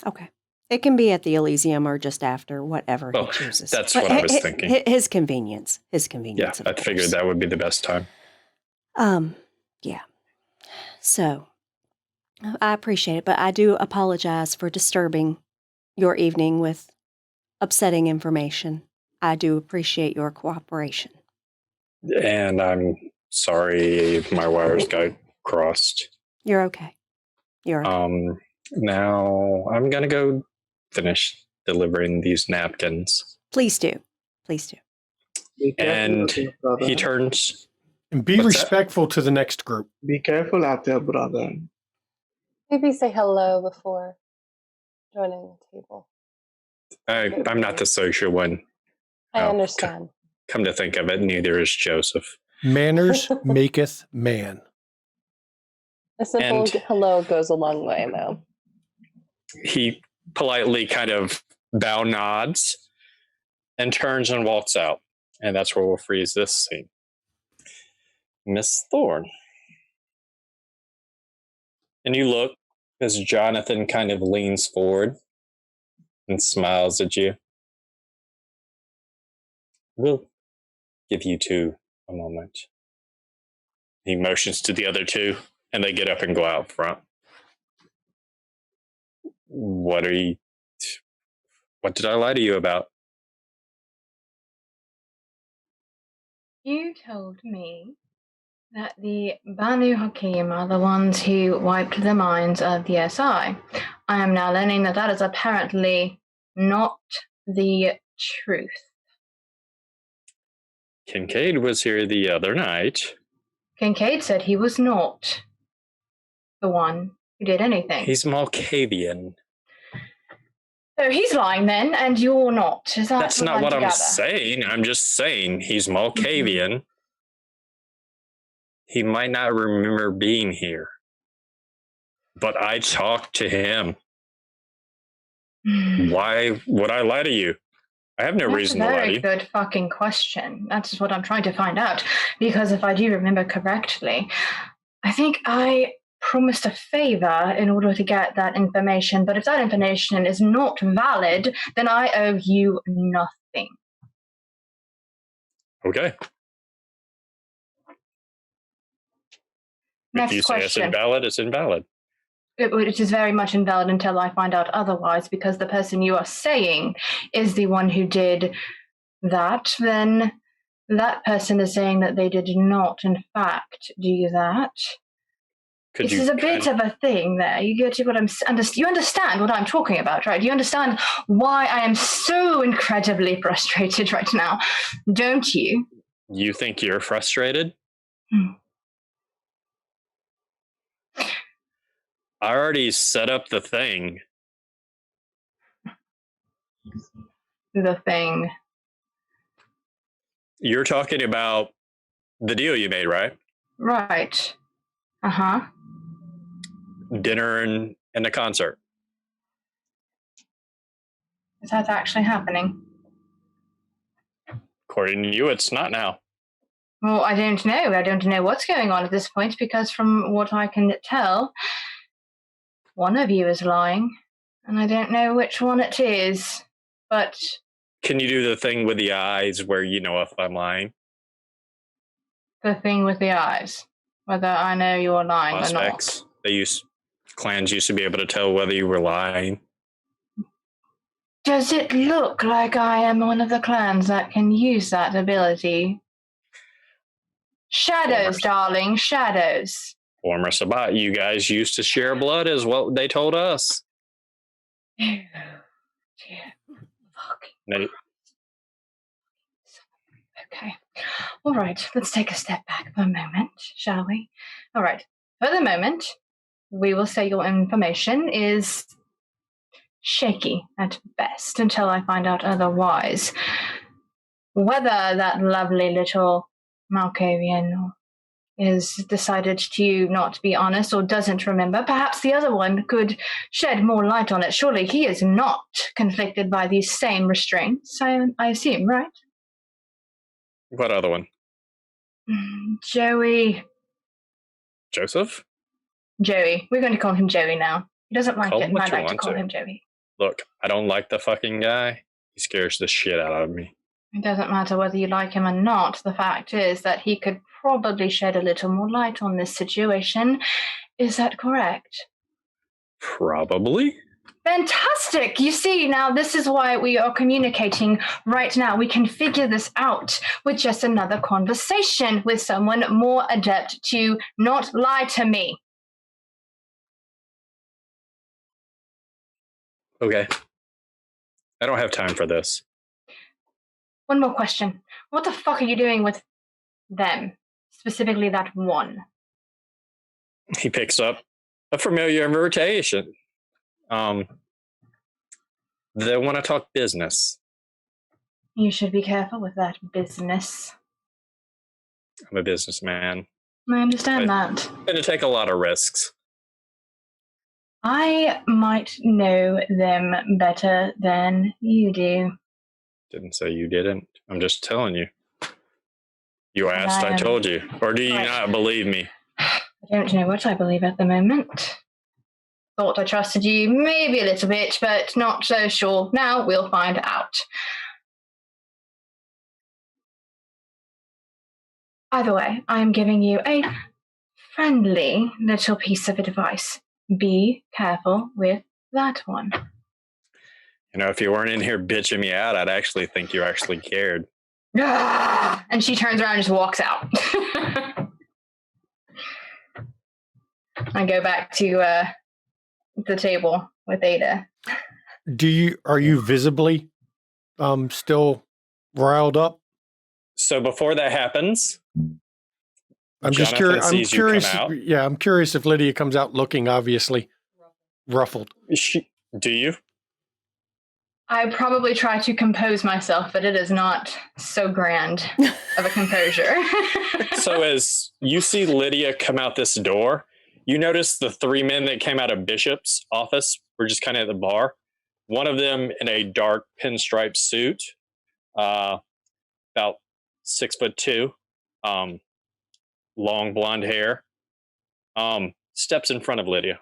H: Okay. It can be at the Elysium or just after, whatever he chooses.
D: That's what I was thinking.
H: His convenience. His convenience.
D: Yeah, I figured that would be the best time.
H: Yeah. So, I appreciate it, but I do apologize for disturbing your evening with upsetting information. I do appreciate your cooperation.
D: And I'm sorry my wires got crossed.
H: You're okay. You're okay.
D: Now I'm gonna go finish delivering these napkins.
H: Please do. Please do.
D: And he turns.
C: And be respectful to the next group.
F: Be careful out there, brother.
E: Maybe say hello before joining the table.
D: I'm not the social one.
E: I understand.
D: Come to think of it, neither is Joseph.
C: Manners maketh man.
E: A simple hello goes a long way, though.
D: He politely kind of bow nods and turns and walks out. And that's where we'll freeze this scene. Miss Thorne. And you look as Jonathan kind of leans forward and smiles at you. We'll give you two a moment. He motions to the other two, and they get up and go out front. What did I lie to you about?
G: You told me that the Banu Hakim are the ones who wiped the minds of the SI. I am now learning that that is apparently not the truth.
D: Kincaid was here the other night.
G: Kincaid said he was not the one who did anything.
D: He's Malkavian.
G: So he's lying then, and you're not. Is that
D: That's not what I'm saying. I'm just saying he's Malkavian. Mm-hmm. He might not remember being here. But I talked to him. Why would I lie to you? I have no reason to lie to you.
G: That's a very good fucking question. That's what I'm trying to find out. Because if I do remember correctly, I think I promised a favor in order to get that information. But if that information is not valid, then I owe you nothing.
D: Okay.
G: Next
D: if you
G: question.
D: Say it's invalid, it's invalid.
G: It is very much invalid until I find out otherwise, because the person you are saying is the one who did that. Then that person is saying that they did not, in fact, do that. This is a bit of a thing there. You get what you understand what I'm talking about, right? You understand why I am so incredibly frustrated right now, don't you?
D: You think you're frustrated? I already set up the thing.
G: The thing.
D: You're talking about the deal you made, right?
G: Right. Uh-huh.
D: Dinner and a concert.
G: Is that actually happening?
D: According to you, it's not now.
G: Well, I don't know. I don't know what's going on at this point, because from what I can tell, one of you is lying, and I don't know which one it is, but...
D: Can you do the thing with the eyes where you know if I'm lying?
G: The thing with the eyes. Whether I know you're lying or
D: Prospects.
G: not.
D: Clans used to be able to tell whether you were lying.
G: Does it look like I am one of the clans that can use that ability? Shadows, darling, shadows.
D: Former Sabat, you guys used to share blood, is what they told us.
G: Oh, dear.
D: They,
G: Okay. All right, let's take a step back for a moment, shall we? All right. For the moment, we will say your information is shaky at best until I find out otherwise. Whether that lovely little Malkavian is decided to not be honest or doesn't remember, perhaps the other one could shed more light on it. Surely he is not conflicted by these same restraints, I assume, right?
D: what other one?
G: Joey.
D: Joseph?
G: Joey. We're going to call him Joey now. He doesn't like
D: Call
G: it,
D: him
G: and
D: what
G: I'd
D: you
G: like to
D: want
G: call
D: to.
G: him Joey.
D: Look, I don't like the fucking guy. He scares the shit out of me.
G: It doesn't matter whether you like him or not. The fact is that he could probably shed a little more light on this situation. Is that correct?
D: Probably.
G: Fantastic! You see, now this is why we are communicating right now. We can figure this out with just another conversation with someone more adept to not lie to me.
D: Okay. I don't have time for this.
G: One more question. What the fuck are you doing with them? Specifically that one.
D: He picks up a familiar invitation. They want to talk business.
G: You should be careful with that business.
D: I'm a businessman.
G: I understand that.
D: I'm going to take a lot of risks.
G: I might know them better than you do.
D: Didn't say you didn't. I'm just telling you. You asked, I told you. Or do you not believe me?
G: I don't know what I believe at the moment. Thought I trusted you maybe a little bit, but not so sure. Now we'll find out. Either way, I am giving you a friendly little piece of advice. Be careful with that one.
D: You know, if you weren't in here bitching me out, I'd actually think you actually cared.
G: And she turns around and just walks out. I go back to the table with Ada.
C: Are you visibly still riled up?
D: So before that happens,
C: I'm just curious. I'm
D: sees you
C: curious.
D: come out.
C: Yeah, I'm curious if Lydia comes out looking obviously ruffled.
D: Do you?
G: I probably try to compose myself, but it is not so grand of a composure.
D: So as you see Lydia come out this door, you notice the three men that came out of Bishop's office were just kind of at the bar. One of them in a dark pinstripe suit, about 6'2", long blonde hair, steps in front of Lydia.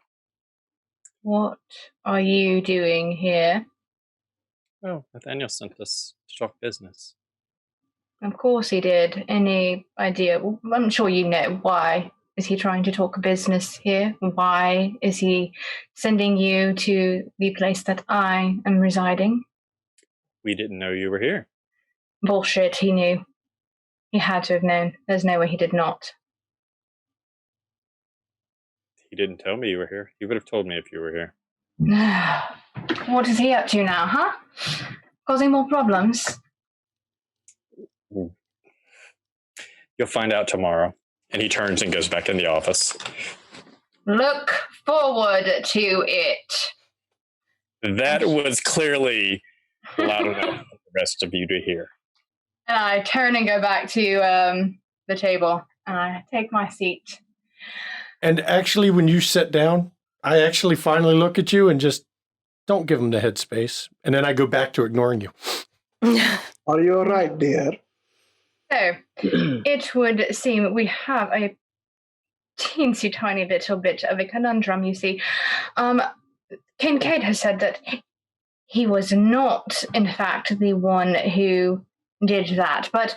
G: What are you doing here?
D: Oh, Nathaniel sent us to talk business.
G: Of course he did. Any idea? Well, I'm sure you know why. Is he trying to talk business here? Why is he sending you to the place that I am residing?
D: We didn't know you were here.
G: Bullshit, he knew. He had to have known. There's no way he did not.
D: He didn't tell me you were here. He would have told me if you were here.
G: What is he up to now, huh? Causing more problems?
D: You'll find out tomorrow. And he turns and goes back in the office.
G: Look forward to it.
D: That was clearly loud enough for the rest of you to hear.
G: And I turn and go back to the table, and I take my seat.
C: And actually, when you sit down, I actually finally look at you and just don't give him the headspace. And then I go back to ignoring you.
F: Are you all right, dear?
G: So, it would seem we have a teensy tiny little bit of a conundrum, you see. Kincaid has said that he was not, in fact, the one who did that, but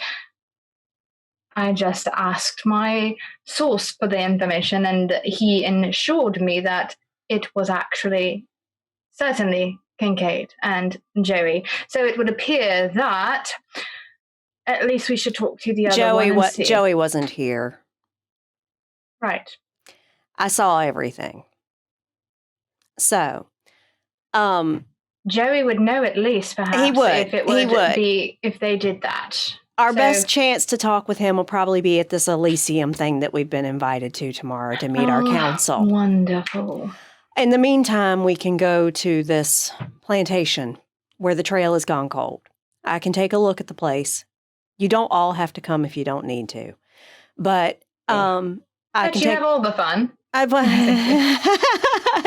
G: I just asked my source for the information, and he assured me that it was actually certainly Kincaid and Joey. So it would appear that at least we should talk to the other one and see.
H: Joey wasn't here.
G: Right.
H: I saw everything. So,
G: Joey would know at least, perhaps,
H: he would.
G: if it would be if they did that.
H: Our best chance to talk with him will probably be at this Elysium thing that we've been invited to tomorrow to meet our council.
G: Wonderful.
H: In the meantime, we can go to this plantation where the trail has gone cold. I can take a look at the place. You don't all have to come if you don't need to. But
G: have all the fun.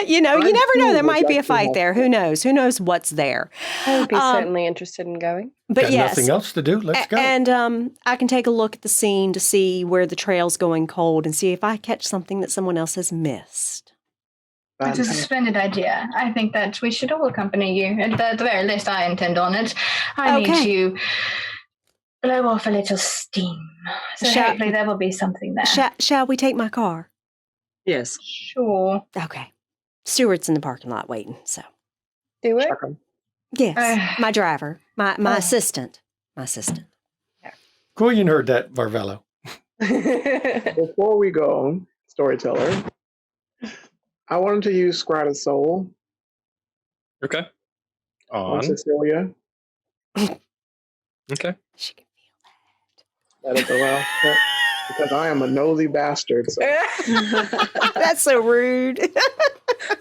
H: You never know. There might be a fight there. Who knows? Who knows what's there?
E: I would be certainly interested in going.
H: But
C: Got
H: yes.
C: nothing else to do. Let's go.
H: And I can take a look at the scene to see where the trail's going cold and see if I catch something that someone else has missed.
G: It's a splendid idea. I think that we should all accompany you. At the very least, I intend on it. I need to blow off a little steam. So hopefully there will be something there.
H: Shall we take my car?
B: Yes.
G: Sure.
H: Okay. Stuart's in the parking lot waiting, so.
E: Do it?
H: Yes. My driver. My assistant. My assistant.
C: Quillian heard that, Varvello.
F: Before we go, storyteller, I wanted to use Scry the Soul
D: Okay.
F: on Cecilia.
D: Okay.
H: She can
F: That is allowed. Because I am a nosy bastard. So.
H: That's so rude.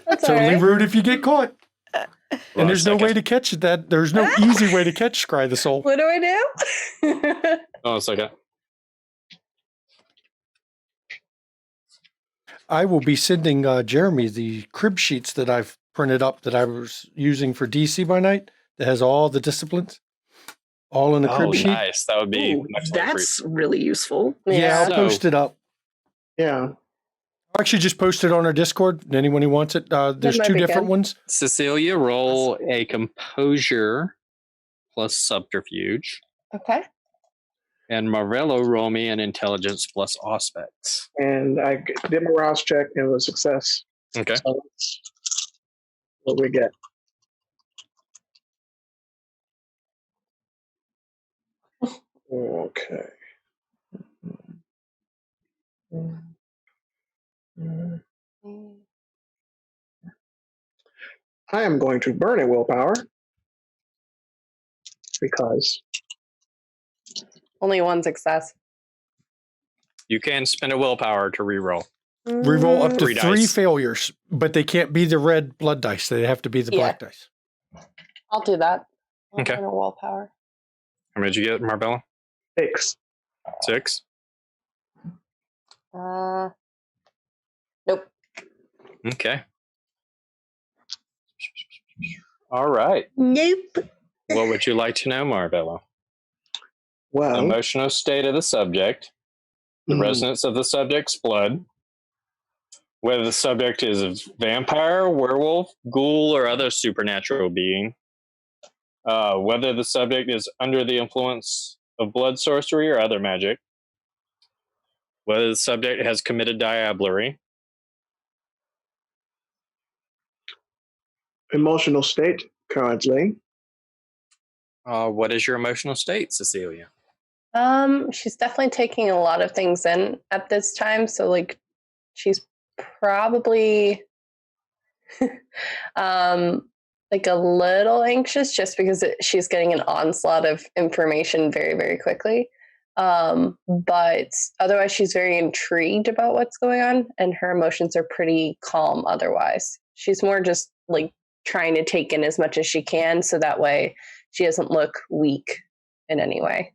B: That's
C: Totally rude if you get caught. And there's no way to catch that. There's no easy way to catch Scry the Soul.
E: What do I do?
D: Oh, a second.
C: I will be sending Jeremy the crib sheets that I've printed up that I was using for DC by night that has all the disciplines. All in a crib sheet.
D: Nice. That would be
B: that's really useful.
C: Yeah, I'll post it up.
F: Yeah.
C: I'll actually just post it on our Discord. Anyone who wants it. There's two different ones.
D: Cecilia, roll a composure plus subterfuge.
E: Okay.
D: And Marvello, roll me an intelligence plus aspects.
F: And I did my Rouse check and it was a success.
D: Okay.
F: So that's what we get. Okay. I am going to burn a willpower because
E: only one success.
D: You can spend a willpower to reroll.
C: Reroll up to
D: Three
C: three
D: dice.
C: failures, but they can't be the red blood dice. They have to be the black dice.
E: I'll do that.
D: Okay.
E: A willpower.
D: How many did you get, Marbella?
F: 6.
D: 6?
E: Nope.
D: Okay. All right.
B: Nope.
D: What would you like to know, Marbella?
F: Well,
D: Emotional state of the subject, the resonance of the subject's blood, whether the subject is a vampire, werewolf, ghoul, or other supernatural being, whether the subject is under the influence of blood sorcery or other magic, whether the subject has committed diablerie,
F: emotional state currently.
D: what is your emotional state, Cecilia?
E: She's definitely taking a lot of things in at this time. So like she's probably like a little anxious just because she's getting an onslaught of information very, very quickly. But otherwise she's very intrigued about what's going on and her emotions are pretty calm otherwise. She's more just like trying to take in as much as she can so that way she doesn't look weak in any way.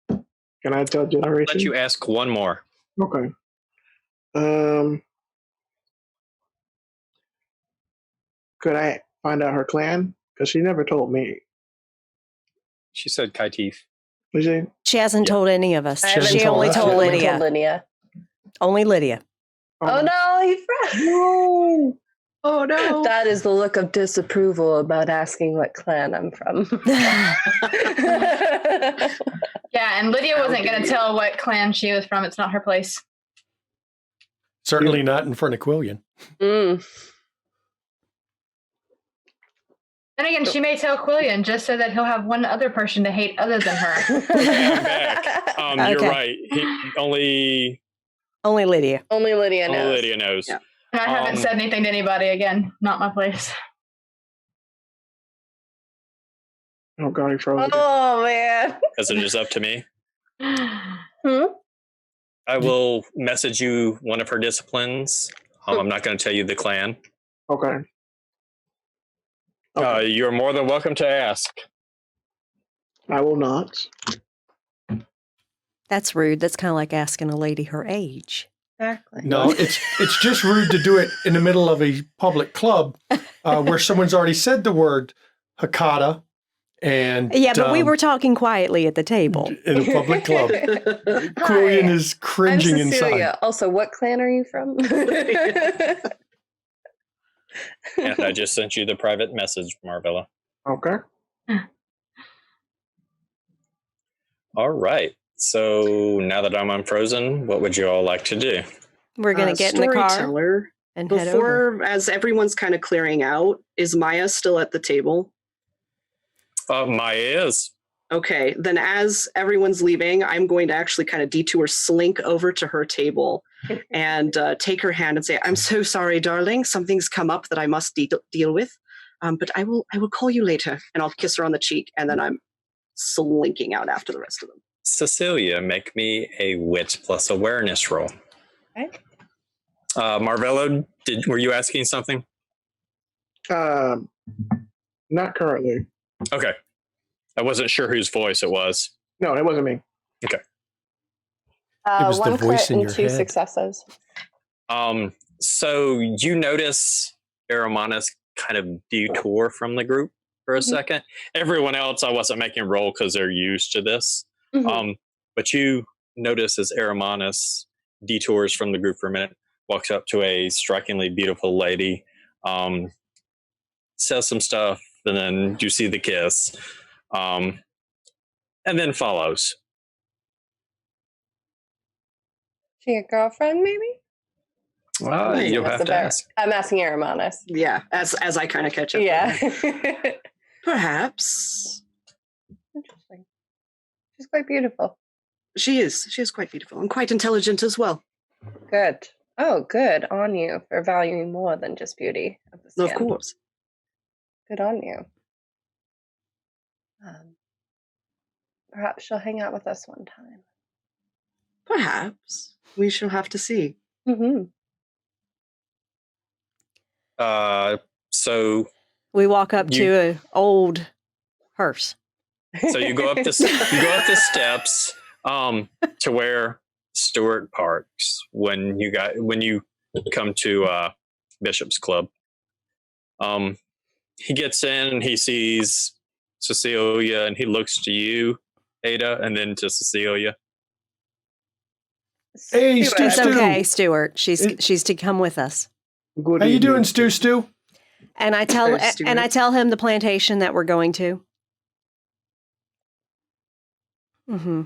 F: Can I tell generation?
D: Let you ask one more.
F: Okay. Could I find out her clan? Because she never told me.
D: She said Kaitif.
F: Was she?
H: She hasn't told any of us. She
C: told
H: only
C: us.
H: told
C: She
H: Lydia. Only Lydia.
E: Oh no, he
F: No.
B: Oh no.
E: That is the look of disapproval about asking what clan I'm from.
G: Yeah, and Lydia wasn't going to tell what clan she was from. It's not her place.
C: Certainly not in front of Quillian.
E: Mm.
G: Then again, she may tell Quillian just so that he'll have one other person to hate other than her.
D: I'm back. You're
H: Okay.
D: right. Only
H: Lydia.
E: Only Lydia knows.
D: only Lydia knows.
B: Yeah.
G: And I haven't said anything to anybody again. Not my place.
F: Oh god, he froze.
E: Oh man.
D: Is it just up to me?
E: Hmm?
D: I will message you one of her disciplines. I'm not going to tell you the clan.
F: Okay. Okay.
D: You're more than welcome to ask.
F: I will not.
H: That's rude. That's kind of like asking a lady her age.
E: Exactly.
C: No, it's just rude to do it in the middle of a public club where someone's already said the word Hakata. And
H: Yeah, but we were talking quietly at the table.
C: in a public club. Quillian is cringing
E: I'm Cecilia.
C: inside.
E: Also, what clan are you from?
D: And I just sent you the private message, Marvella.
F: Okay.
D: All right. So now that I'm unfrozen, what would you all like to do?
H: We're going to get in the car
B: Storyteller,
H: and head over.
B: before, as everyone's kind of clearing out, is Maya still at the table?
D: Maya is.
B: Okay, then as everyone's leaving, I'm going to actually kind of detour, slink over to her table and take her hand and say, "I'm so sorry, darling. Something's come up that I must deal with. But I will call you later." And I'll kiss her on the cheek, and then I'm slinking out after the rest of them.
D: Cecilia, make me a wit plus awareness roll.
E: Okay.
D: Marvello, were you asking something?
F: Not currently.
D: Okay. I wasn't sure whose voice it was.
F: No, it wasn't me.
D: Okay.
C: It was the
E: One
C: voice
E: crit
C: in
E: and
C: your
E: 2
C: head.
E: successes.
D: So you notice Aramanus kind of detour from the group for a second. Everyone else, I wasn't making roll because they're used to this.
E: Mhm.
D: But you notice as Aramanus detours from the group for a minute, walks up to a strikingly beautiful lady, says some stuff, and then you see the kiss, and then follows.
E: She your girlfriend, maybe?
D: You'll
E: That's
D: have to ask.
E: I'm asking Aramanus.
B: Yeah, as I kind of catch up.
E: Yeah.
B: Perhaps.
E: Interesting. She's quite beautiful.
B: She is. She is quite beautiful and quite intelligent as well.
E: Good. Oh, good on you for valuing more than just beauty of the skin.
B: Of course.
E: Good on you. Perhaps she'll hang out with us one time.
B: Perhaps. We shall have to see.
E: Mm-hmm.
D: So
H: We walk up to an old hearse.
D: So you go up the steps to where Stuart parks when you come to Bishop's Club. He gets in and he sees Cecilia and he looks to you, Ada, and then to Cecilia.
C: Hey,
E: Stuart.
C: Stu,
H: It's
C: Stu.
H: okay, Stuart. She's to come with us.
F: Good
C: How you
F: evening.
C: doing, Stu?
H: And I tell
B: Hello, Stuart.
H: and I tell him the plantation that we're going to. Mm-hmm.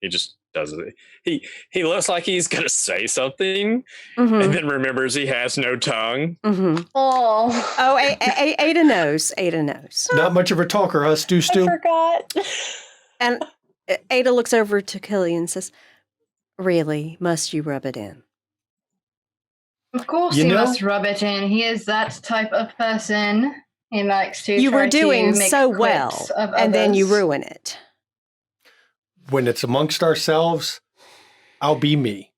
D: He just does it. He looks like he's gonna say something,
H: Mm-hmm.
D: and then remembers he has no tongue.
H: Mm-hmm.
E: Oh.
H: Oh, Ada knows. Ada knows.
C: Not much of a talker, huh, Stu?
E: I forgot.
H: And Ada looks over to Killian and says, "Really, must you rub it in?"
G: Of course,
C: You
G: he
C: know-
G: must rub it in. He is that type of person. He likes to.
H: You
G: try
H: were doing
G: to make
H: so
G: quips
H: well,
G: of
H: and then you
G: others.
H: ruin it.
C: When it's amongst ourselves, I'll be me.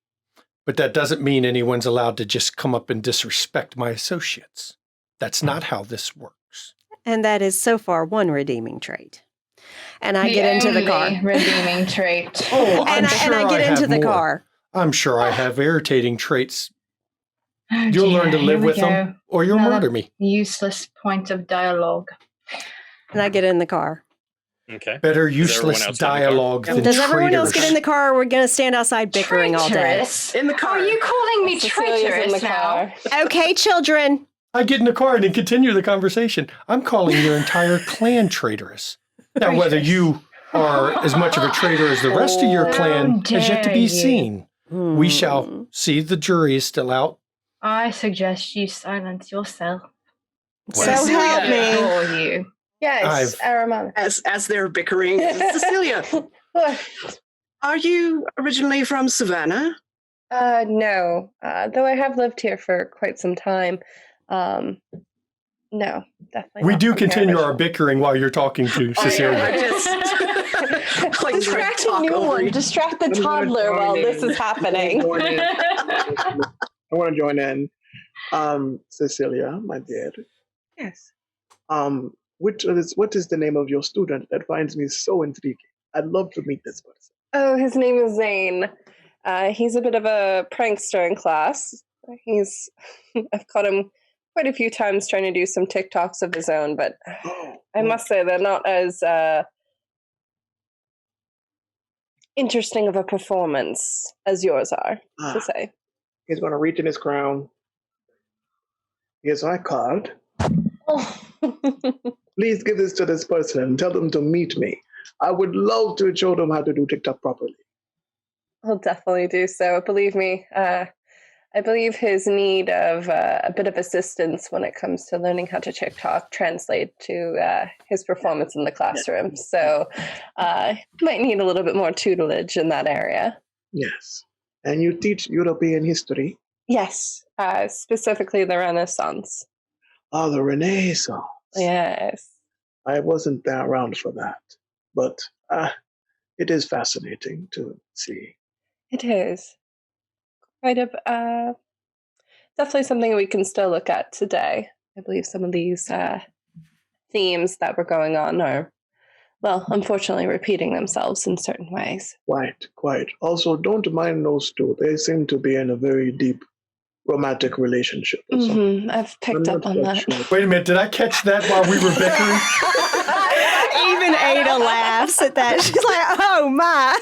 C: But that doesn't mean anyone's allowed to just come up and disrespect my associates. That's not how this works.
H: And that is so far one redeeming trait. And I get into the car.
G: only redeeming trait.
C: Oh,
H: And I get into the car.
C: I'm sure I have irritating traits.
G: Oh,
C: You'll
G: dear,
C: learn to
G: here
C: live
G: we
C: with
G: go.
C: them, or you'll
G: Another
C: murder me.
G: Useless point of dialogue.
H: And I get in the car.
D: Okay.
C: Better
D: Is everyone
C: useless
D: else in the car?
C: dialogue than
H: Does everyone else
C: traitors.
H: get in the car? We're going to stand outside bickering all day.
G: Traitorous?
B: In the car.
G: Are you calling me
E: Cecilia's in
G: traitorous
E: the
G: now?
E: car.
H: Okay, children.
C: I get in the car and then continue the conversation. I'm calling your entire clan traitorous. Now, whether you are as much of a traitor as the rest of your clan has yet to be seen. We shall see. The jury is still out.
G: I suggest you silence yourself.
H: So help me.
G: For you.
E: Yes, Aramana.
B: As they're bickering, Cecilia, are you originally from Savannah?
E: No, though I have lived here for quite some time. No, definitely
C: We
E: not
C: do
E: from here
C: continue our
E: originally.
C: bickering while you're talking to Cecilia.
B: I just like
E: Distract a
B: talk
E: new
B: over
E: one.
B: you.
E: Distract the
F: I'm gonna
E: toddler
F: join
E: while
F: in.
E: this is happening.
F: I want to join in. Cecilia, my dear.
E: Yes.
F: What is the name of your student? That finds me so intriguing. I'd love to meet this person.
E: Oh, his name is Zane. He's a bit of a prankster in class. I've caught him quite a few times trying to do some TikToks of his own, but I must say they're not as interesting of a performance as yours are, to say.
F: He's going to reach in his crown. Here's my card.
E: Oh.
F: Please give this to this person and tell them to meet me. I would love to show them how to do TikTok properly.
E: I'll definitely do so. Believe me, I believe his need of a bit of assistance when it comes to learning how to TikTok translate to his performance in the classroom. So might need a little bit more tutelage in that area.
F: Yes. And you teach European history?
E: Yes, specifically the Renaissance.
F: Oh, the Renaissance.
E: Yes.
F: I wasn't there around for that. But it is fascinating to see.
E: It is. Quite a definitely something we can still look at today. I believe some of these themes that were going on are, well, unfortunately repeating themselves in certain ways.
F: Quite. Also, don't mind those two. They seem to be in a very deep romantic relationship. Or something.
E: I've picked
F: I'm
E: up
F: not
E: on
F: quite
E: that.
F: sure.
C: Wait a minute, did I catch that while we were bickering?
H: Even Ada laughs at that. She's like, oh my.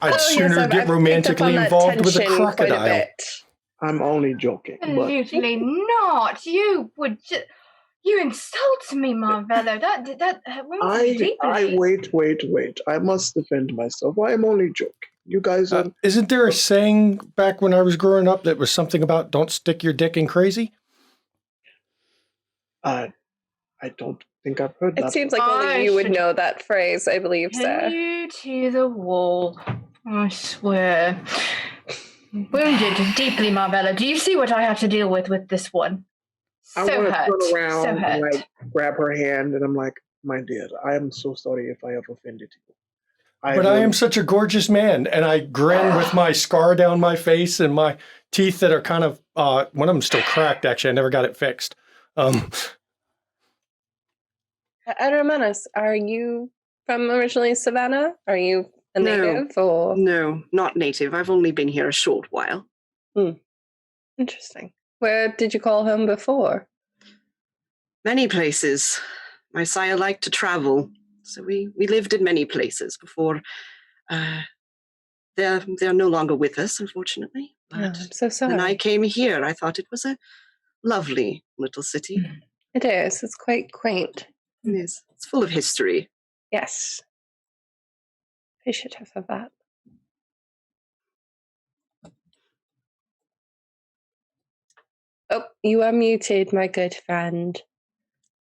C: I'd sooner get romantically involved with a crocodile.
F: I'm only joking. But
G: Absolutely not. You would you insult me, Marvello. That wounds me deeply.
F: wait. I must defend myself. I am only joking. You guys are...
C: Isn't there a saying back when I was growing up that was something about don't stick your dick in crazy?
F: I don't think I've heard that.
E: It seems like only you would know that phrase, I believe,
G: Pin
E: so.
G: you to the wall. I swear. Wounded deeply, Marvella. Do you see what I have to deal with this one?
F: I want to
G: hurt.
F: turn around
G: So
F: and
G: hurt.
F: like grab her hand, and I'm like, my dear, I am so sorry if I have offended you.
C: But I am such a gorgeous man, and I grin with my scar down my face and my teeth that are kind of, one of them still cracked, actually. I never got it fixed.
E: Adramanis, are you from originally Savannah? Are you a native or?
B: No, not native. I've only been here a short while.
E: Interesting. Where did you call home before?
B: Many places. My sire liked to travel, so we lived in many places before. They're no longer with us, unfortunately.
E: Oh, I'm so sorry.
B: When I came here, I thought it was a lovely little city.
E: It is. It's quite quaint.
B: It is. It's full of history.
E: Yes. Appreciative of that. Oh, you are muted, my good friend.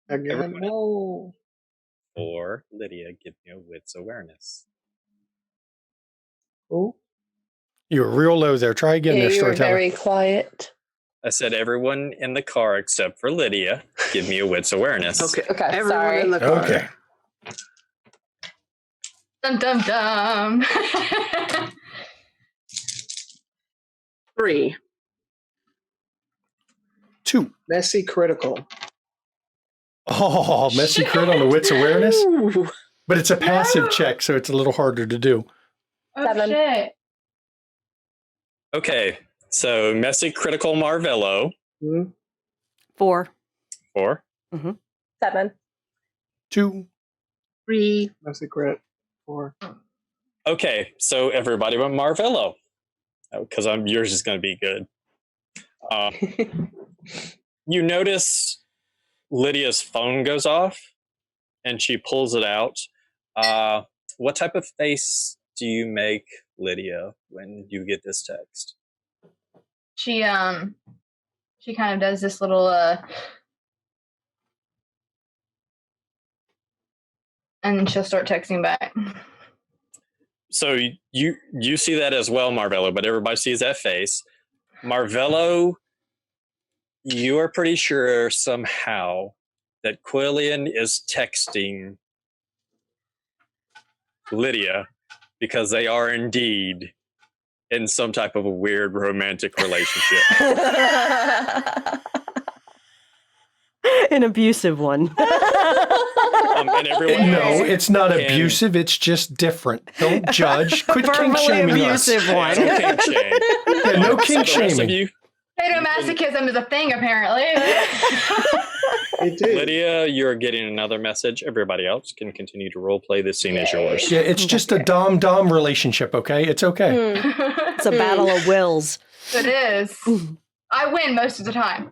F: Again.
E: No.
D: Or Lydia, give me a wits awareness.
F: Oh,
C: You were real low there. Try again,
E: Yeah,
C: there,
E: you were
C: storyteller.
E: very quiet.
D: I said everyone in the car except for Lydia, give me a wits awareness.
B: Okay.
E: Okay,
B: Everyone
E: sorry.
B: in the car.
C: Okay.
G: Dum dum dum.
B: 3.
C: 2.
F: messy critical.
C: Oh, messy crit on the wits awareness.
B: Ooh.
C: But it's a passive check, so it's a little harder to do.
G: Oh
E: 7.
G: shit.
D: Okay, so messy critical Marvello.
H: 4.
D: 4.
E: 7.
C: 2.
B: 3.
F: That's a crit. 4.
D: Okay, so everybody but Marvello, because yours is going to be good. You notice Lydia's phone goes off, and she pulls it out. What type of face do you make, Lydia, when you get this text?
G: She kind of does this little and then she'll start texting back.
D: So you see that as well, Marvello, but everybody sees that face. Marvello, you are pretty sure somehow that Quillian is texting Lydia because they are indeed in some type of a weird romantic relationship.
H: An abusive one.
D: And everyone
C: No, it's not abusive. It's just different. Don't judge. Quit kink
H: Verbally
C: shaming us.
H: abusive one.
D: Yeah, no kink shame.
C: Yeah, no kink
D: So the rest of
C: shaming.
D: you,
G: Sadomasochism is a thing, apparently.
F: It is.
D: Lydia, you're getting another message. Everybody else can continue to role play. This scene is yours.
C: Yeah, it's just a dom-dom relationship, okay? It's okay.
H: It's a battle of wills.
G: It is. I win most of the time.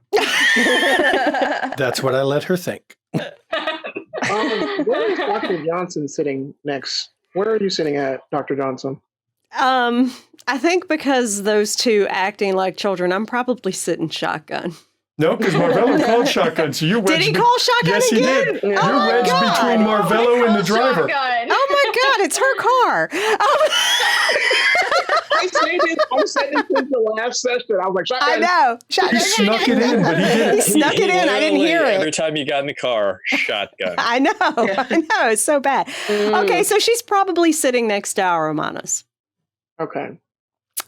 C: That's what I let her think.
F: Where is Dr. Johnson sitting next? Where are you sitting at, Dr. Johnson?
H: I think because those two acting like children, I'm probably sitting shotgun.
C: No, because Marvello called shotgun, so you're wedged.
H: Did he call shotgun
C: Yes,
H: again?
C: he did.
H: Oh
C: You're
H: my
C: wedged
H: God.
C: between Marvello and the driver.
G: Shotgun.
H: Oh my God, it's her car. Oh,
F: I'm saying it since the last session. I was like,
H: I know.
C: He
H: Shotgun.
C: snuck it in, but he
H: He
C: didn't.
H: snuck it in. I didn't hear
D: Every
H: it.
D: time you got in the car, shotgun.
H: I know. I know. It's so bad. Okay, so she's probably sitting next to our Romanas.
F: okay.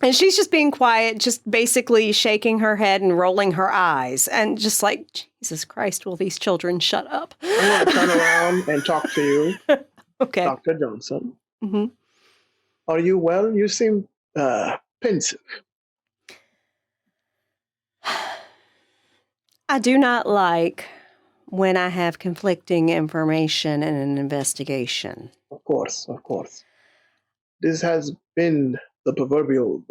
H: And she's just being quiet, just basically shaking her head and rolling her eyes. And just like, Jesus Christ, will these children shut up?
F: I'm going to turn around and talk to you,
H: Okay.
F: Dr. Johnson.
H: hmm
F: Are you well? You seem pensive.
H: I do not like when I have conflicting information in an investigation.
F: Of course, of course. This has been the proverbial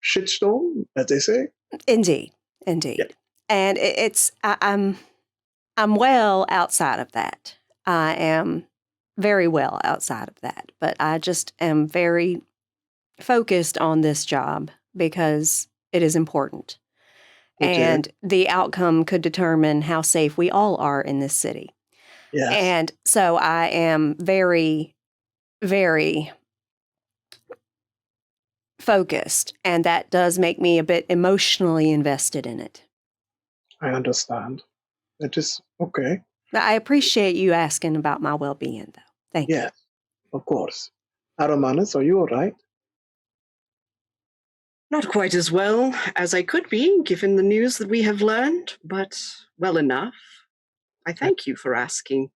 F: shitstorm, as they say.
H: Indeed, indeed.
F: Yeah.
H: And I'm well outside of that. I am very well outside of that. But I just am very focused on this job because it is important.
F: Okay.
H: And the outcome could determine how safe we all are in this city.
F: Yes.
H: And so I am very, very focused, and that does make me a bit emotionally invested in it.
F: I understand. That is okay.
H: I appreciate you asking about my well-being, though. Thank
F: Yes, of course. Aromanas, are you all right?
B: Not quite as well as I could be, given the news that we have learned, but well enough. I thank you for asking.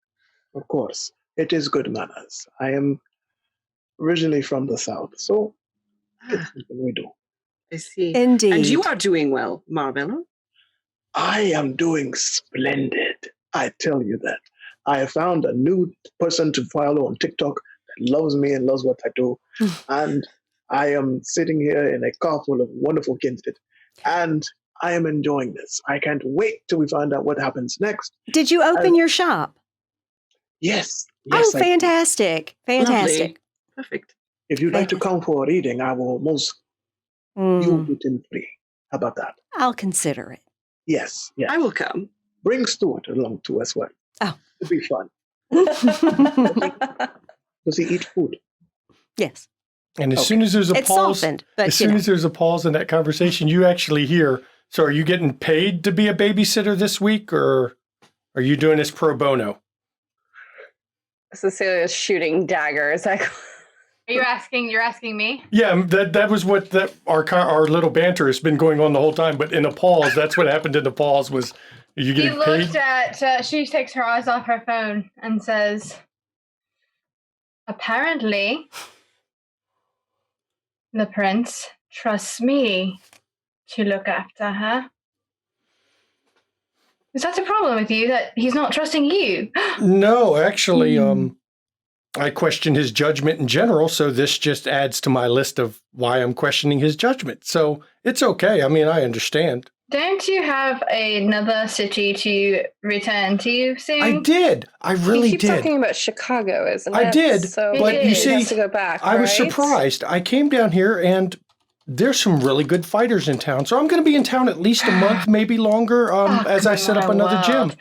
F: Of course. It is good manners. I am originally from the South, so it's something we do.
B: I see.
H: you. Indeed.
B: And you are doing well, Marvello.
F: I am doing splendid. I tell you that. I have found a new person to follow on TikTok that loves me and loves what I do. And I am sitting here in a car full of wonderful kindred. And I am enjoying this. I can't wait till we find out what happens next.
H: Did you open your shop?
F: Yes.
H: Oh,
F: Yes, I do.
H: fantastic. Fantastic.
B: Lovely. Perfect.
F: If you'd like to come for a reading, I will most you it in free. How about that?
H: I'll consider it.
F: Yes, yes.
B: I will come.
F: Bring Stuart along too as well.
H: Oh.
F: It'll be fun. Does he eat food?
H: Yes.
C: And as soon as there's a
H: It's
C: pause,
H: softened, but
C: as soon as there's a pause in that conversation, you actually hear, so are you getting paid to be a babysitter this week, or are you doing this pro bono?
E: Cecilia's shooting daggers.
G: Are you asking? You're asking me?
C: Yeah, that was what our little banter has been going on the whole time. But in a pause, that's what happened in the pause was, are you
G: He
C: getting
G: looked
C: paid?
G: at. She takes her eyes off her phone and says, "Apparently, the prince trusts me to look after her." Is that a problem with you, that he's not trusting you?
C: No, actually, I question his judgment in general, so this just adds to my list of why I'm questioning his judgment. So it's okay. I mean, I understand.
G: Don't you have another city to return to soon?
C: I did. I really
E: He keeps
C: did.
E: talking about Chicago, isn't it?
C: I did,
E: So
C: but you
E: he
C: see,
E: has to go back,
C: I was
E: right?
C: surprised. I came down here and there's some really good fighters in town. So I'm going to be in town at least a month, maybe longer, as I set up another gym.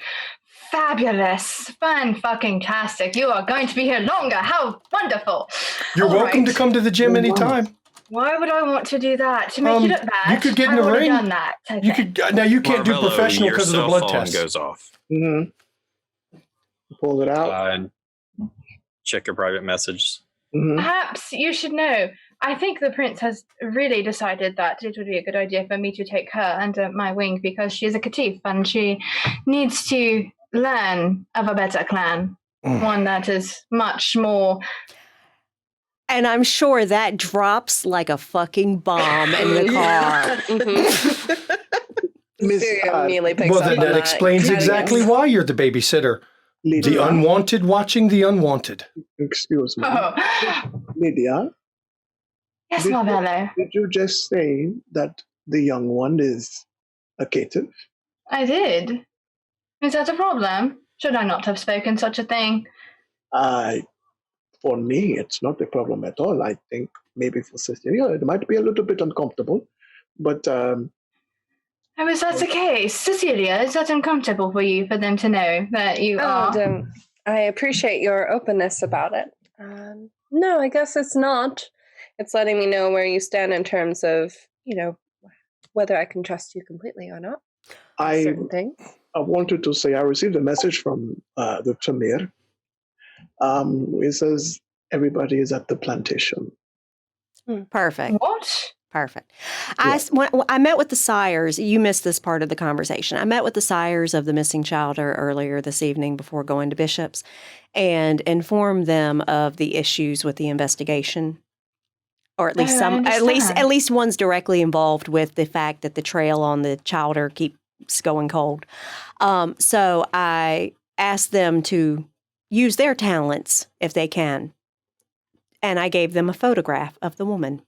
G: Fabulous. Fan-fucking-tastic. You are going to be here longer. How wonderful.
C: You're
G: All
C: welcome
G: right.
C: to come to the gym anytime.
G: Why would I want to do that? To make you look bad?
C: You could get in
G: I
C: a
G: would have
C: ring.
G: done that. I
C: You
G: think.
C: could. Now you can't do
D: Marvello,
C: professional
D: your
C: because of the
D: cell
C: blood
D: phone
C: test.
D: goes off.
F: Pull it out.
D: And check your private message.
G: Perhaps you should know. I think the prince has really decided that it would be a good idea for me to take her under my wing because she is a catif and she needs to learn of a better clan. One that is much more.
H: And I'm sure that drops like a fucking bomb in the car.
F: Miss,
E: immediately picks
C: Well,
E: up
C: then
E: on
C: that explains exactly why you're the babysitter.
F: Lydia,
C: The unwanted watching the unwanted.
F: excuse me.
G: Oh.
F: Lydia,
G: Yes,
F: Did-
G: Marvello.
F: did you just say that the young one is a caitiff?
G: I did. Is that a problem? Should I not have spoken such a thing?
F: For me, it's not a problem at all. I think maybe for Cecilia, it might be a little bit uncomfortable, but
G: Oh, is that the case? Cecilia, is that uncomfortable for you for them to know that you are?
E: And I appreciate your openness about it. No, I guess it's not. It's letting me know where you stand in terms of, whether I can trust you completely or not. Certain things.
F: I wanted to say I received a message from the Tamir. It says everybody is at the plantation.
H: Perfect.
G: What?
H: Perfect.
F: Yeah.
H: When I met with the sires. You missed this part of the conversation. I met with the sires of the missing child earlier this evening before going to Bishop's and informed them of the issues with the investigation. Or at least at least one's directly involved with the fact that the trail on the chowder keeps going cold. So I asked them to use their talents if they can. And I gave them a photograph of the woman.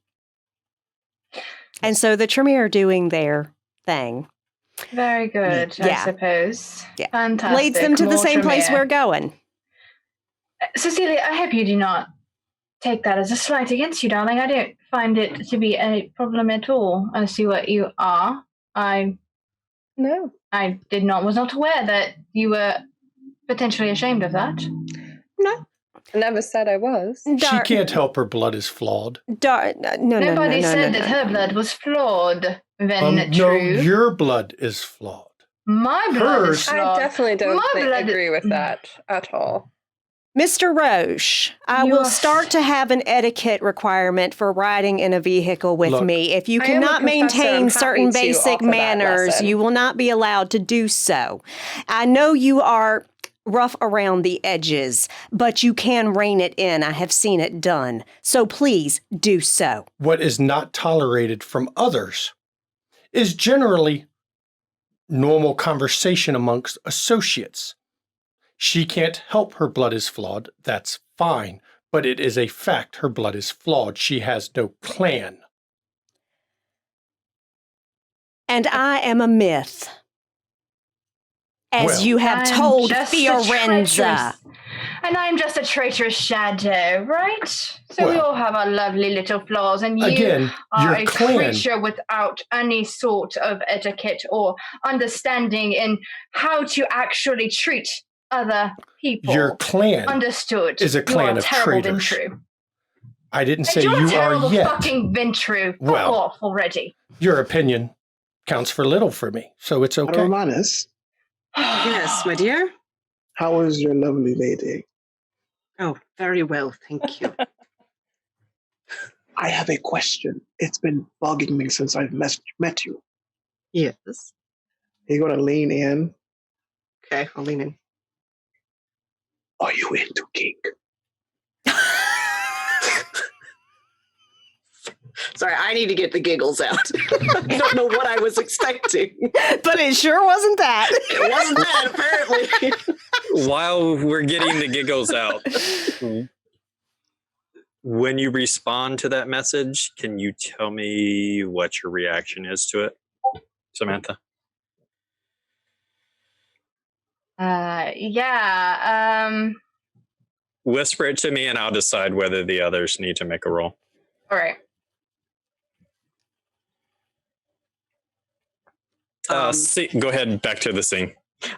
H: And so the Tremere are doing their thing.
G: Very good, I suppose.
H: Yeah.
G: Fantastic.
H: Leads them to the same place
G: Tremere.
H: we're going.
G: Cecilia, I hope you do not take that as a slight against you, darling. I don't find it to be a problem at all as to what you are. I was not aware that you were potentially ashamed of that.
E: No. I never said I was.
C: She can't help her blood is flawed.
G: Nobody said that her blood was flawed,
C: No,
G: true.
C: your blood is flawed.
G: My blood is flawed.
E: I definitely don't
G: blood-
E: agree with that at all.
H: Mr. Roche, I will start to have an etiquette requirement for riding in a vehicle with
C: Look,
H: me. If you
E: I am a
H: cannot
E: professor. I'm
H: maintain
E: happy
H: certain
E: to
H: basic
E: offer that
H: manners,
E: lesson.
H: you will not be allowed to do so. I know you are rough around the edges, but you can rein it in. I have seen it done. So please do so.
C: What is not tolerated from others is generally normal conversation amongst associates. She can't help her blood is flawed. That's fine. But it is a fact her blood is flawed. She has no clan.
H: And I am a myth. As
C: Well,
H: you have
G: I'm
H: told
G: just a
H: Fiorenza.
G: And I'm just a traitorous shadow, right? So we
C: Well,
G: all have our lovely little flaws, and you
C: Again,
G: are
C: your
G: a
C: clan.
G: creature without any sort of etiquette or understanding in how to actually treat other people.
C: Your clan
G: Understood.
C: is a clan
G: you are
C: of
G: terrible
C: traitors.
G: Ventru.
C: I didn't
G: And
C: say
G: you're
C: you
G: a terrible
C: are yet.
G: fucking Ventru. Fuck
C: Well.
G: off already.
C: Your opinion counts for little for me, so it's okay.
F: Romanus,
B: Yes, my dear.
F: how is your lovely lady?
B: Oh, very well, thank you.
F: I have a question. It's been bugging me since I've met you.
B: Yes.
F: You're going to lean in.
B: Okay, I'll lean in.
F: Are you into kink?
B: Sorry, I need to get the giggles out. I don't know what I was expecting.
H: But it sure wasn't that.
B: It wasn't that, apparently.
D: While we're getting the giggles out, when you respond to that message, can you tell me what your reaction is to it, Samantha?
G: Yeah.
D: Whisper it to me and I'll decide whether the others need to make a roll.
G: All right.
D: Go ahead, back to the scene.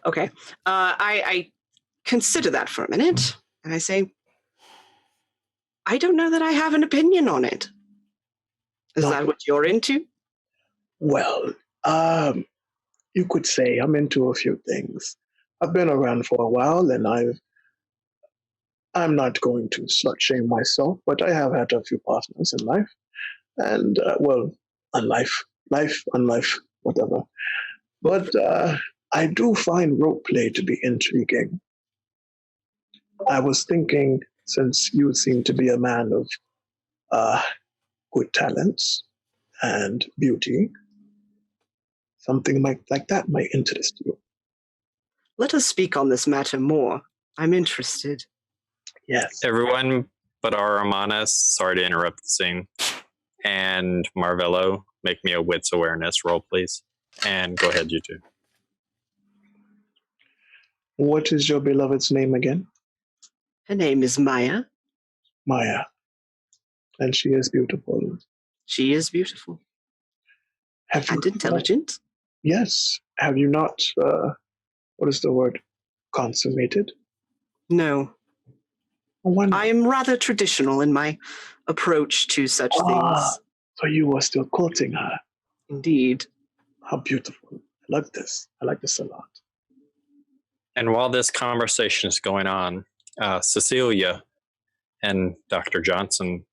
B: Okay. I consider that for a minute, and I say, I don't know that I have an opinion on it. Is that what you're into?
F: Well, you could say I'm into a few things. I've been around for a while, and I'm not going to slut shame myself, but I have had a few partners in life, and life, whatever. But I do find roleplay to be intriguing. I was thinking, since you seem to be a man of good talents and beauty, something like that might interest you.
B: Let us speak on this matter more. I'm interested.
F: Yes.
D: Everyone but our Amanas, sorry to interrupt the scene, and Marvello, make me a wits awareness roll, please. And go ahead, you two.
F: What is your beloved's name again?
B: Her name is Maya.
F: Maya. And she is beautiful.
B: She is beautiful. And intelligent.
F: Yes. Have you not, what is the word, consummated?
B: No. I am rather traditional in my approach to such things.
F: So you are still courting her.
B: Indeed.
F: How beautiful. I like this. I like this a lot.
D: And while this conversation is going on, Cecilia and Dr. Johnson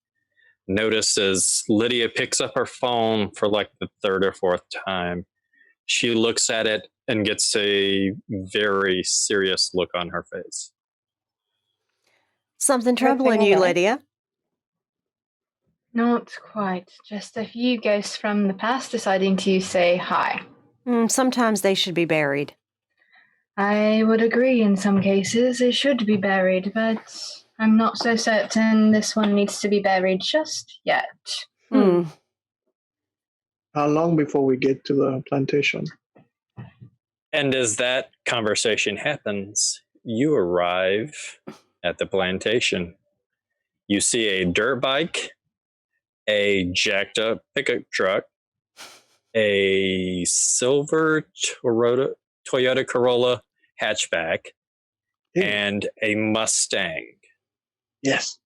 D: notice as Lydia picks up her phone for like the third or fourth time, she looks at it and gets a very serious look on her face.
H: Something troubling you, Lydia?
G: Not quite. Just a few ghosts from the past deciding to say hi.
H: Sometimes they should be buried.
G: I would agree in some cases it should be buried, but I'm not so certain this one needs to be buried just yet.
F: How long before we get to the plantation?
D: And as that conversation happens, you arrive at the plantation. You see a dirt bike, a jacked up pickup truck, a silver Toyota Corolla hatchback, and a Mustang.
F: Yes.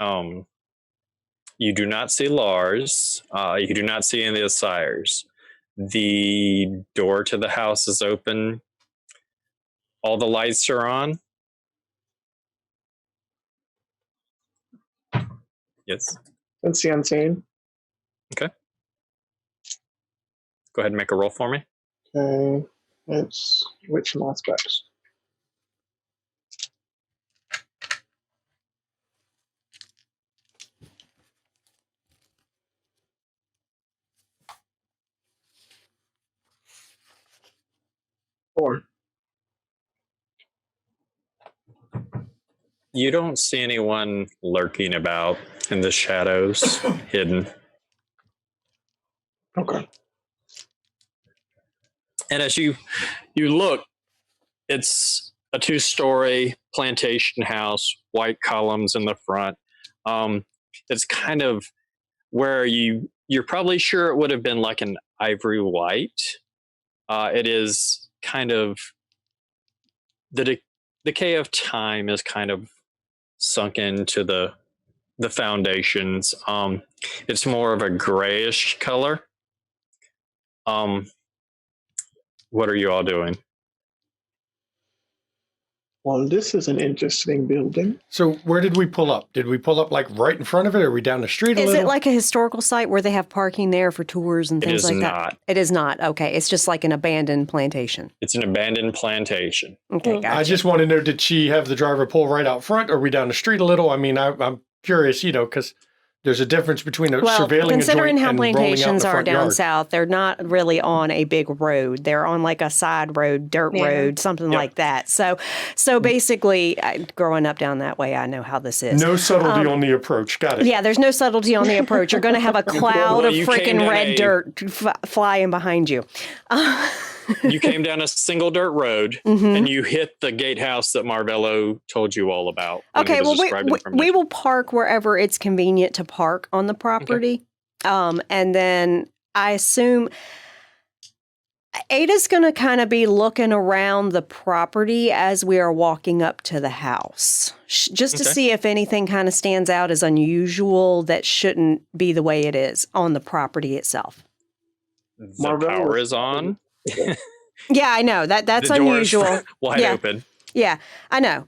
D: You do not see Lars. You do not see any of the sires. The door to the house is open. All the lights are on. Yes.
F: That's the insane.
D: Okay. Go ahead and make a roll for me.
F: Okay. It's which aspects? Four.
D: You don't see anyone lurking about in the shadows, hidden.
F: Okay.
D: And as you look, it's a 2-story plantation house, white columns in the front. It's kind of where you're probably sure it would have been like an ivory white. It is kind of the decay of time is kind of sunk into the foundations. It's more of a grayish color. What are you all doing?
F: Well, this is an interesting building.
C: So where did we pull up? Did we pull up like right in front of it? Or are we down the street a little?
H: Is it like a historical site where they have parking there for tours and things like that?
D: It is not.
H: It is not. Okay. It's just like an abandoned plantation.
D: It's an abandoned plantation.
H: Okay, gotcha.
C: I just want to know, did she have the driver pull right out front? Or are we down the street a little? I mean, I'm curious, because There's a difference between
H: Well,
C: surveilling a
H: considering
C: joint
H: how
C: and rolling out in
H: plantations
C: the
H: are
C: front
H: down
C: yard.
H: south, they're not really on a big road. They're on like a side road, dirt
E: Yeah.
H: road, something like that. So basically, growing up down that way, I know how this is.
C: No subtlety on the approach. Got it.
H: Yeah, there's no subtlety on the approach. You're going to have a cloud
D: Well,
H: of
D: you came
H: freaking
D: down
H: red
D: a-
H: dirt flying behind you.
D: You came down a single dirt road
H: Mhm.
D: and you hit the gatehouse that Marvello told you all about. when he
H: Okay,
D: was
H: well,
D: describing
H: we
D: information.
H: will park wherever it's convenient to park on the property. And then I assume Ada's going to kind of be looking around the property as we are walking up to the house, just to
D: Okay.
H: see if anything kind of stands out as unusual that shouldn't be the way it is on the property itself.
D: The
F: Marvello
D: power
F: is-
D: is on.
H: Yeah, I know that's
D: The door's
H: unusual.
D: wide
H: Yeah.
D: open.
H: Yeah, I know.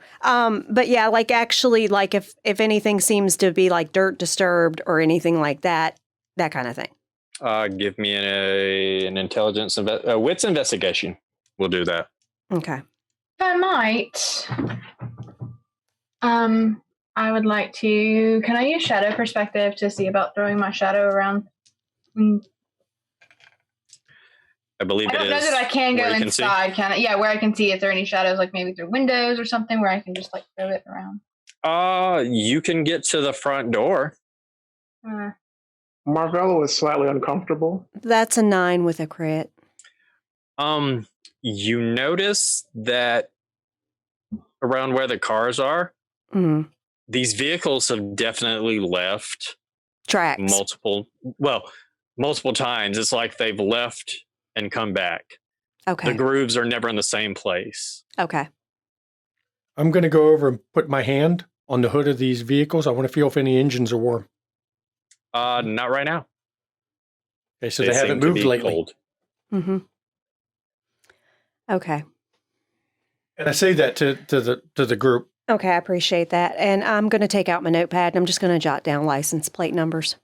H: But yeah, like actually, like if anything seems to be like dirt disturbed or anything like that, that kind of thing.
D: Give me an intelligence, wits investigation. We'll do that.
H: Okay.
G: I might. I would like to. Can I use shadow perspective to see about throwing my shadow around?
D: I believe
G: I don't
D: it
G: know
D: is
G: that I can go
D: where you can see.
G: inside. Can I? Yeah, where I can see if there are any shadows, like maybe through windows or something, where I can just like throw it around.
D: You can get to the front door.
F: Marvello is slightly uncomfortable.
H: That's a 9 with a crit.
D: You notice that around where the cars are,
H: Mm.
D: these vehicles have definitely left
H: Tracks.
D: multiple times. It's like they've left and come back.
H: Okay.
D: The grooves are never in the same place.
H: Okay.
C: I'm going to go over and put my hand on the hood of these vehicles. I want to feel if any engines are warm.
D: Not right now.
C: Okay, so they haven't
D: seem to
C: moved
D: be
C: lately.
D: cold.
H: Mm-hmm. Okay.
C: And I say that to the group.
H: Okay, I appreciate that. And I'm going to take out my notepad and I'm just going to jot down license plate numbers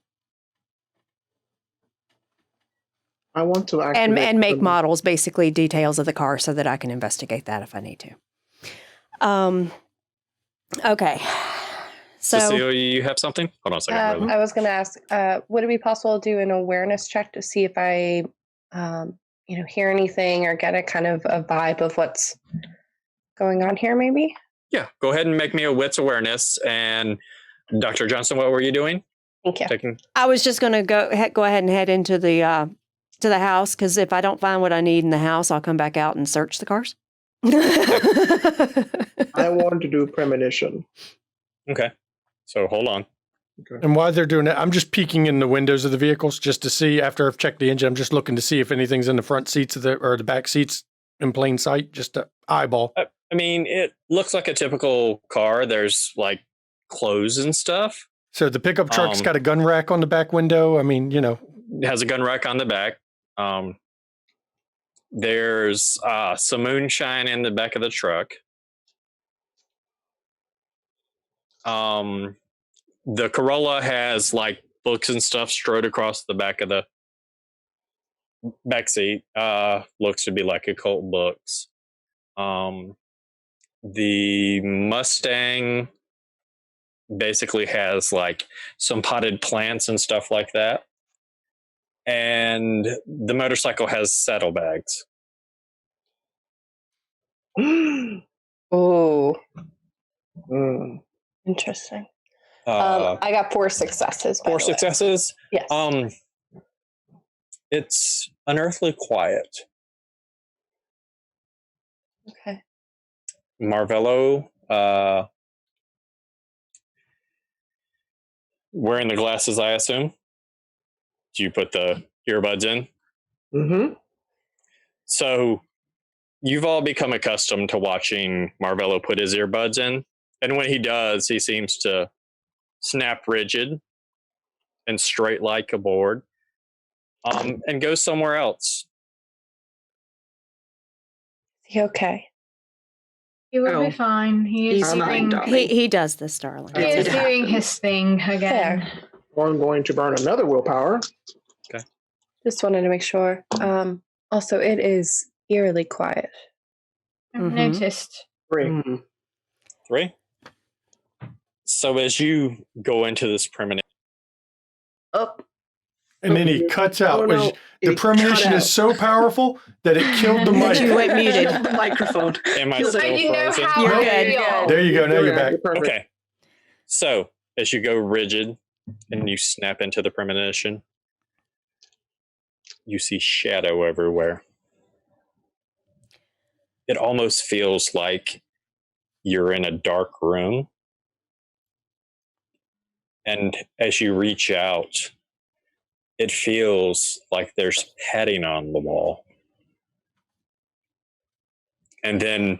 F: I want to
H: and
F: activate
H: make
F: the-
H: models, basically details of the car so that I can investigate that if I need to. Okay. So
D: Cecilia, you have something? Hold on a second. Rosie.
E: I was going to ask, would it be possible to do an awareness check to see if I, hear anything or get a kind of a vibe of what's going on here, maybe?
D: Yeah, go ahead and make me a wits awareness. And Dr. Johnson, what were you doing?
E: Thank you.
D: Taking.
H: I was just going to go ahead and head into the house because if I don't find what I need in the house, I'll come back out and search the cars.
F: I want to do premonition.
D: Okay. So hold on.
C: And while they're doing that, I'm just peeking in the windows of the vehicles just to see, after I've checked the engine, I'm just looking to see if anything's in the front seats or the back seats in plain sight, just to eyeball.
D: I mean, it looks like a typical car. There's like clothes and stuff.
C: So the pickup truck's got a gun rack on the back window. I mean,
D: It has a gun rack on the back. There's some moonshine in the back of the truck. The Corolla has like books and stuff strode across the back of the back seat. Looks to be like occult books. The Mustang basically has like some potted plants and stuff like that. And the motorcycle has saddlebags.
E: Oh,
F: Mm.
E: interesting.
D: Uh,
E: I got 4 successes. by
D: 4
E: the way.
D: successes.
E: Yes.
D: It's unearthly quiet.
E: Okay.
D: Marvello, wearing the glasses, I assume. Do you put the earbuds in?
F: Mm-hmm.
D: So you've all become accustomed to watching Marvello put his earbuds in. And when he does, he seems to snap rigid and straight like a board and go somewhere else.
E: Is he okay?
G: He will
B: Oh.
G: be fine. He is
B: He's fine,
G: doing.
B: darling.
H: he does this, darling.
G: He is
B: It
G: doing
B: happens.
G: his thing again.
E: Fair.
F: I'm going to burn another willpower.
E: Just wanted to make sure. Also, it is eerily quiet.
G: I've
H: Mhm.
G: noticed.
F: 3.
B: Mm.
D: 3. So as you go into this premonition,
B: Oh,
C: And then he cuts out.
B: Oh, no.
C: The
B: It
C: premonition
B: cut
C: is
B: out.
C: so powerful that it killed the mic.
H: You went muted.
B: The microphone.
D: Am I
B: You're
D: still
G: I didn't know
D: frozen?
G: how
H: You're
G: I
H: good.
G: feel.
C: There you go. Now you're back.
F: Perfect.
D: Okay. So, as you go rigid and you snap into the premonition, you see shadow everywhere. It almost feels like you're in a dark room. And as you reach out, it feels like there's padding on the wall. And then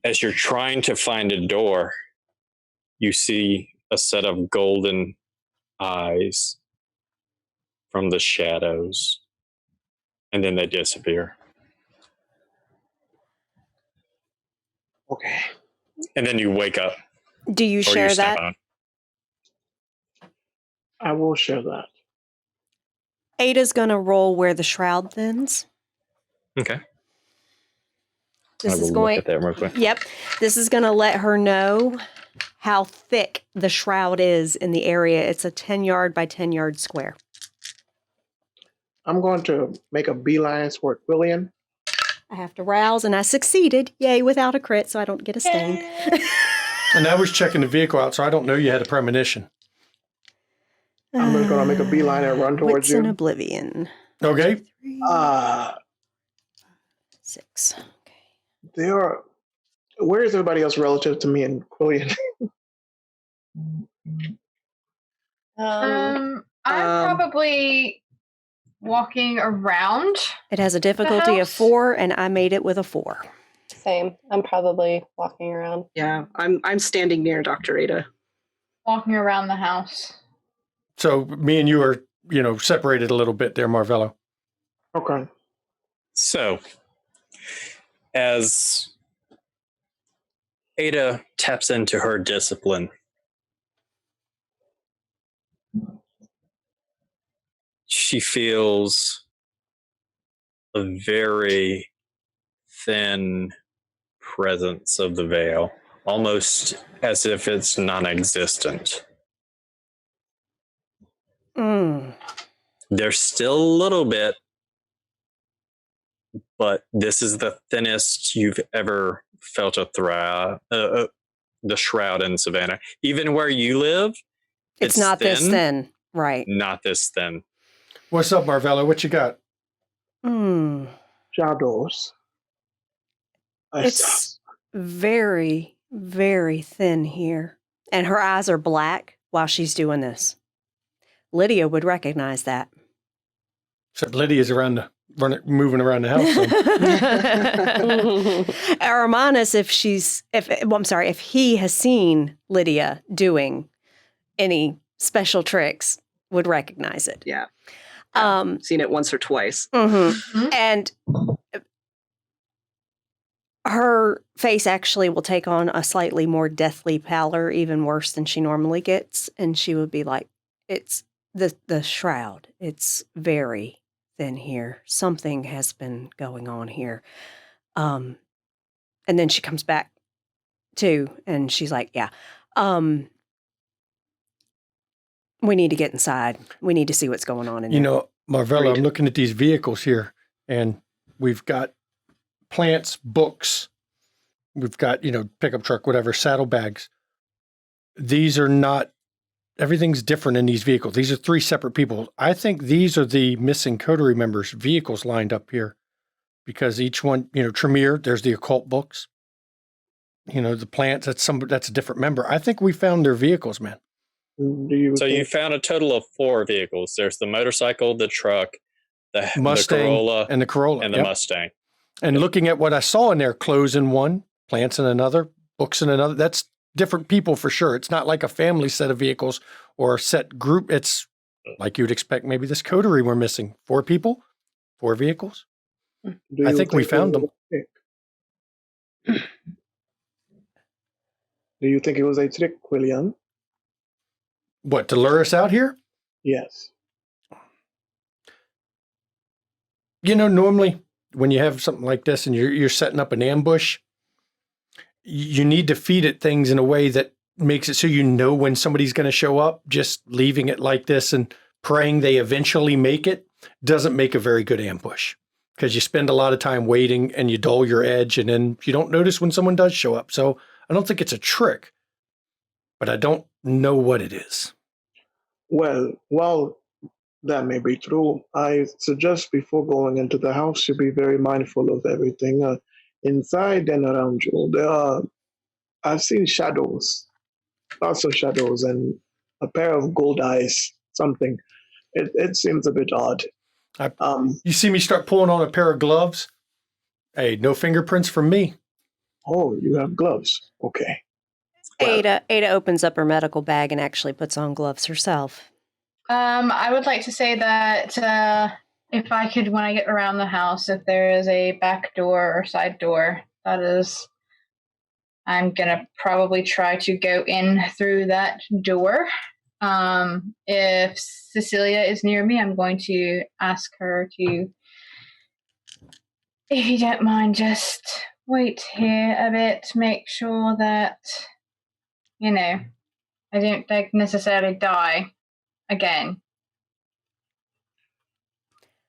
D: as you're trying to find a door, you see a set of golden eyes from the shadows. And then they disappear.
F: Okay.
D: And then you wake up.
H: Do you
D: Or
H: share
D: you snap
H: that?
D: on.
F: I will share that.
H: Ada's going to roll where the shroud thins.
D: Okay.
H: This
D: I will
H: is going.
D: look at that real quick.
H: Yep. This is going to let her know how thick the shroud is in the area. It's a 10-yard by 10-yard square.
F: I'm going to make a beeline toward Quillian.
H: I have to rouse, and I succeeded. Yay, without a crit, so I don't get a stain.
C: And I was checking the vehicle out, so I don't know you had a premonition.
F: I'm just going to make a beeline and run towards
H: Wits in
F: you.
H: oblivion.
C: Okay.
H: 3,
F: Uh,
H: 6.
F: where is everybody else relative to me and Quillian?
G: I'm probably walking around.
H: It has a difficulty of
G: house?
H: 4, and I made it with a 4.
E: Same. I'm probably walking around.
B: Yeah, I'm standing near Dr. Ada.
G: Walking around the house.
C: So me and you are, separated a little bit there, Marvello.
F: Okay.
D: So, as Ada taps into her discipline, she feels a very thin presence of the veil, almost as if it's non-existent. There's still a little bit, but this is the thinnest you've ever felt the shroud in Savannah. Even where you live,
H: It's not
D: thin,
H: this thin. Right.
D: Not this thin.
C: What's up, Marvello? What you got?
F: Shadows.
H: It's very, very thin here. And her eyes are black while she's doing this. Lydia would recognize that.
C: Except Lydia's moving around the house. So.
H: Aramanus, if he has seen Lydia doing any special tricks, would recognize it.
B: Yeah.
H: Um,
B: Seen it once or twice.
H: And her face actually will take on a slightly more deathly pallor, even worse than she normally gets. And she would be like, it's the shroud. It's very thin here. Something has been going on here. And then she comes back too, and she's like, yeah, we need to get inside. We need to see what's going on in there.
C: Marvello, I'm looking at these vehicles here, and we've got plants, books, we've got, pickup truck, whatever, saddlebags. These are not, everything's different in these vehicles. These are 3 separate people. I think these are the missing coterie members' vehicles lined up here, because each one, Tremere, there's the occult books, the plants, that's a different member. I think we found their vehicles, man.
D: You found a total of 4 vehicles. There's the motorcycle, the truck, the
C: Mustang,
D: the Corolla,
C: and the
D: yep. Mustang.
C: And looking at what I saw in there, clothes in one, plants in another, books in another, that's different people for sure. It's not like a family set of vehicles or a set group. It's like you'd expect maybe this coterie we're missing. 4 people, 4 vehicles. I think we found them.
F: Do you think it was a trick, Quillian?
C: What, to lure us out here?
F: Yes.
C: Normally when you have something like this and you're setting up an ambush, you need to feed it things in a way that makes it so when somebody's going to show up. Just leaving it like this and praying they eventually make it doesn't make a very good ambush, because you spend a lot of time waiting and you dull your edge, and then you don't notice when someone does show up. So I don't think it's a trick, but I don't know what it is.
F: Well, that may be true. I suggest before going into the house, you be very mindful of everything inside and around you. I've seen shadows, lots of shadows, and a pair of gold eyes, something. It seems a bit odd.
C: You see me start pulling on a pair of gloves? Hey, no fingerprints from me.
F: Oh, you have gloves. Okay.
H: Ada opens up her medical bag and actually puts on gloves herself.
G: I would like to say that if I could, when I get around the house, if there is a back door or side door, I'm gonna probably try to go in through that door. If Cecilia is near me, I'm going to ask her to, if you don't mind, just wait here a bit, make sure that, I don't necessarily die again.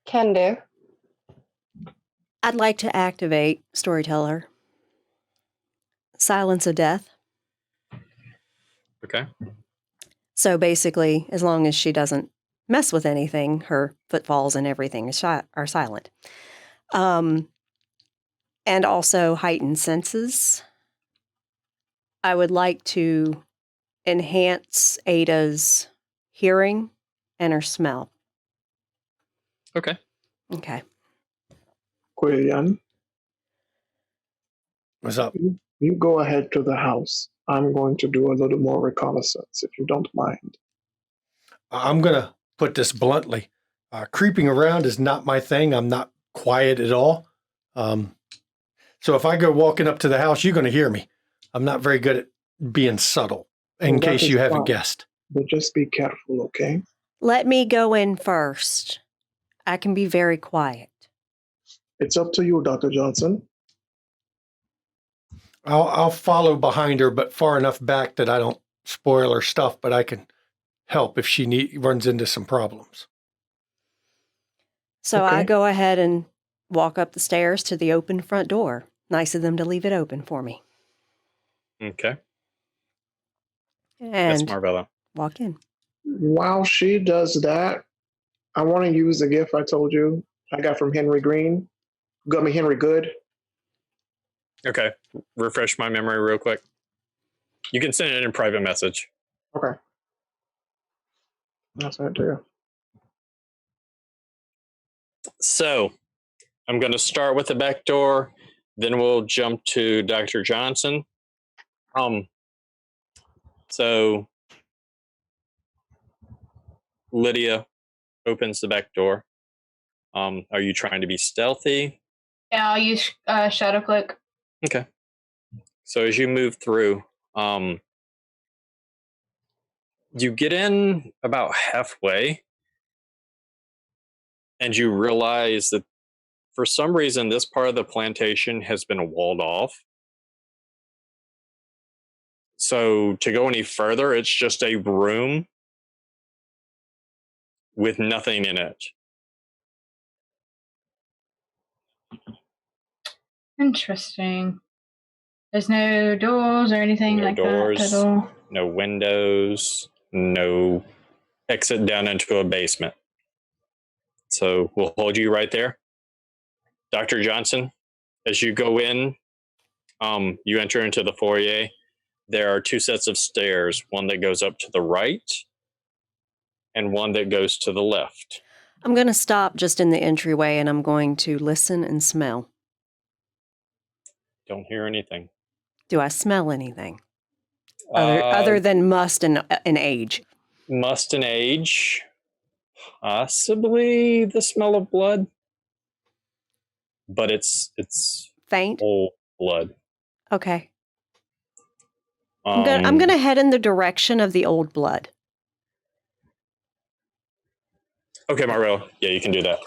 E: Can do.
H: I'd like to activate Storyteller. Silence of Death.
D: Okay.
H: So basically, as long as she doesn't mess with anything, her footfalls and everything are silent. And also heightened senses. I would like to enhance Ada's hearing and her smell.
D: Okay.
H: Okay.
F: Quillian,
C: What's up?
F: you go ahead to the house. I'm going to do a little more reconnaissance, if you don't mind.
C: I'm going to put this bluntly. Creeping around is not my thing. I'm not quiet at all. So if I go walking up to the house, you're going to hear me. I'm not very good at being subtle, in case you haven't guessed.
F: But just be careful, okay?
H: Let me go in first. I can be very quiet.
F: It's up to you, Dr. Johnson.
C: I'll follow behind her, but far enough back that I don't spoil her stuff, but I can help if she runs into some problems.
H: So
F: Okay.
H: I go ahead and walk up the stairs to the open front door. Nice of them to leave it open for me.
D: Okay.
H: And
D: That's Marvella.
H: walk in.
F: While she does that, I want to use the gift I told you I got from Henry Green. Henry Good.
D: Okay. Refresh my memory real quick. You can send it in private message.
F: Okay. That's right there.
D: So I'm going to start with the back door, then we'll jump to Dr. Johnson. So Lydia opens the back door. Are you trying to be stealthy?
G: Yeah, I'll use Shadow Cloak.
D: Okay. So as you move through, you get in about halfway, and you realize that for some reason this part of the plantation has been walled off. So to go any further, it's just a room with nothing in it.
G: Interesting. There's no doors or anything
D: No
G: like
D: doors,
G: that at all.
D: no windows, no exit down into a basement. So we'll hold you right there. Dr. Johnson, as you go in, you enter into the foyer. There are two sets of stairs, one that goes up to the right and one that goes to the left.
H: I'm going to stop just in the entryway and I'm going to listen and smell.
D: Don't hear anything.
H: Do I smell anything? Other than must and age?
D: Must and age. Possibly the smell of blood. But it's
H: Faint?
D: old blood.
H: Okay. I'm going to head in the direction of the old blood.
D: Okay, Mario. Yeah, you can do that.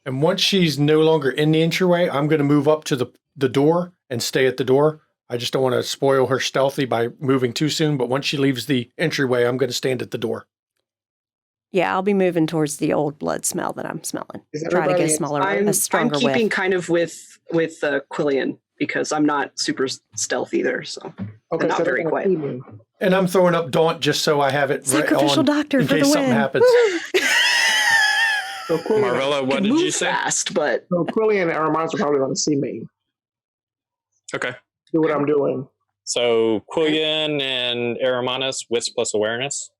C: And once she's no longer in the entryway, I'm going to move up to the door and stay at the door. I just don't want to spoil her stealthy by moving too soon. But once she leaves the entryway, I'm going to stand at the door.
H: Yeah, I'll be moving towards the old blood smell that I'm smelling.
F: Is
H: Try to get a
F: everybody
H: a stronger
B: I'm keeping
H: whiff.
B: kind of with Quillian because I'm not super stealth either, so
F: Okay,
B: not
F: so
B: very
F: they're gonna
B: quiet.
F: see me.
C: And I'm throwing up Daunt just so I have it
H: Sacrificial
C: on
H: doctor
C: in
H: for
C: case
H: the
C: something
H: win.
C: happens.
F: So Quillian,
D: Marvella, what
B: Can
D: did
B: move
D: you say?
B: fast, but
F: Quillian and Aramon's are probably going to see me
D: Okay.
F: do what I'm doing.
D: So Quillian and Aramonus, wits plus awareness.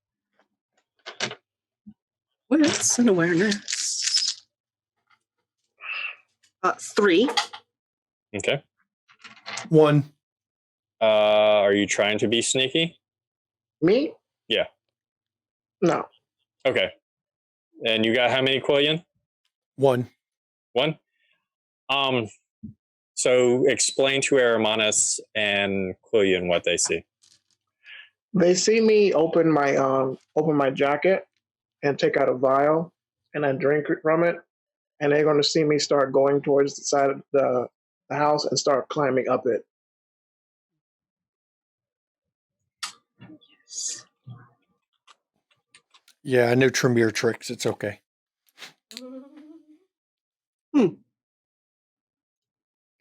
B: wits and awareness. 3.
D: Okay.
C: 1.
D: Are you trying to be sneaky?
F: Me?
D: Yeah.
F: No.
D: Okay. And you got how many, Quillian?
C: 1.
D: 1? So explain to Aramonus and Quillian what they see.
F: They see me open my jacket and take out a vial and I drink from it, and they're going to see me start going towards the side of the house and start climbing up it.
C: Yeah, I know Tremere tricks. It's okay.
F: And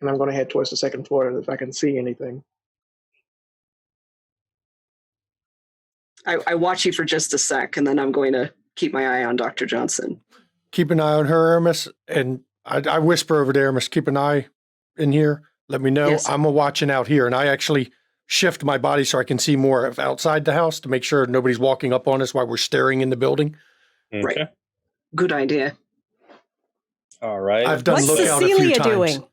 F: I'm going to head towards the second floor if I can see anything.
B: I watch you for just a sec, and then I'm going to keep my eye on Dr. Johnson.
C: Keep an eye on her, Aramis, and I whisper over to Aramis, keep an eye in here. Let me know.
B: Yes.
C: I'm watching out here, and I actually shift my body so I can see more of outside the house to make sure nobody's walking up on us while we're staring in the building.
D: Okay.
B: Right. Good idea.
D: All right.
C: I've done
H: What's
C: lookout a few
H: Cecilia
C: times.
H: doing?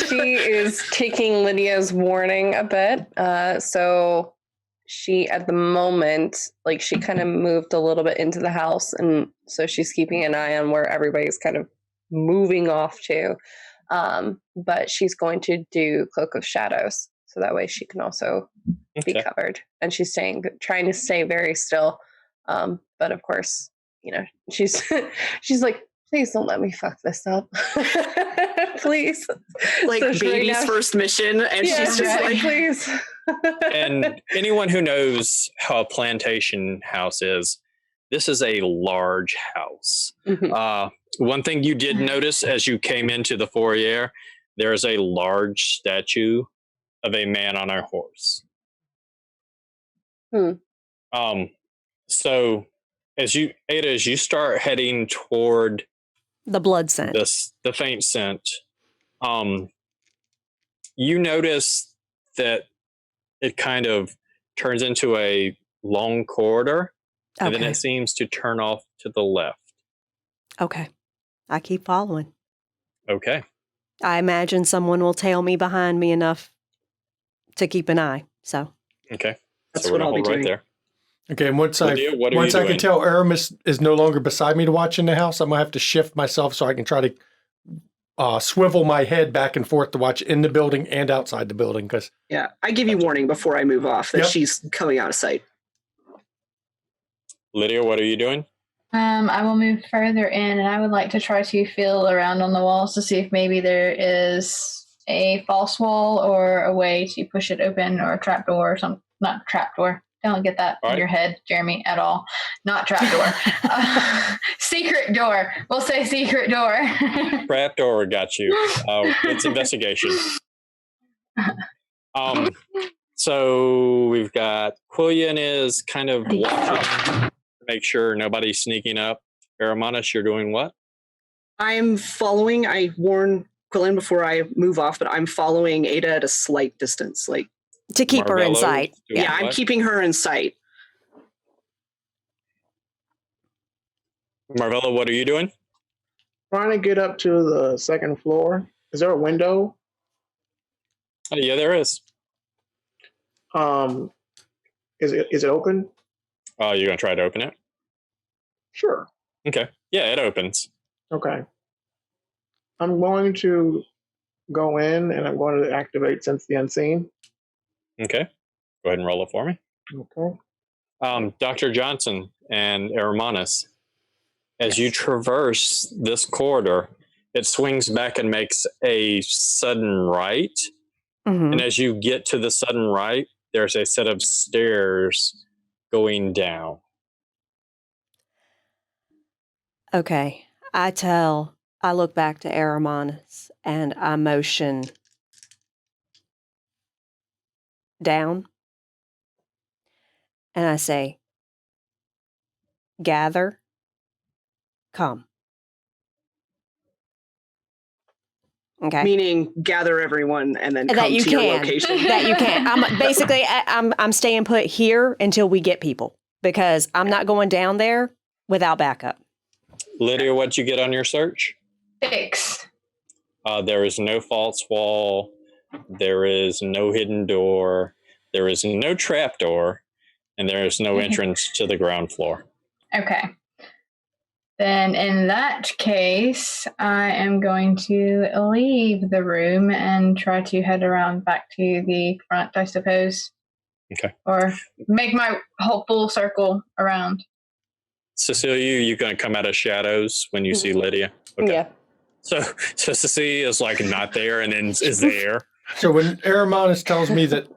E: She is taking Lydia's warning a bit. So she, at the moment, like she kind of moved a little bit into the house, and so she's keeping an eye on where everybody's kind of moving off to. But she's going to do Cloak of Shadows, so that way she can also be
D: Okay.
E: covered. And she's trying to stay very still. But of course, she's like, please don't let me fuck this up. Please.
B: Like
E: So she-
B: baby's
E: right now-
B: first mission, and
E: Yeah,
B: she's just like,
E: please.
D: And anyone who knows how a plantation house is, this is a large house.
E: Mhm.
D: One thing you did notice as you came into the foyer, there is a large statue of a man on a horse. So as you start heading toward
H: The blood scent.
D: the faint scent, you notice that it kind of turns into a long corridor, and then
H: Okay.
D: it seems to turn off to the left.
H: Okay. I keep following.
D: Okay.
H: I imagine someone will tail me behind me enough to keep an eye. So
D: Okay.
B: That's
D: So we're
B: what
D: gonna
B: I'll be
D: hold right
B: doing.
D: there.
C: Okay, and once
D: Lydia, what are
C: once
D: you
C: I can
D: doing?
C: tell Aramis is no longer beside me to watch in the house, I'm going to have to shift myself so I can try to swivel my head back and forth to watch in the building and outside the building, because
B: yeah, I give you warning before I move off that
C: Yep.
B: she's coming out of sight.
D: Lydia, what are you doing?
G: I will move further in, and I would like to try to feel around on the walls to see if maybe there is a false wall or a way to push it open, or a trapdoor or something. Not trapdoor. Don't get that
D: All
G: in
D: right.
G: your head, Jeremy, at all. Not trapdoor. Secret door. We'll say secret door.
D: Trapdoor got you. It's investigation. So we've got Quillian is kind of watching to make sure nobody's sneaking up. Aramonus, you're doing what?
B: I'm following. I warn Quillen before I move off, but I'm following Ada at a slight distance. Like,
H: to keep her in
D: Marvello
H: sight.
D: doing
B: yeah, I'm
D: what?
B: keeping her in sight.
D: Marvella, what are you doing?
F: Trying to get up to the second floor. Is there a window?
D: Yeah, there is.
F: Is it open?
D: You're gonna try to open it?
F: Sure.
D: Okay. Yeah, it opens.
F: Okay. I'm going to go in and I'm going to activate Sense the Unseen.
D: Okay. Go ahead and roll it for me.
F: Okay.
D: Dr. Johnson and Aramonus, as you traverse this corridor, it swings back and makes a sudden right.
H: Mhm.
D: And as you get to the sudden right, there's a set of stairs going down.
H: Okay. I look back to Aramonus and I motion down. And I say, gather, come. Okay.
B: Meaning gather everyone and then
H: That
B: come
H: you
B: to your
H: can.
B: location.
H: That you can. I'm staying put here until we get people because I'm not going down there without backup.
D: Lydia, what'd you get on your search?
G: 6.
D: There is no false wall. There is no hidden door. There is no trap door. And there is no entrance to the ground floor.
G: Okay. Then in that case, I am going to leave the room and try to head around back to the front, I suppose.
D: Okay.
G: Or make my whole full circle around.
D: Cecilia, you're going to come out of shadows when you see Lydia? Okay.
E: Yeah.
D: So Cecilia is like not there and then is there.
C: So when Aramonus tells me that,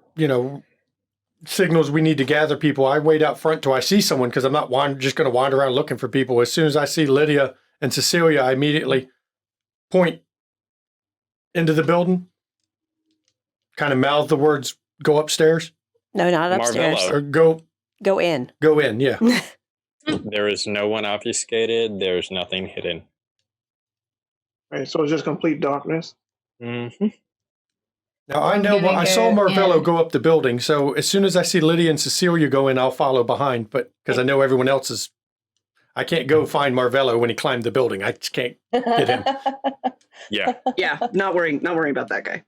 C: signals we need to gather people, I wait out front till I see someone because I'm not just going to wander around looking for people. As soon as I see Lydia and Cecilia, I immediately point into the building, kind of mouth the words, go upstairs.
H: No, not upstairs.
D: Marvello.
C: Or
H: Go in.
C: Go in, yeah.
D: There is no one obfuscated. There's nothing hidden.
F: Right, so it's just complete darkness.
D: Mm-hmm.
C: Now, I know, I saw Marvello go up the building, so as soon as I see Lydia and Cecilia go in, I'll follow behind, but because I know everyone else is, I can't go find Marvello when he climbed the building. I just can't get him.
D: Yeah.
B: Yeah, not worrying about that guy.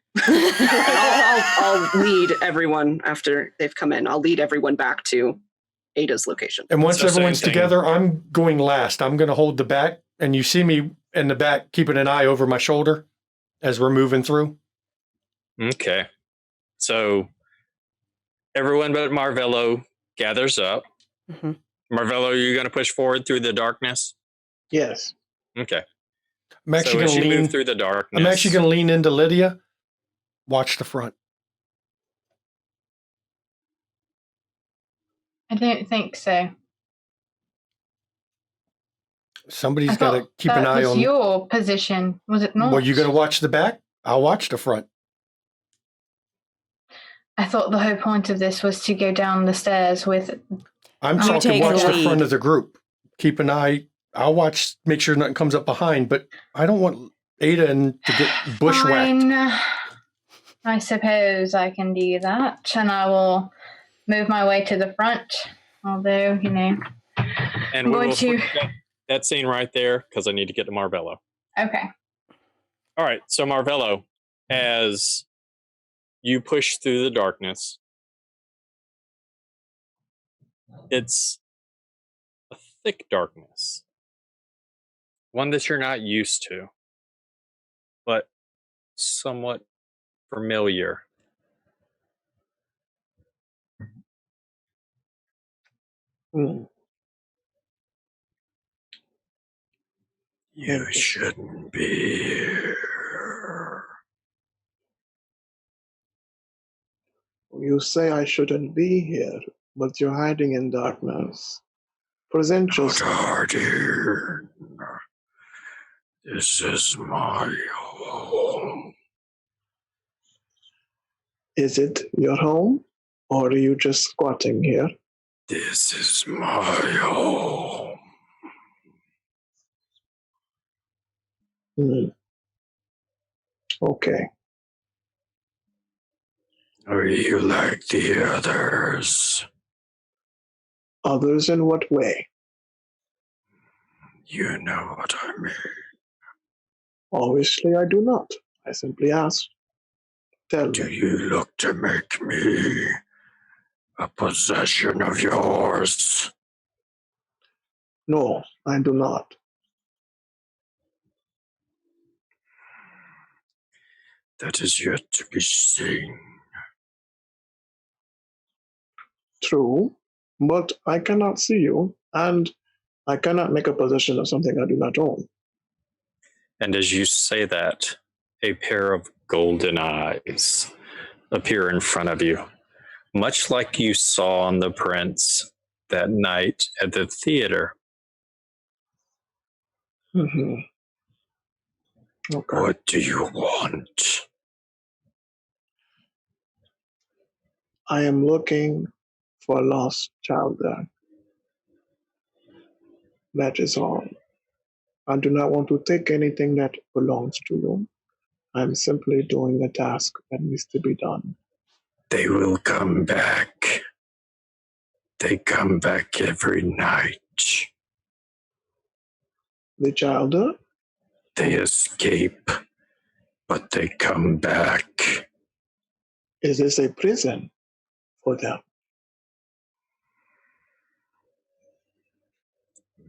B: I'll lead everyone after they've come in. I'll lead everyone back to Ada's location.
C: And once
D: It's the same
C: everyone's
D: thing.
C: together, I'm going last. I'm going to hold the back, and you see me in the back keeping an eye over my shoulder as we're moving through.
D: Okay. So everyone but Marvello gathers up.
H: Mm-hmm.
D: Marvello, you're going to push forward through the darkness?
F: Yes.
D: Okay.
C: I'm actually
D: So as
C: going to
D: you
C: lean.
D: move through the darkness.
C: I'm actually going to lean into Lydia. Watch the front.
G: I don't think so.
C: Somebody's
G: I
C: got to
G: thought
C: keep an
G: that
C: eye
G: was
C: on.
G: your position, was it not?
C: Well, you going to watch the back? I'll watch the front.
G: I thought the whole point of this was to go down the stairs with...
C: I'm
H: You
C: talking
H: take
C: watch
H: the
C: the front
H: lead.
C: of the group. Keep an eye. I'll watch, make sure nothing comes up behind, but I don't want Ada to get bushwhacked.
G: Fine. I suppose I can do that, and I will move my way to the front, although,
D: And
G: I'm
D: we
G: going
D: will
G: to...
D: put that scene right there because I need to get to Marvello.
G: Okay.
D: All right. So Marvello, as you push through the darkness, it's a thick darkness. One that you're not used to, but somewhat familiar.
F: Hmm.
D: You shouldn't be here.
F: You say I shouldn't be here, but you're hiding in darkness. Present yourself.
D: This is my home.
F: Is it your home, or are you just squatting here?
D: This is my home.
F: Hmm. Okay.
D: Are you like the others?
F: Others in what way?
D: You know what I mean.
F: Obviously, I do not. I simply asked. Tell
D: Do
F: me.
D: you look to make me a possession of yours?
F: No, I do not.
D: That is yet to be seen.
F: True, but I cannot see you, and I cannot make a possession of something I do not own.
D: And as you say that, a pair of golden eyes appear in front of you, much like you saw on the prints that night at the theater.
F: Mm-hmm. Okay.
D: What do you want?
F: I am looking for a lost child there. That is all. I do not want to take anything that belongs to you. I'm simply doing a task that needs to be done.
D: They will come back. They come back every night.
F: The child?
D: They escape, but they come back.
F: Is this a prison for them?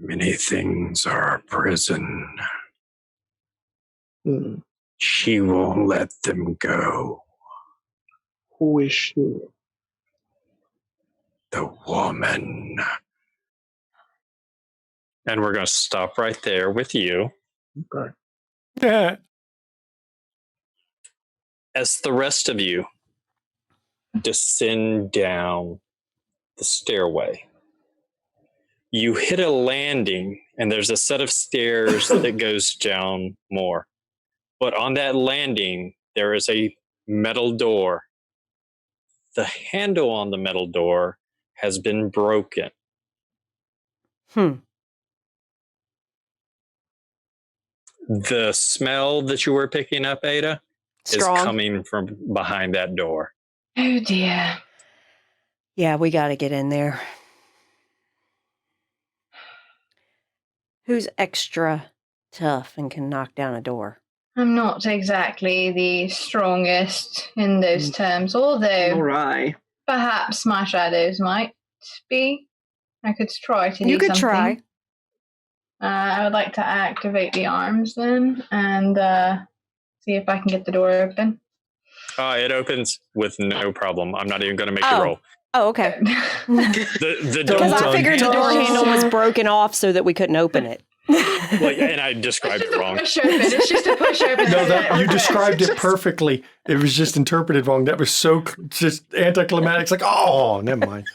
D: Many things are a prison.
F: Hmm.
D: She won't let them go.
F: Who is she?
D: The woman. And we're going to stop right there with you.
F: Okay.
C: Yeah.
D: As the rest of you descend down the stairway, you hit a landing, and there's a set of stairs that goes down more. But on that landing, there is a metal door. The handle on the metal door has been broken. The smell that you were picking up, Ada,
H: Strong.
D: is coming from behind that door.
G: Oh dear.
H: Yeah, we got to get in there. Who's extra tough and can knock down a door?
G: I'm not exactly the strongest in those terms, although
B: All right.
G: perhaps my shadows might be. I could try to do
H: You could
G: something.
H: try.
G: I would like to activate the arms then and see if I can get the door open.
D: It opens with no problem. I'm not even going to make you roll.
H: Oh, okay.
D: The
H: Because I
D: door,
H: figured the door handle was broken off so that we couldn't open it.
D: well, and I described it wrong.
G: Push open. It's just a push open.
C: No, you described it perfectly. It was just interpreted wrong. That was so just anticlimactic. It's like, oh, never mind.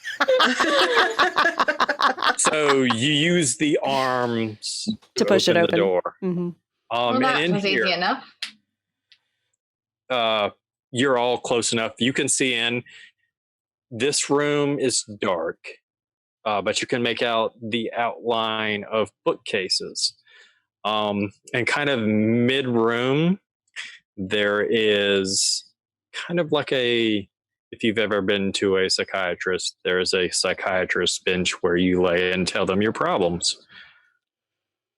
D: So you use the arms
H: To push it open.
D: the door.
H: Mm-hmm.
G: Well, that
D: and in
G: was
D: here,
G: easy enough.
D: you're all close enough. You can see in. This room is dark, but you can make out the outline of bookcases. And kind of mid-room, there is kind of like if you've ever been to a psychiatrist, there's a psychiatrist's bench where you lay and tell them your problems.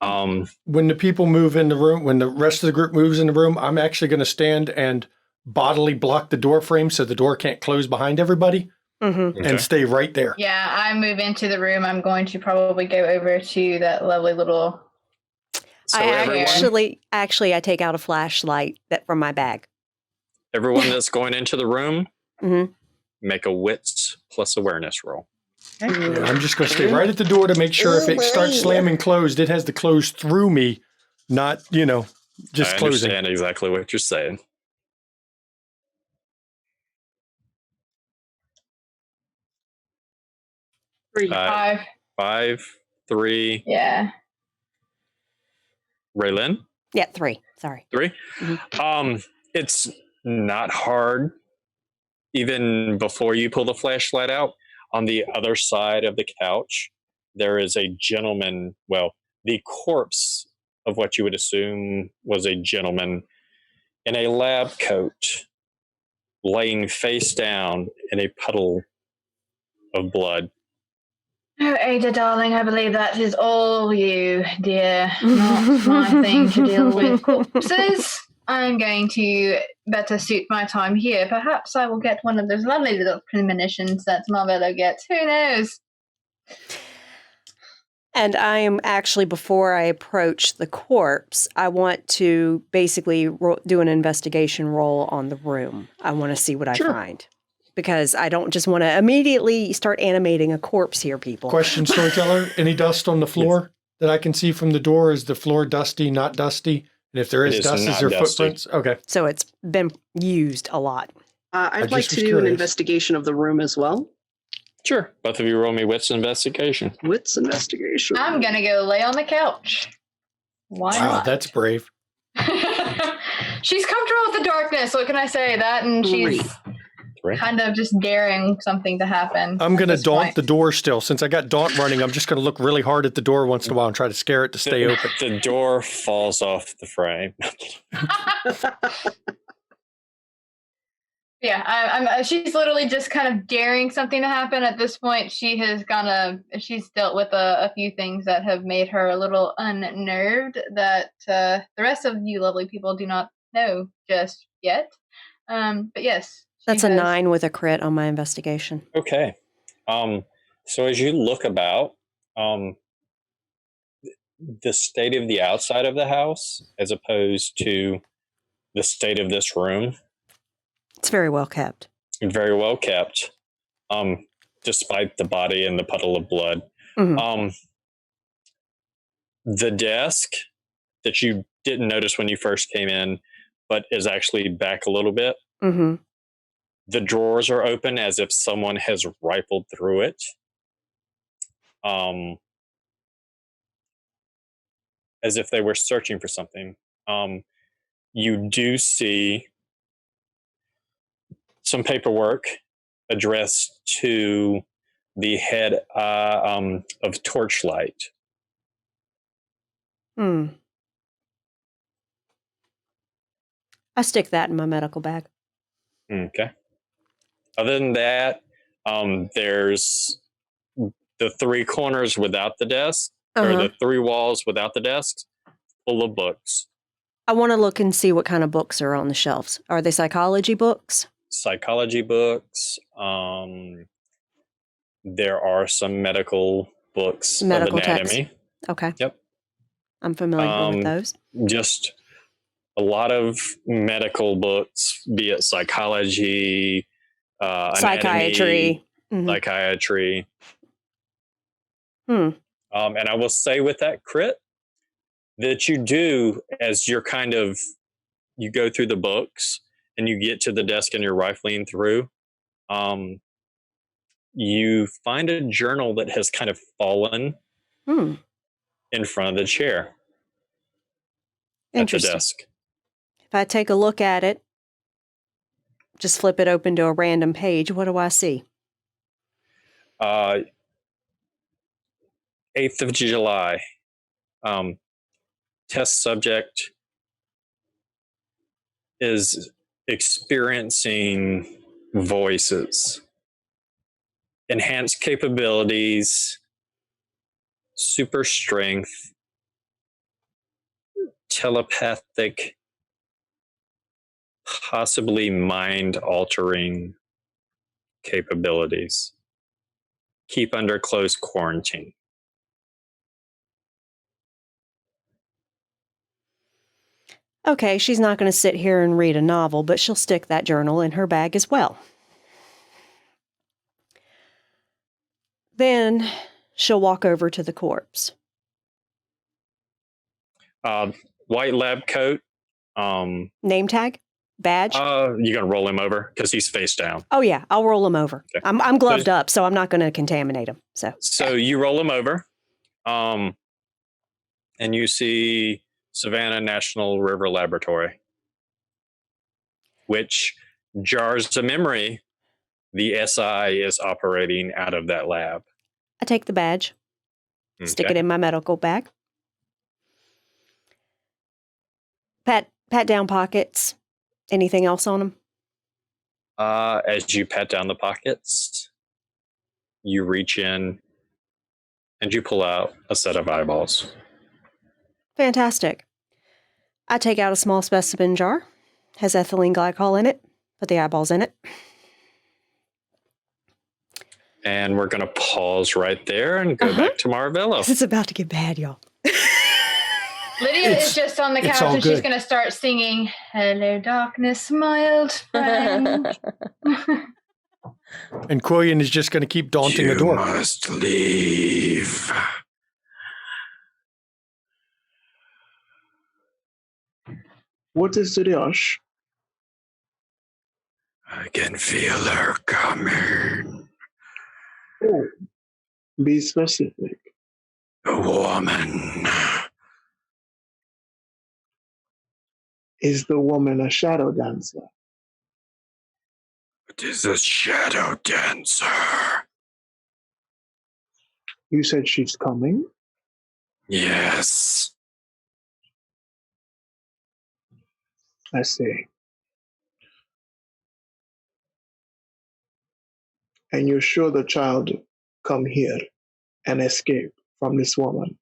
C: When the people move in the room, when the rest of the group moves in the room, I'm actually going to stand and bodily block the door frame so the door can't close behind everybody.
H: Mm-hmm.
C: And stay right there.
G: Yeah, I move into the room. I'm going to probably go over to that lovely little.
D: So
H: Actually, I take out a flashlight from my bag.
D: Everyone that's going into the room, make a wits plus awareness roll.
C: Yeah, I'm just going to stay right at the door to make sure if it starts slamming closed, it has to close through me, not, just closing.
D: I understand exactly what you're saying. 5, 3.
G: Yeah.
D: Raylin?
H: Yeah, 3. Sorry.
D: 3? Mm-hmm. It's not hard. Even before you pull the flashlight out, on the other side of the couch, there is a gentleman, the corpse of what you would assume was a gentleman in a lab coat, laying face down in a puddle of blood.
G: Oh, Ada, darling, I believe that is all you, dear. Not my thing to deal with corpses. I'm going to better suit my time here. Perhaps I will get one of those lovely little premonitions that Marvello gets. Who knows?
H: And I am actually, before I approach the corpse, I want to basically do an investigation roll on the room. I want to see what I find. Because I don't just want to immediately start animating a corpse here, people.
C: Question, storyteller. Any dust on the floor that I can see from the door? Is the floor dusty, not dusty? And if there is dust, is there footprints? Okay.
H: So it's been used a lot.
B: I'd like to do an investigation of the room as well.
D: Sure. Both of you roll me wits investigation.
B: Wits investigation.
G: I'm gonna go lay on the couch. Why
C: Wow,
G: not?
C: that's brave.
G: She's comfortable with the darkness. What can I say? That and she's kind of just daring something to happen.
C: I'm going to daunt the door still. Since I got daunt running, I'm just going to look really hard at the door once in a while and try to scare it to stay open.
D: The door falls off the frame.
G: Yeah, she's literally just kind of daring something to happen. At this point, she's dealt with a few things that have made her a little unnerved that the rest of you lovely people do not know just yet. But yes.
H: That's a 9 with a crit on my investigation.
D: Okay. So as you look about, the state of the outside of the house, as opposed to the state of this room,
H: it's very well kept.
D: Very well kept, despite the body and the puddle of blood.
H: Mm-hmm.
D: The desk that you didn't notice when you first came in, but is actually back a little bit.
H: Mm-hmm.
D: The drawers are open as if someone has rifled through it. As if they were searching for something. You do see some paperwork addressed to the head of Torchlight.
H: I stick that in my medical bag.
D: Okay. Other than that, there's the 3 corners without the desk, or the 3 walls without the desks, full of books.
H: I want to look and see what kind of books are on the shelves. Are they psychology books?
D: Psychology books. There are some medical books of anatomy.
H: Text. Okay.
D: Yep.
H: I'm familiar with those.
D: Just a lot of medical books, be it psychology,
H: psychiatry,
D: anatomy, psychiatry. And I will say with that crit that you do, as you're you go through the books and you get to the desk and you're rifling through, you find a journal that has kind of fallen in front of the chair at the desk.
H: If I take a look at it, just flip it open to a random page, what do I see?
D: 8th of July. Test subject is experiencing voices, enhanced capabilities, super strength, telepathic, possibly mind-altering capabilities. Keep under close quarantine.
H: Okay, she's not going to sit here and read a novel, but she'll stick that journal in her bag as well. Then she'll walk over to the corpse.
D: White lab coat.
H: Name tag? Badge?
D: You're going to roll him over because he's face down.
H: Oh, yeah, I'll roll him over.
D: Okay.
H: I'm gloved up, so I'm not going to contaminate him. So
D: you roll him over, and you see Savannah National River Laboratory, which jars a memory. The SI is operating out of that lab.
H: I take the badge, stick it in my medical bag. Pat down pockets. Anything else on them?
D: As you pat down the pockets, you reach in and you pull out a set of eyeballs.
H: Fantastic. I take out a small specimen jar. Has ethylene glycol in it. Put the eyeballs in it.
D: And we're going to pause right there and go back to Marvello.
H: It's about to get bad, y'all.
G: Lydia is just on the couch and she's going to start singing, "Hello, darkness, my old friend."
C: And Quillian is just going to keep daunting the door.
J: You must leave.
F: What is the rush?
J: I can feel her coming.
F: Oh, be specific.
J: A woman.
F: Is the woman a shadow dancer?
J: It is a shadow dancer.
F: You said she's coming?
J: Yes.
F: I see. And you're sure the child come here and escape from this woman?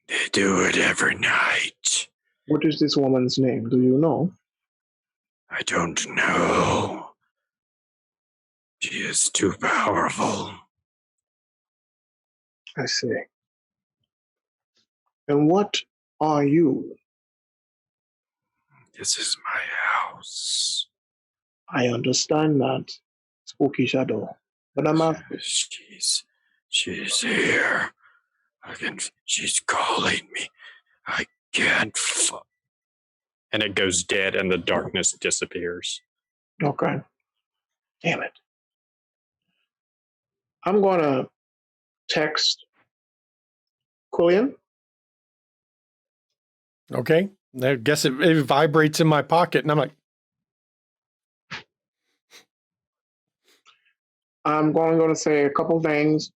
J: They do it every night.
F: What is this woman's name? Do you know?
J: I don't know. She is too powerful.
F: I see. And what are you?
J: This is my house.
F: I understand that, spooky shadow. But I'm asking,
J: She's here. She's calling me. I can't.
D: And it goes dead, and the darkness disappears.
F: okay. Damn it. I'm going to text Quillian.
C: Okay. I guess it vibrates in my pocket, and I'm like,
F: I'm going to say a couple things.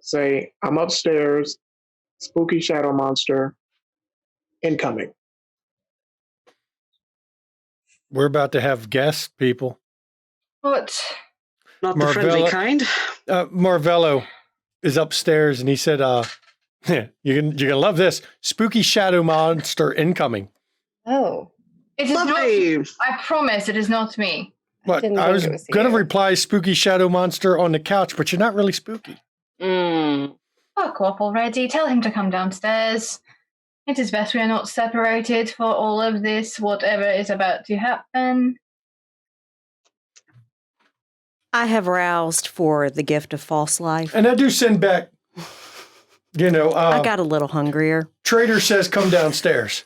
F: Say, I'm upstairs, spooky shadow monster, incoming.
C: we're about to have guests, people.
G: What?
B: Not the friendly
C: Marvella-
B: kind.
C: Marvello is upstairs, and he said, you're gonna love this. Spooky shadow monster incoming.
E: Oh.
G: It is not.
B: Lovely.
G: I promise it is not me.
C: What?
E: didn't
C: I
E: think
C: was
E: it was
C: gonna
E: you.
C: reply spooky shadow monster on the couch, but you're not really spooky.
G: Fuck off already. Tell him to come downstairs. It is best we are not separated for all of this, whatever is about to happen.
H: I have roused for the gift of false life.
C: And I do send back,
H: I got a little hungrier.
C: Trader says come downstairs.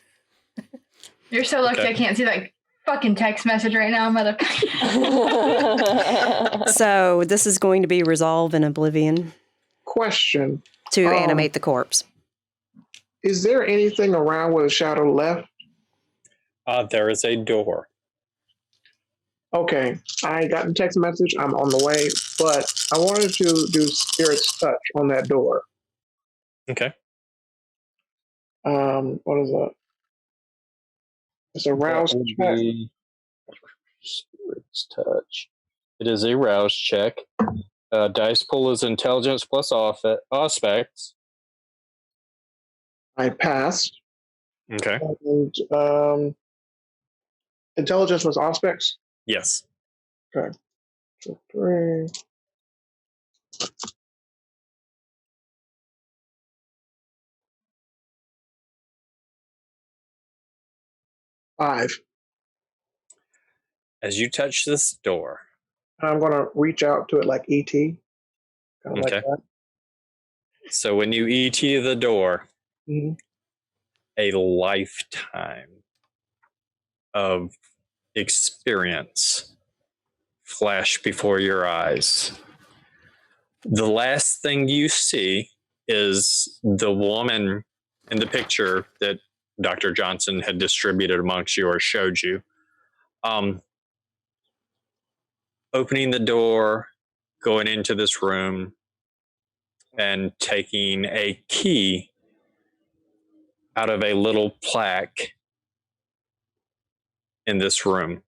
G: You're so lucky
D: Okay.
G: I can't see that fucking text message right now, motherfucker.
H: So this is going to be resolve in oblivion
F: Question.
H: to animate the corpse.
F: Is there anything around where the shadow left?
D: There is a door.
F: Okay, I got the text message. I'm on the way, but I wanted to do Spirit's Touch on that door.
D: Okay.
F: What is that? It's a rouse
D: That would
F: check.
D: be Spirit's Touch. It is a rouse check. Dice pool is intelligence plus aspects.
F: I passed.
D: Okay.
F: And intelligence was aspects.
D: Yes.
F: Okay. So 3. Five.
D: As you touch this door,
F: I'm gonna reach out to it like ET. Kind of like
D: Okay.
F: that.
D: so when you ET the door,
F: Mhm.
D: a lifetime of experience flash before your eyes. The last thing you see is the woman in the picture that Dr. Johnson had distributed amongst you or showed you. Opening the door, going into this room, and taking a key out of a little plaque in this room.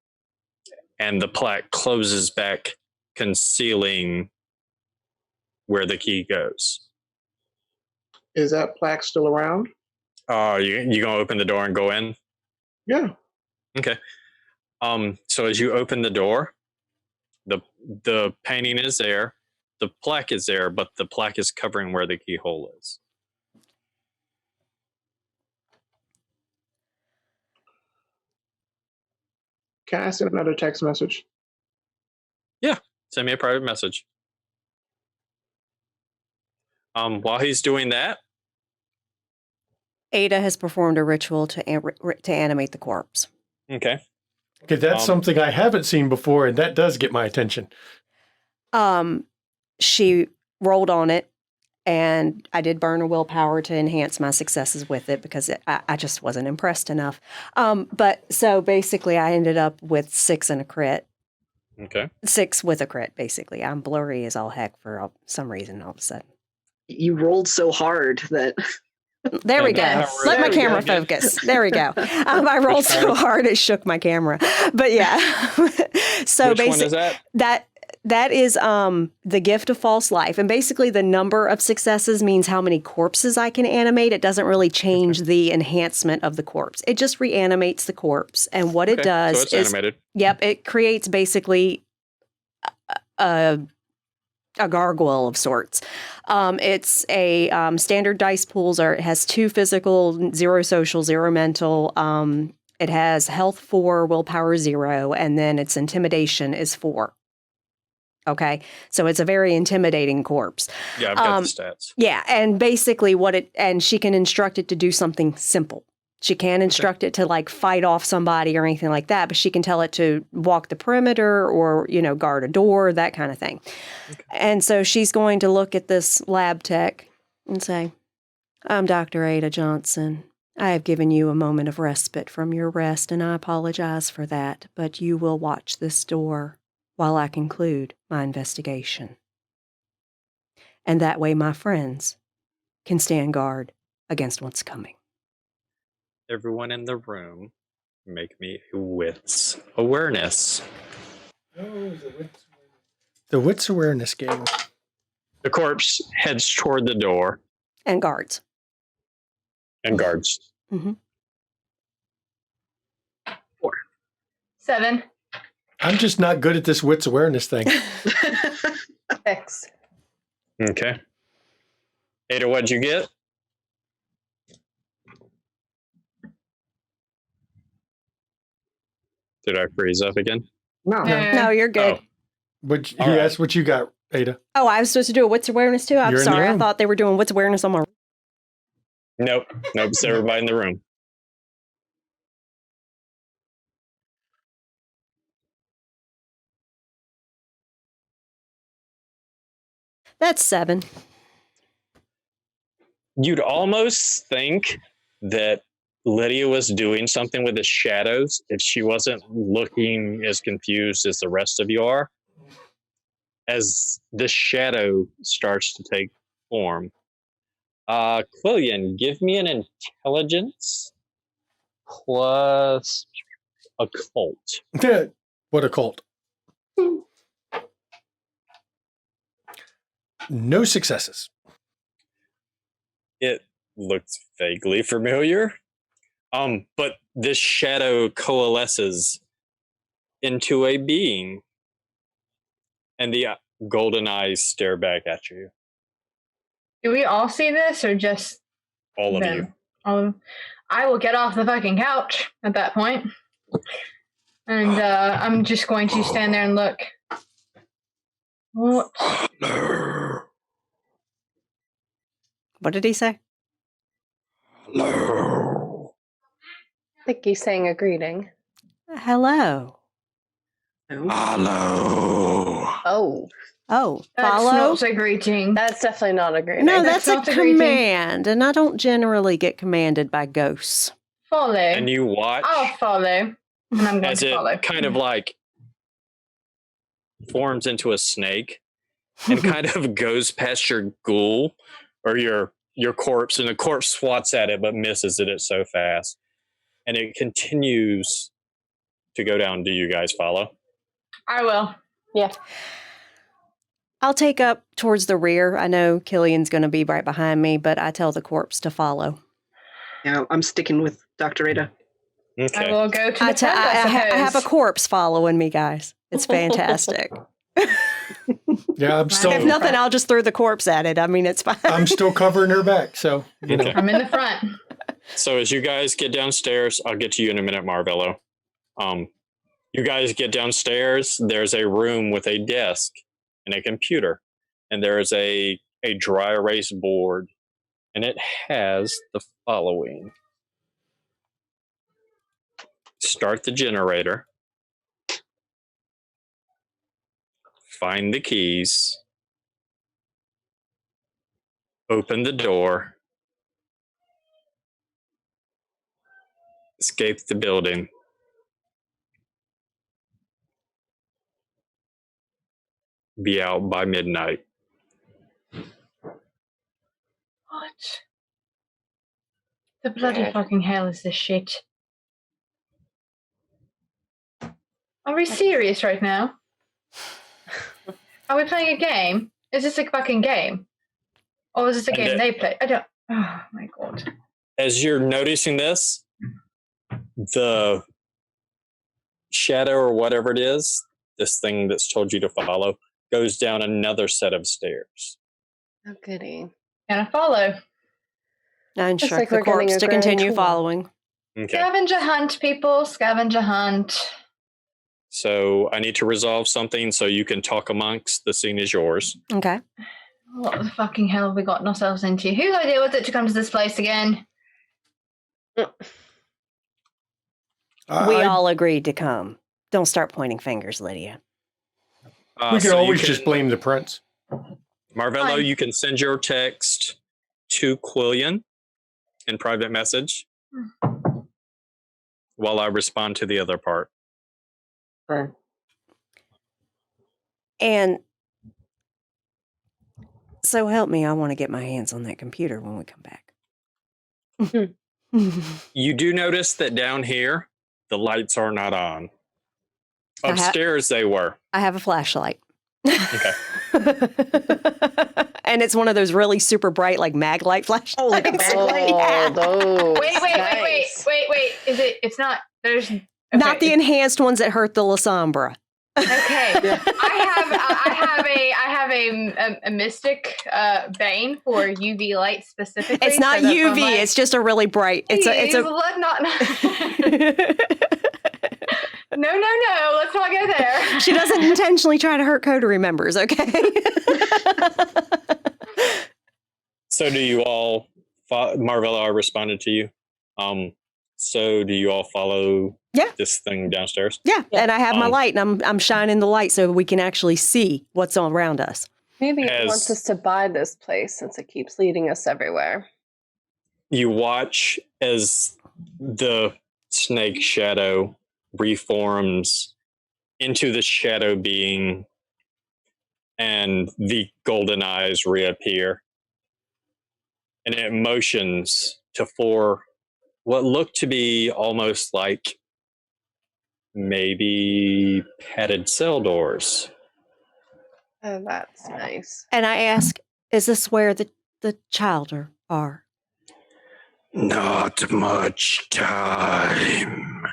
D: And the plaque closes back, concealing where the key goes.
F: Is that plaque still around?
D: You gonna open the door and go in?
F: Yeah.
D: Okay. So as you open the door, the painting is there, the plaque is there, but the plaque is covering where the keyhole is.
F: Can I send another text message?
D: Yeah, send me a private message. While he's doing that,
H: Ada has performed a ritual to animate the corpse.
D: okay.
C: Okay, that's something I haven't seen before, and that does get my attention.
H: She rolled on it, and I did burn a willpower to enhance my successes with it because I just wasn't impressed enough. But so basically, I ended up with 6 and a crit.
D: Okay.
H: 6 with a crit, basically. I'm blurry as all heck for some reason all of a sudden.
B: You rolled so hard that
H: There we go.
G: Yes.
H: Let my
B: There we
H: camera
B: go.
H: focus. There we go. I rolled so hard it shook my camera. But yeah. So
D: Which one is
H: basically,
D: that?
H: that is the gift of false life. And basically the number of successes means how many corpses I can animate. It doesn't really change the enhancement of the corpse. It just reanimates the corpse. And what it does
D: so it's
H: is
D: animated.
H: Yep, it creates basically a gargoyle of sorts. It's a standard dice pools. It has 2 physical, 0 social, 0 mental. It has health 4, willpower 0, and then its intimidation is 4. Okay, so it's a very intimidating corpse.
D: Yeah, I've got the stats.
H: Yeah, and basically and she can instruct it to do something simple. She can't instruct it to like fight off somebody or anything like that, but she can tell it to walk the perimeter or, guard a door, that kind of thing. Okay. And so she's going to look at this lab tech and say, I'm Dr. Ada Johnson. I have given you a moment of respite from your rest, and I apologize for that, but you will watch this door while I conclude my investigation. And that way my friends can stand guard against what's coming.
D: Everyone in the room, make me wits awareness.
C: The wits awareness game.
D: The corpse heads toward the door.
H: And guards.
D: And guards.
H: Mm-hmm.
B: 4.
G: 7.
C: I'm just not good at this wits awareness thing.
E: 6.
D: Okay. Ada, what'd you get? Did I freeze up again?
H: No, you're good.
C: But
D: All
C: you
D: right.
C: asked what you got, Ada.
H: Oh, I was supposed to do a wits awareness too? I'm
C: You're in the
H: sorry. I
C: room.
H: thought they were doing wits awareness on my...
D: Nope. It's everybody in the room.
H: That's 7.
D: You'd almost think that Lydia was doing something with the shadows if she wasn't looking as confused as the rest of you are. As the shadow starts to take form. Quillian, give me an intelligence plus occult.
C: What a cult. No successes.
D: It looks vaguely familiar. But this shadow coalesces into a being, and the golden eyes stare back at you.
G: Do we all see this or just
D: All of
G: them?
D: you.
G: I will get off the fucking couch at that point. And I'm just going to stand there and look. What?
J: Hello.
H: What did he say?
J: Hello.
E: I think he's saying a greeting.
H: Hello.
J: Hello.
E: Oh,
H: Oh,
G: That's
H: follow?
G: not a greeting.
E: that's definitely not a greeting.
H: No, that's a
G: not a greeting.
H: command, and I don't generally get commanded by ghosts.
G: Follow.
D: And you watch
G: I'll follow. And I'm going
D: as
G: to
D: it
G: follow.
D: kind of like forms into a snake and kind of goes past your ghoul or your corpse, and the corpse swats at it but misses it so fast. And it continues to go down. Do you guys follow?
G: I will.
E: Yeah.
H: I'll take up towards the rear. I know Killian's going to be right behind me, but I tell the corpse to follow.
B: Yeah, I'm sticking with Dr. Ada.
D: Okay.
G: I will go to the
H: I
G: front, I
H: have a
G: suppose.
H: corpse following me, guys. It's fantastic.
C: Yeah, I'm
H: If
C: still
H: nothing, I'll just throw the corpse at it. I mean, it's fine.
C: I'm still covering her back, so you know.
D: Okay.
G: I'm in the front.
D: So as you guys get downstairs, I'll get to you in a minute, Marvello. You guys get downstairs, there's a room with a desk and a computer, and there is a dry erase board, and it has the following. Start the generator, find the keys, open the door, escape the building. Be out by midnight.
G: What? The bloody fucking hell is this shit? Are we serious right now? Are we playing a game? Is this a fucking game? Or is this a game they play? I don't... Oh, my God.
D: As you're noticing this, the shadow or whatever it is, this thing that's told you to follow, goes down another set of stairs.
E: Oh, goody.
G: Can I follow?
H: I
E: Looks
H: instruct
E: like
H: the
E: we're getting
H: corpse
E: a
H: to
E: grand
H: continue
E: tour.
H: following.
D: Okay.
G: Scavenger hunt, people. Scavenger hunt.
D: So I need to resolve something so you can talk amongst. The scene is yours.
H: Okay.
G: What the fucking hell have we gotten ourselves into? Whose idea was it to come to this place again?
H: We all agreed to come. Don't start pointing fingers, Lydia.
C: We can
D: So you
C: always just blame the prince.
D: Marvello,
G: Fine.
D: you can send your text to Quillian in private message while I respond to the other part.
B: Right.
H: And so help me, I want to get my hands on that computer when we come back.
D: You do notice that down here, the lights are not on.
H: I ha-
D: Upstairs, they were.
H: I have a flashlight.
D: Okay.
H: And it's one of those really super bright, like mag light flashlights.
B: Oh, like a backlight?
H: Yeah.
E: Those.
G: Wait. Is it? It's not. There's. Okay.
H: Not the enhanced ones that hurt the La Sombra.
G: Okay. I have a mystic bane for UV light specifically.
H: It's not
G: so that
H: UV.
G: when my-
H: It's just a really bright. It's a.
G: Not. No. Let's not go there.
H: She doesn't intentionally try to hurt coterie members. Okay.
D: So do you all, Marvella, I responded to you. So do you all follow this thing downstairs?
H: Yeah, and I have my light, and I'm shining the light so we can actually see what's all around us.
E: Maybe it wants us to buy this place since it keeps leading us everywhere.
D: You watch as the snake shadow reforms into the shadow being, and the golden eyes reappear. And it motions to four what look to be almost like maybe padded cell doors.
E: Oh, that's nice.
H: And I ask, is this where the child are?
J: Not much time.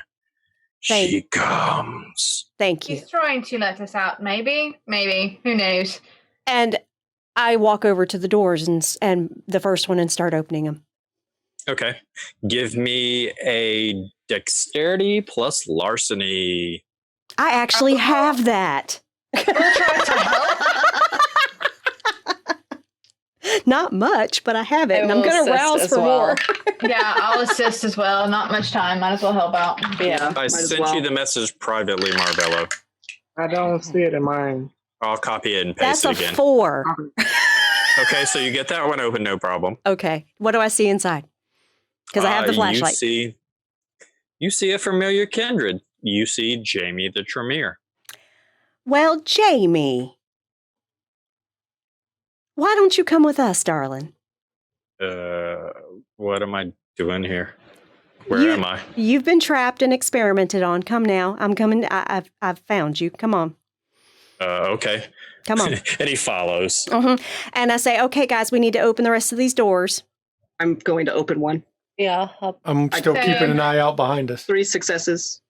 J: She comes.
H: Thank you.
G: He's trying to let us out. Maybe. Who knows?
H: And I walk over to the doors and the first one and start opening them.
D: Okay. Give me a dexterity plus larceny.
H: I actually have that.
G: We'll try to help.
H: Not much, but I have it, and I'm going to rouse for more.
G: Yeah, I'll assist as well. Not much time. Might as well help out.
B: Yeah.
D: I sent you the message privately, Marvello.
F: I don't see it in mine.
D: I'll copy it and paste
H: That's
D: it
H: a
D: again.
H: 4.
D: Okay, so you get that one open, no problem.
H: Okay. What do I see inside? Because I have the flashlight.
D: You see a familiar kindred. You see Jamie the Tremere.
H: Well, Jamie, why don't you come with us, darling?
D: What am I doing here? Where am I?
H: You've been trapped and experimented on. Come now. I'm coming. I've found you. Come on.
D: Okay.
H: Come on.
D: And he follows.
H: Mm-hmm. And I say, okay, guys, we need to open the rest of these doors.
B: I'm going to open one.
E: Yeah.
C: I'm still keeping an eye out behind us.
B: 3 successes.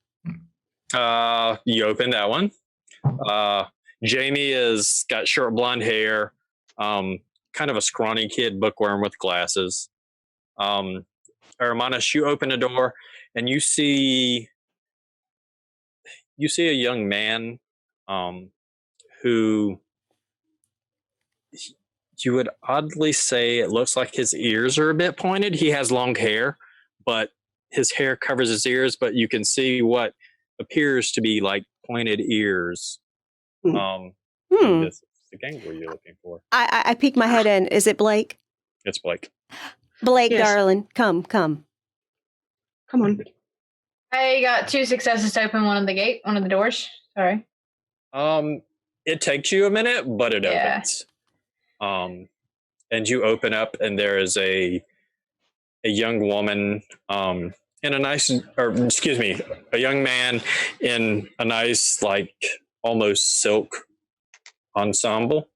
D: You open that one. Jamie is got short blonde hair, kind of a scrawny kid, bookworm with glasses. Hermanos, you open a door and you see a young man who you would oddly say it looks like his ears are a bit pointed. He has long hair, but his hair covers his ears, but you can see what appears to be like pointed ears. This is the gangle you're looking for.
H: I peek my head in. Is it Blake?
D: It's Blake.
H: Blake,
B: Yes.
H: darling, come.
B: Come on.
G: I got 2 successes to open one of the doors. Sorry.
D: It takes you a minute, but it
G: Yeah.
D: opens. And you open up, and there is a young woman, in a nice, or excuse me, a young man in a nice, like almost silk ensemble.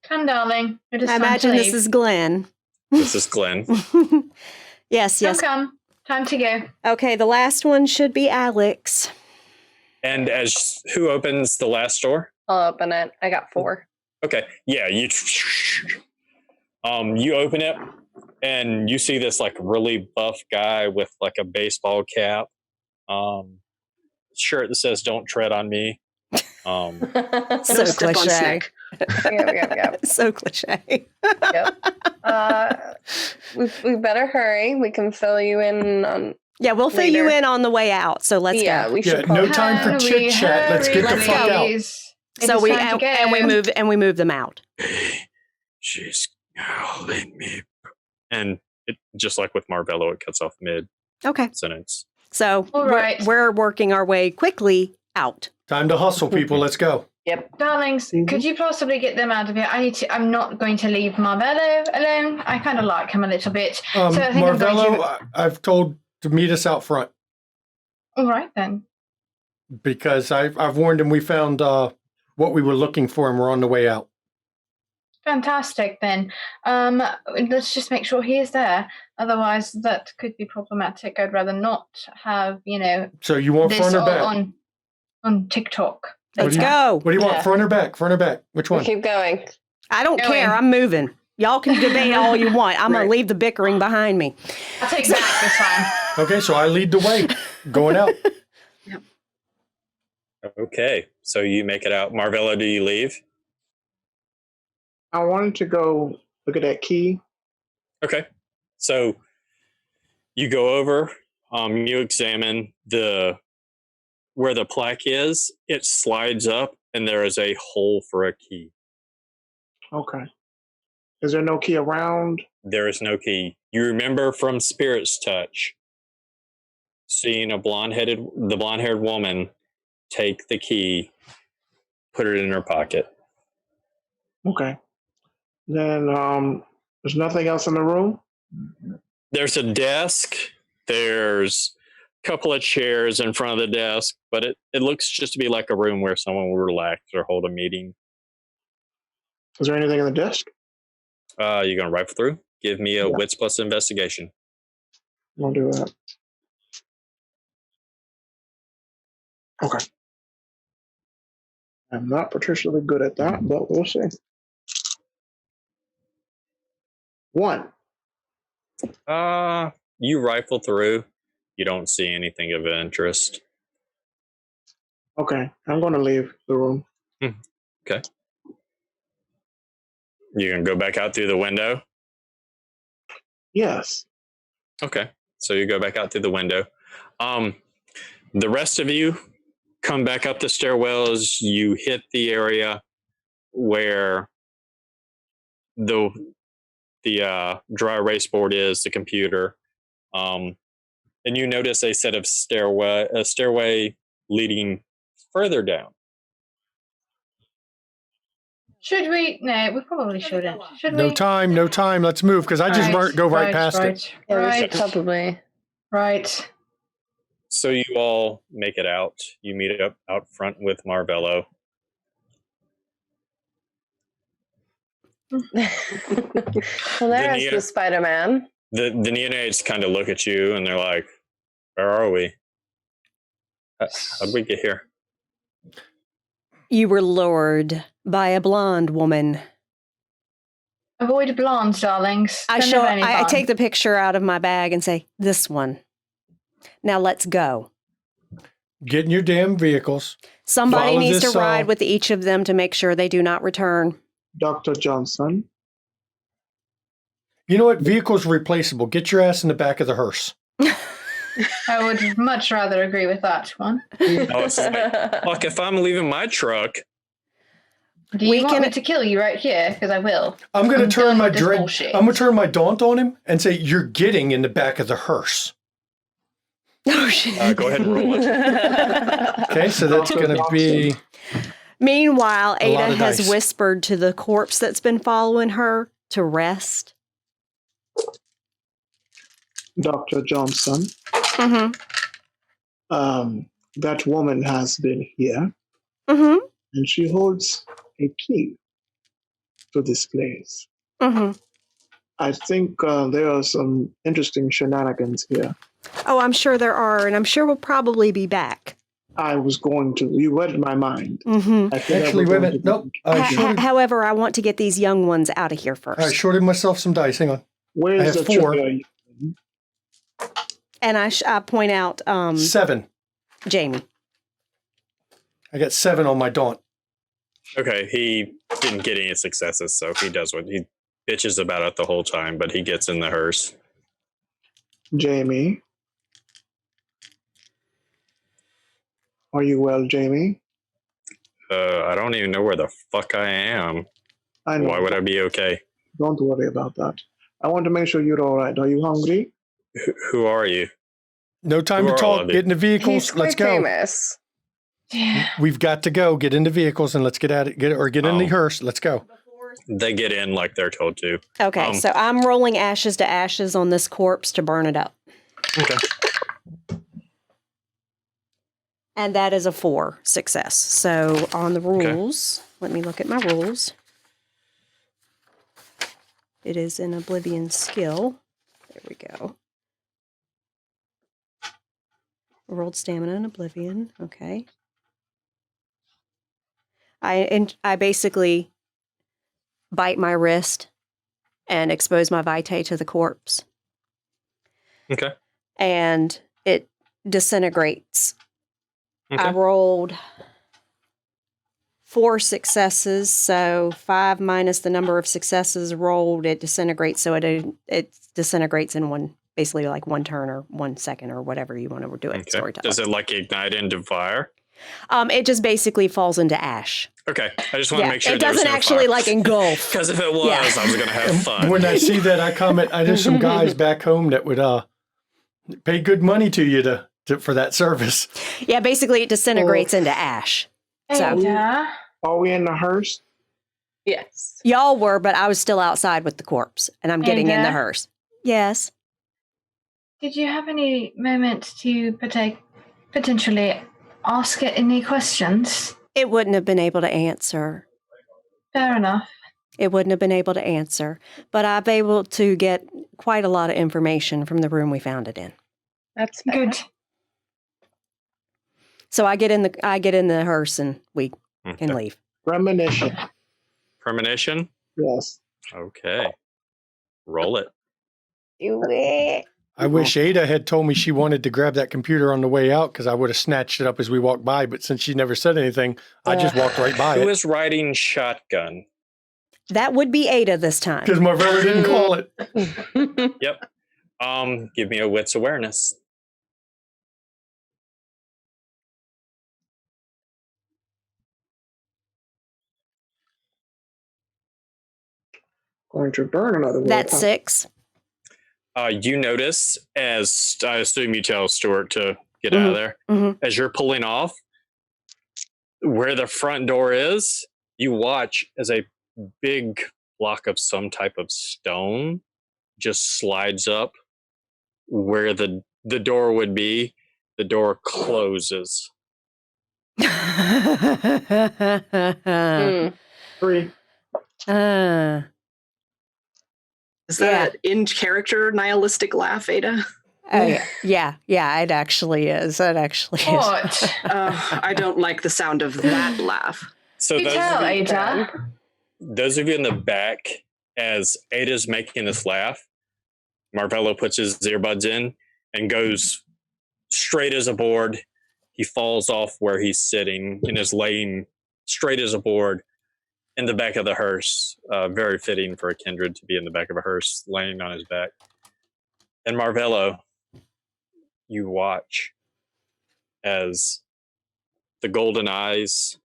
G: Come, darling. It is
H: I
G: time to
H: imagine this
G: leave.
H: is Glenn.
D: This is Glenn.
H: Yes.
G: Come. Time to go.
H: Okay, the last one should be Alex.
D: And as who opens the last door?
E: I'll open it. I got 4.
D: Okay, yeah, you open it, and you see this like really buff guy with like a baseball cap, shirt that says "Don't tread on me."
H: So
B: Don't step on
H: cliche.
B: snake.
E: Yep.
H: So cliche.
E: We better hurry. We can fill you in on.
H: Yeah, we'll fill you
E: Later.
H: in on the way out. So let's
E: Yeah,
H: go.
E: we should.
C: Yeah, no
E: probably-
C: time for
G: Hurry,
C: chit chat. Let's get the
G: hurry,
C: fuck out.
G: please. It
H: So
G: is
H: we
G: time to
H: and we
G: go.
H: move them out.
J: She's calling me.
D: And it, just like with Marvello, it cuts off mid
H: Okay.
D: sentence.
H: So
G: All right.
H: we're working our way quickly out.
C: Time to hustle, people. Let's go.
E: Yep.
G: Darlings, could you possibly get them out of here? I'm not going to leave Marvello alone. I kind of like him a little bit. So I think I'm going
C: Marvello,
G: to...
C: I've told to meet us out front
G: All right, then.
C: because I've warned him we found what we were looking for and we're on the way out.
G: Fantastic, then. Let's just make sure he is there. Otherwise, that could be problematic. I'd rather not have,
C: So you want
G: this
C: front or
G: all
C: back?
G: on TikTok.
H: Let's
C: do you-
H: go.
C: What do you want,
E: Yeah.
C: front or back? Front or back? Which
E: We
C: one?
E: keep going.
H: I don't
G: Go
H: care.
G: in.
H: I'm moving. Y'all can debate all you want. I'm gonna
B: Right.
H: leave the bickering behind me.
G: I'll take back this time.
C: Okay, so I lead the way. Going out.
D: Okay, so you make it out. Marvello, do you leave?
F: I wanted to go look at that key.
D: Okay, so you go over, you examine where the plaque is. It slides up, and there is a hole for a key.
F: Okay. Is there no key around?
D: There is no key. You remember from Spirit's Touch, seeing the blonde-haired woman take the key, put it in her pocket.
F: Okay. Then there's nothing else in the room?
D: There's a desk. There's a couple of chairs in front of the desk, but it looks just to be like a room where someone would relax or hold a meeting.
F: Is there anything in the desk?
D: You're going to rifle through? Give me a
F: Yeah.
D: wits plus investigation.
F: I'll do that. Okay. I'm not particularly good at that, but we'll see. 1.
D: You rifle through. You don't see anything of interest.
F: Okay, I'm going to leave the room.
D: Okay. You going to go back out through the window?
F: Yes.
D: Okay. So you go back out through the window. The rest of you come back up the stairwells. You hit the area where the dry erase board is, the computer. And you notice a set of stairway leading further down.
G: Should we? No, we probably shouldn't. Should
C: No
G: we?
C: time, no time. Let's move because I just go right past it.
E: Yeah, we should
G: Right.
E: probably.
G: Right.
D: So you all make it out. You meet up out front with Marvello.
E: Well, there's
D: Neo-
E: the Spider-Man.
D: The neonates kind of look at you and they're like, "Where are we? How'd we get here?"
H: You were lured by a blonde woman.
G: Avoid blondes, darlings.
H: I
G: They're never any
H: I
G: fun.
H: take the picture out of my bag and say, "This one. Now let's go."
C: Get in your damn vehicles.
H: Somebody
C: Follow
H: needs to
C: this,
H: ride with each of them to make sure they do not return.
F: Dr. Johnson.
C: You know what? Vehicles replaceable. Get your ass in the back of the hearse.
G: I would much rather agree with that one.
D: Oh, it's like if I'm leaving my truck,
G: Do you want me to kill you right here? Because I will.
C: I'm going to turn my
G: bullshit.
C: I'm going to turn my daunt on him and say, "You're getting in the back of the hearse."
H: Oh shit!
D: Go ahead and roll it.
C: Okay, so that's going to be.
H: Meanwhile,
C: A lot
H: Ada
C: of
H: has
C: dice.
H: whispered to the corpse that's been following her to rest.
F: Dr. Johnson,
H: Mm-hmm.
F: that woman has been here,
H: Mm-hmm.
F: and she holds a key to this place.
H: Mm-hmm.
F: I think there are some interesting shenanigans here.
H: Oh, I'm sure there are, and I'm sure we'll probably be back.
F: You read my mind.
H: Mm-hmm.
F: I said I
C: Actually,
F: was
C: wait a
F: going
C: minute.
F: to-
C: Nope. I shorted,
H: However, I want to get these young ones out of here first.
C: I shorted myself some dice. Hang on.
F: Where's
C: I have
F: the
C: 4.
F: trivia?
H: And I point out
C: 7.
H: Jamie.
C: I got 7 on my daunt.
D: Okay, he didn't get any successes, so he does what he bitches about it the whole time, but he gets in the hearse.
F: Jamie. Are you well, Jamie?
D: I don't even know where the fuck I am.
F: I know.
D: Why would I be okay?
F: Don't worry about that. I want to make sure you're all right. Are you hungry?
D: Who are you?
C: No time
D: Who
C: to
D: are all
C: talk.
D: of you?
C: Get in the vehicles.
E: He's
C: Let's
E: quite
C: go.
E: famous.
G: Yeah.
C: We've got to go. Get into vehicles and let's get at it. Get in the hearse. Let's go.
D: They get in like they're told to.
H: Okay, so I'm rolling ashes to ashes on this corpse to burn it up.
D: Okay.
H: And that is a 4 success. So on the rules, let me look at my rules. It is an Oblivion skill. There we go. Rolled stamina in Oblivion. Okay. I basically bite my wrist and expose my vitae to the corpse.
D: Okay.
H: And it disintegrates.
D: Okay.
H: I rolled 4 successes, so 5 minus the number of successes rolled, it disintegrates. So it disintegrates in basically like 1 turn or 1 second or whatever you want to do it.
D: Okay.
H: Storytelling.
D: Does it like ignite into fire?
H: It just basically falls into ash.
D: Okay. I just want to make sure
H: it doesn't actually like engulf.
D: Because if it was, I was going to have fun.
C: When I see that, I comment. There's some guys back home that would pay good money to you for that service.
H: Yeah, basically it disintegrates into ash. So
G: Yeah.
F: Are we in the hearse?
E: Yes.
H: y'all were, but I was still outside with the corpse, and I'm getting in the hearse. Yes.
G: Did you have any moment to potentially ask it any questions?
H: It wouldn't have been able to answer.
G: Fair enough.
H: It wouldn't have been able to answer, but I've been able to get quite a lot of information from the room we found it in.
E: That's fair.
G: Good.
H: So I get in the hearse and we can leave.
F: Premonition.
D: Premonition?
F: Yes.
D: Okay. Roll it.
E: Do it.
C: I wish Ada had told me she wanted to grab that computer on the way out because I would have snatched it up as we walked by. But since she never said anything, I just walked right by
D: Who
C: it.
D: is riding shotgun?
H: That would be Ada this time.
C: Because Marvella didn't call it.
D: Yep. Give me a wits awareness.
F: Going to burn another one.
H: That's 6.
D: You notice, as I assume you tell Stuart to get out of there, as you're pulling off, where the front door is, you watch as a big block of some type of stone just slides up where the door would be. The door closes.
F: 3.
B: Is that an in-character nihilistic laugh, Ada?
H: Yeah, it actually is. It actually is.
G: What?
B: I don't like the sound of that laugh.
D: So
G: You tell, Ada.
D: those of you in the back, as Ada's making this laugh, Marvello puts his earbuds in and goes straight as a board. He falls off where he's sitting and is laying straight as a board in the back of the hearse. Very fitting for a kindred to be in the back of a hearse, laying on his back. And Marvello, you watch as the golden eyes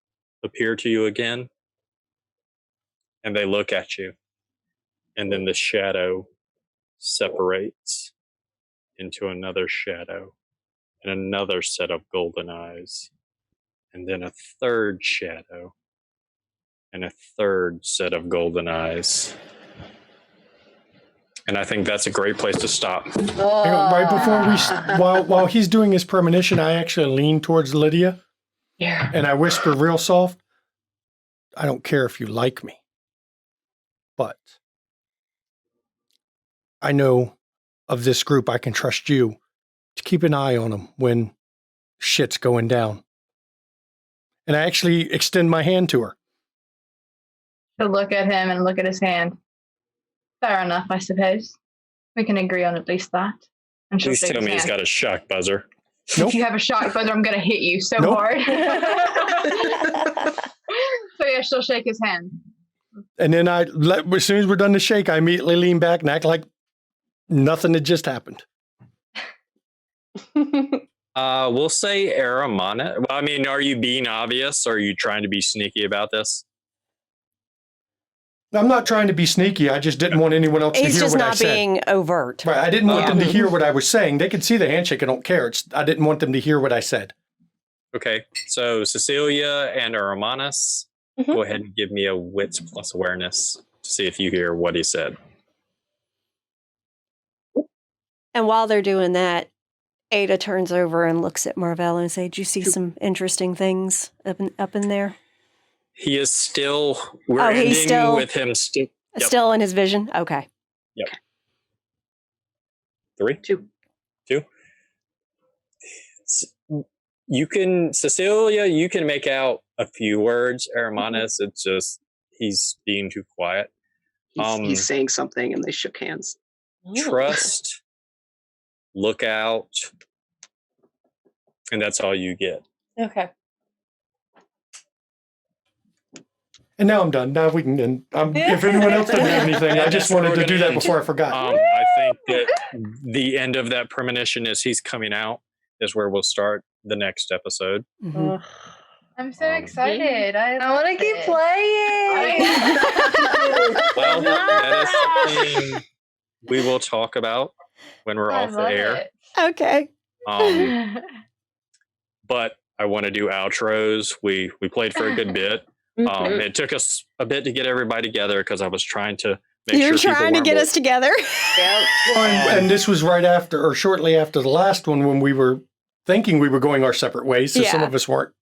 D: appear to you again, and they look at you, and then the shadow separates into another shadow and another set of golden eyes, and then a third shadow and a third set of golden eyes. And I think that's a great place to stop.
C: Right before while he's doing his premonition, I actually lean towards Lydia.
E: Yeah.
C: And I whisper real soft, I don't care if you like me, but I know of this group, I can trust you to keep an eye on them when shit's going down. And I actually extend my hand to her.
G: To look at him and look at his hand. Fair enough, I suppose. We can agree on at least that. And she'll
D: Please
G: shake
D: tell
G: his
D: me he's
G: hand.
D: got a shock buzzer.
G: If you have a shock buzzer, I'm going to hit you so
C: Nope.
G: hard. So yeah, she'll shake his hand.
C: And then as soon as we're done to shake, I immediately lean back and act like nothing had just happened.
D: We'll say Aramana. Well, I mean, are you being obvious, or are you trying to be sneaky about this?
C: I'm not trying to be sneaky. I just didn't want anyone else to
H: He's
C: hear
H: just
C: what I
H: not
C: said.
H: being overt.
C: Right. I didn't want them to hear what I was saying. They could see the handshake. I don't care. I didn't want them to hear what I said.
D: Okay, so Cecilia and Aramanis, go ahead and give me a wits plus awareness to see if you hear what he said.
H: And while they're doing that, Ada turns over and looks at Marvell and says, "Did you see some interesting things up in there?"
D: He is still. We're
H: he's
D: ending
H: still-
D: with him still. Yep.
H: Still in his vision? Okay.
D: Yep. 3, 2. You can, Cecilia, you can make out a few words. Aramanis, it's just, he's being too quiet.
B: He's saying something and they shook hands.
D: Trust, look out, and that's all you get.
E: Okay.
C: And now I'm done. Now we can end. If anyone else doesn't have anything, I just wanted to do that before I forgot.
D: I think that the end of that premonition is he's coming out is where we'll start the next episode.
H: Mm-hmm.
G: I'm so excited. I
E: want to keep playing.
D: Well, that is something we will talk about when we're off the air.
H: Okay.
D: But I want to do outros. We played for a good bit. It took us a bit to get everybody together because I was trying to make
H: You're
D: sure
H: trying to get us together?
E: Yep.
C: And this was right after or shortly after the last one when we were thinking we were going our separate ways. So some of us weren't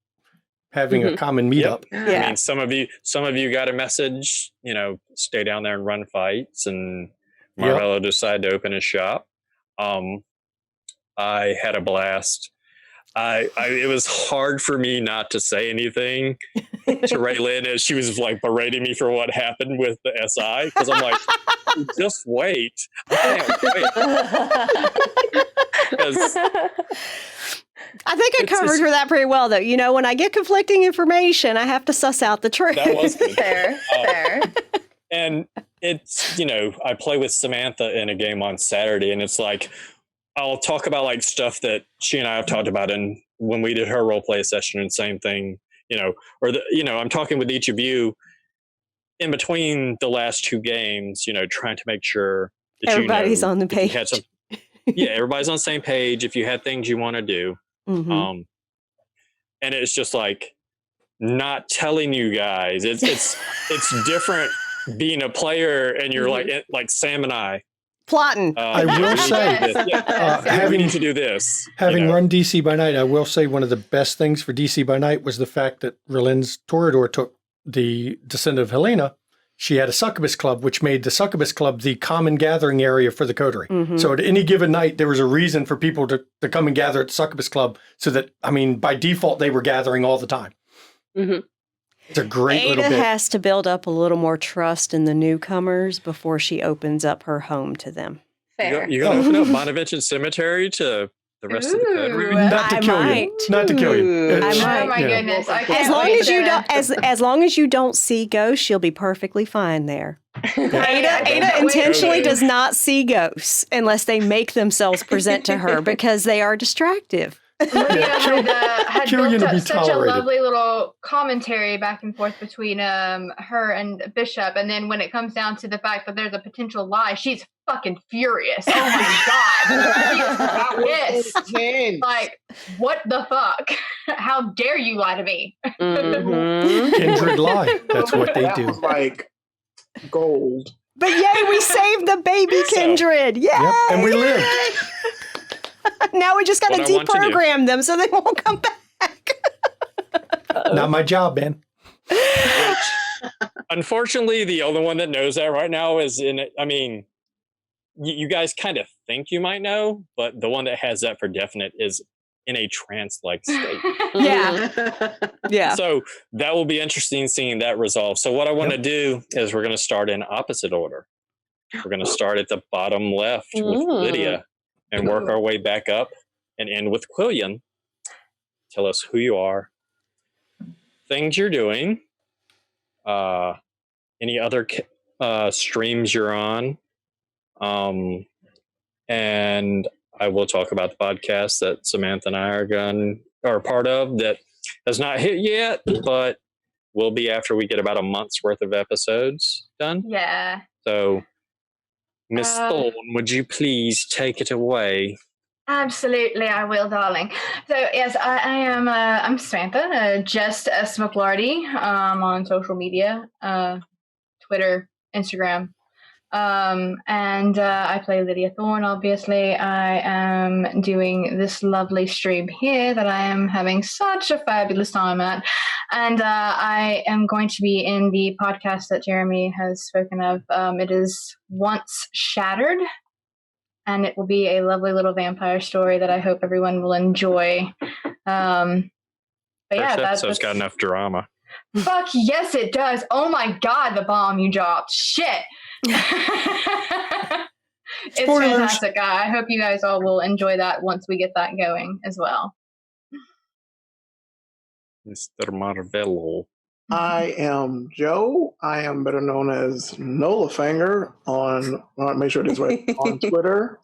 C: having a common meetup.
D: Yep. I mean, some of you got a message, stay down there and run fights, and Marvello decided to open his shop. I had a blast. It was hard for me not to say anything to Raylyn as she was like berating me for what happened with the SI, because I'm like, just wait. I can't wait.
H: I think I covered for that pretty well, though. When I get conflicting information, I have to suss out the truth.
D: That was good.
E: Fair.
D: And it's, I play with Samantha in a game on Saturday, and it's like, I'll talk about like stuff that she and I have talked about, and when we did her role play session, and same thing, I'm talking with each of you in between the last 2 games, trying to make sure that
H: everybody's on the page.
D: Everybody's on the same page. If you had things you want to do, and it's just like not telling you guys. It's different being a player, and you're like Sam and I.
H: Plotting.
C: I will say,
D: having to do this.
C: Having run DC by Night, I will say one of the best things for DC by Night was the fact that Relyn's Toreador took the Descendant of Helena. She had a succubus club, which made the succubus club the common gathering area for the coterie. So at any given night, there was a reason for people to come and gather at the succubus club, so that, by default, they were gathering all the time. It's a great little bit.
H: Ada has to build up a little more trust in the newcomers before she opens up her home to them.
E: Fair.
D: You're going to open up Bonaventine Cemetery to the rest of the coterie?
C: Not to kill you. Not to kill you.
H: I might.
G: Oh my goodness! I can't
H: As long
G: wait
H: as you
G: to-
H: don't, as long as you don't see ghosts, you'll be perfectly fine there. Ada intentionally does not see ghosts unless they make themselves present to her because they are distractive.
G: Lydia had
C: Killian
G: built
C: will
G: up
C: be
G: such a
C: tolerated.
G: lovely little commentary back and forth between her and Bishop, and then when it comes down to the fact that there's a potential lie, she's fucking furious. Oh my god, she's pissed. Like, what the fuck? How dare you lie to me?
E: Mhm.
C: Kindred lie. That's what they
F: That
C: do.
F: was like gold.
A: But yay, we saved the baby Kindred. Yay!
C: Yep, and we lived.
A: Now we just got to
D: What I want to do.
A: deprogram them so they won't come back.
C: Not my job, man.
D: Unfortunately, the only one that knows that right now is I mean, you guys kind of think you might know, but the one that has that for definite is in a trance-like state.
A: Yeah. Yeah.
D: So that will be interesting seeing that resolve. So what I want to do is we're going to start in opposite order. We're going to start at the bottom left with Lydia and work our way back up and end with Quillian. Tell us who you are, things you're doing, any other streams you're on, and I will talk about the podcast that Samantha and I are part of that has not hit yet, but will be after we get about a month's worth of episodes done.
G: Yeah.
D: So, Miss Thorne, would you please take it away?
G: Absolutely, I will, darling. So yes, I am. I'm Samantha, just S. McLarty, on social media, Twitter, Instagram, and I play Lydia Thorne. Obviously, I am doing this lovely stream here that I am having such a fabulous time at, and I am going to be in the podcast that Jeremy has spoken of. It is Once Shattered. And it will be a lovely little vampire story that I hope everyone will enjoy. But yeah,
D: that's got enough drama.
G: Fuck yes, it does. Oh my god, the bomb you dropped. Shit. It's fantastic. I hope you guys all will enjoy that once we get that going as well.
D: Mr. Marvello.
F: I am Joe. I am better known as Nolafanger on, make sure it is right, on Twitter.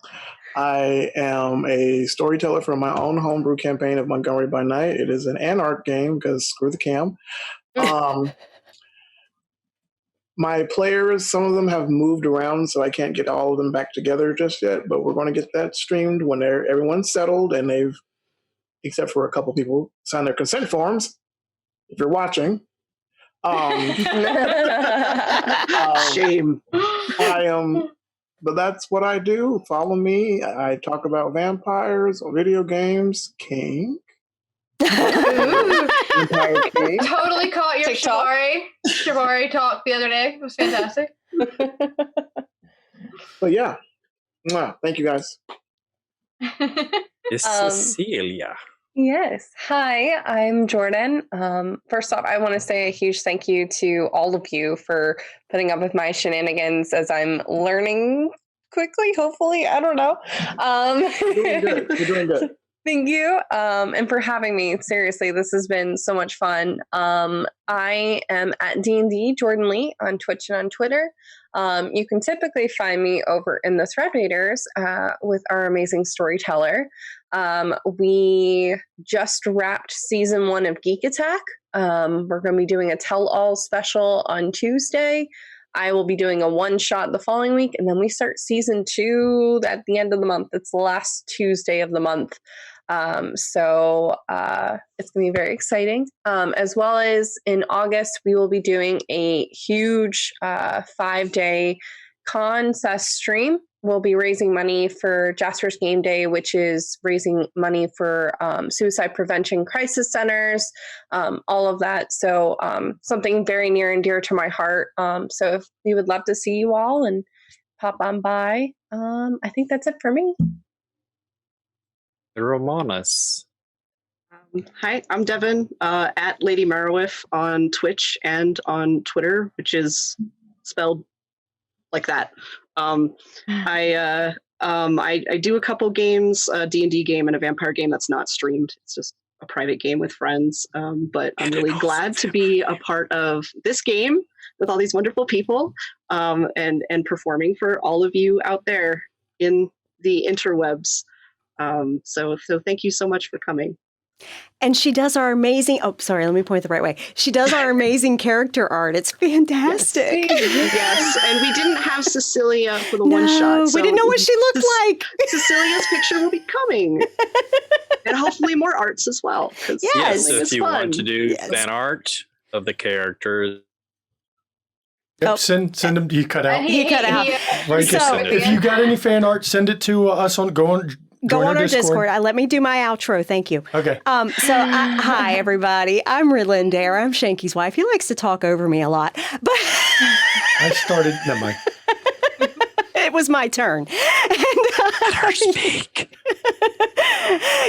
F: I am a storyteller for my own homebrew campaign of Montgomery by Night. It is an Anarch game because screw the cam. My players, some of them have moved around, so I can't get all of them back together just yet, but we're going to get that streamed when everyone's settled and they've, except for a couple people, signed their consent forms. If you're watching.
B: Shame.
F: But that's what I do. Follow me. I talk about vampires, video games, kink.
G: Totally caught your
E: TikTok.
G: Shibari talk the other day. It was fantastic.
F: But yeah. Mwah. Thank you guys.
D: It's Cecilia.
E: Yes. Hi, I'm Jordan. First off, I want to say a huge thank you to all of you for putting up with my shenanigans as I'm learning quickly, hopefully. I don't know.
F: You're doing good. You're doing good.
E: Thank you. And for having me. Seriously, this has been so much fun. I am at D&D Jordan Lee on Twitch and on Twitter. You can typically find me over in the Thread Raiders with our amazing storyteller. We just wrapped season 1 of Geek Attack. We're going to be doing a tell-all special on Tuesday. I will be doing a one-shot the following week, and then we start season 2 at the end of the month. It's the last Tuesday of the month. So it's going to be very exciting. As well as in August, we will be doing a huge 5-day contest stream. We'll be raising money for Jasper's Game Day, which is raising money for suicide prevention crisis centers, all of that. So something very near and dear to my heart. So if we would love to see you all and pop on by, I think that's it for me.
D: Romanus.
B: Hi, I'm Devin, at Lady Merowith on Twitch and on Twitter, which is spelled like that. I do a couple games, a D&D game and a vampire game that's not streamed. It's just a private game with friends. But I'm really glad to be a part of this game with all these wonderful people, and performing for all of you out there in the interwebs. So thank you so much for coming.
H: And she does our amazing, oh, sorry, let me point the right way. She does our amazing character art. It's fantastic.
B: Yes, and we didn't have Cecilia for the
H: No,
B: one shot.
H: we didn't know what she looked like.
B: Cecilia's picture will be coming. And hopefully more arts as well.
H: Yes.
D: If you want to do fan art of the characters.
C: Yep, send them. You cut out.
H: He cut out.
C: Right,
H: So-
C: if you got any fan art, send it to us on
H: Go on our Discord. Let me do my outro. Thank you.
C: Okay.
H: Hi, everybody. I'm Rylin Dare. I'm Shanky's wife. He likes to talk over me a lot. But
C: I started. Never mind.
H: it was my turn.
J: Let her speak.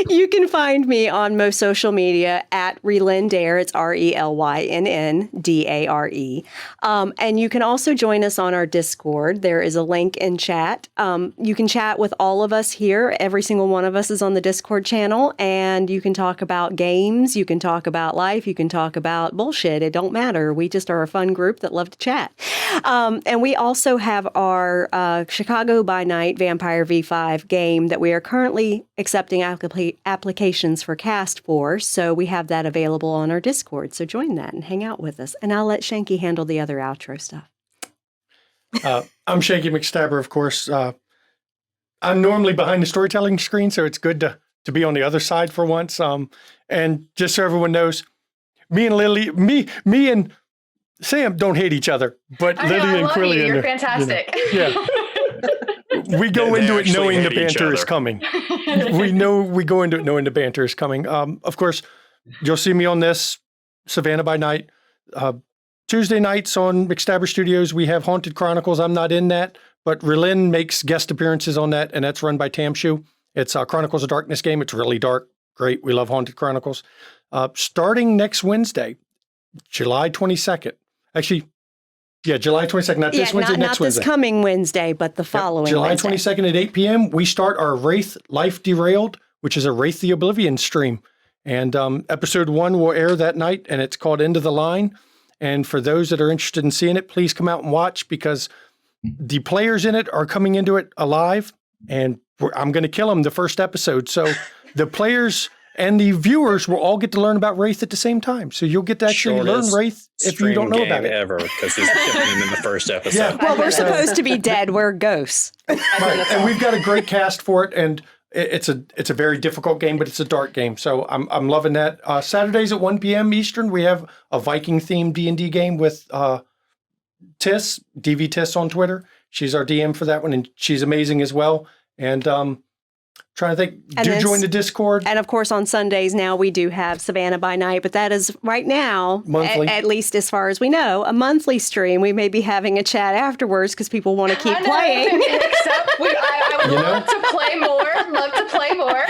H: You can find me on most social media at Rylin Dare. It's RELYNNDARE. And you can also join us on our Discord. There is a link in chat. You can chat with all of us here. Every single one of us is on the Discord channel. And you can talk about games. You can talk about life. You can talk about bullshit. It don't matter. We just are a fun group that love to chat. And we also have our Chicago by Night Vampire V5 game that we are currently accepting applications for cast for. So we have that available on our Discord. So join that and hang out with us. And I'll let Shanky handle the other outro stuff.
C: I'm Shanky McStabber, of course. I'm normally behind the storytelling screen, so it's good to be on the other side for once. And just so everyone knows, me and Sam don't hate each other, but Lily and Quilly.
G: You're fantastic.
C: We go into it knowing the banter is
D: other.
C: coming. We go into it knowing the banter is coming. Of course, you'll see me on this Savannah by Night. Tuesday nights on McStabber Studios, we have Haunted Chronicles. I'm not in that, but Rylin makes guest appearances on that, and that's run by Tamshu. It's a Chronicles of Darkness game. It's really dark. Great. We love Haunted Chronicles. Starting next Wednesday, July 22nd. Actually, July 22nd. Not this Wednesday, next Wednesday.
H: Not this coming Wednesday, but the following
C: July
H: Wednesday.
C: 22nd at 8 p.m., we start our Wraith Life Derailed, which is a Wraith the Oblivion stream. And episode 1 will air that night, and it's called End of the Line. And for those that are interested in seeing it, please come out and watch, because the players in it are coming into it alive, and I'm going to kill them the first episode. So the players and the viewers will all get to learn about Wraith at the same time. So you'll get to actually learn Wraith if you don't know about it.
D: Ever, because he's killing him in the first episode.
C: Yeah.
H: Well, we're supposed to be dead. We're ghosts.
C: Right. And we've got a great cast for it, and it's a very difficult game, but it's a dark game. So I'm loving that. Saturdays at 1 p.m. Eastern, we have a Viking-themed D&D game with Tiss, DV Tiss on Twitter. She's our DM for that one, and she's amazing as well. And trying to think, join the Discord.
H: And of course, on Sundays now we do have Savannah by Night, but that is right now,
C: Monthly.
H: at least as far as we know, a monthly stream. We may be having a chat afterwards because people want to keep playing.
G: I would love to play more. Love to play more.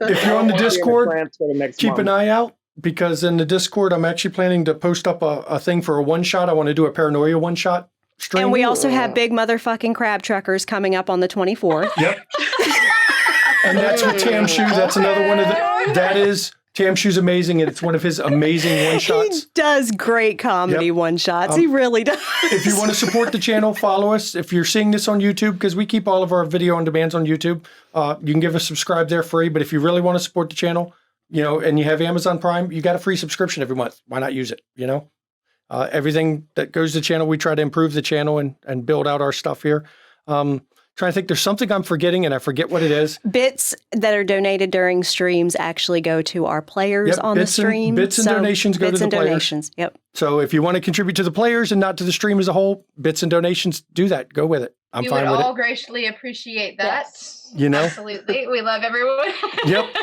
C: If you're on the Discord, keep an eye out, because in the Discord, I'm actually planning to post up a thing for a one-shot. I want to do a Paranoia one-shot stream.
H: And we also have big motherfucking crab truckers coming up on the 24th.
C: Yep. And that's with Tamshu. That's another one of that is, Tamshu's amazing, and it's one of his amazing one-shots.
H: He does great comedy one-shots. He really does.
C: If you want to support the channel, follow us. If you're seeing this on YouTube, because we keep all of our video on demands on YouTube, you can give us subscribe there free. But if you really want to support the channel, and you have Amazon Prime, you got a free subscription every month. Why not use it? Everything that goes to the channel, we try to improve the channel and build out our stuff here. Trying to think, there's something I'm forgetting, and I forget what it is.
H: Bits that are donated during streams actually go to our players on the stream.
C: Bits and donations go to the players.
H: Donations, yep.
C: So if you want to contribute to the players and not to the stream as a whole, bits and donations, do that. Go with it. I'm fine with it.
G: We would all graciously appreciate that. Absolutely. We love everyone.
C: Yep.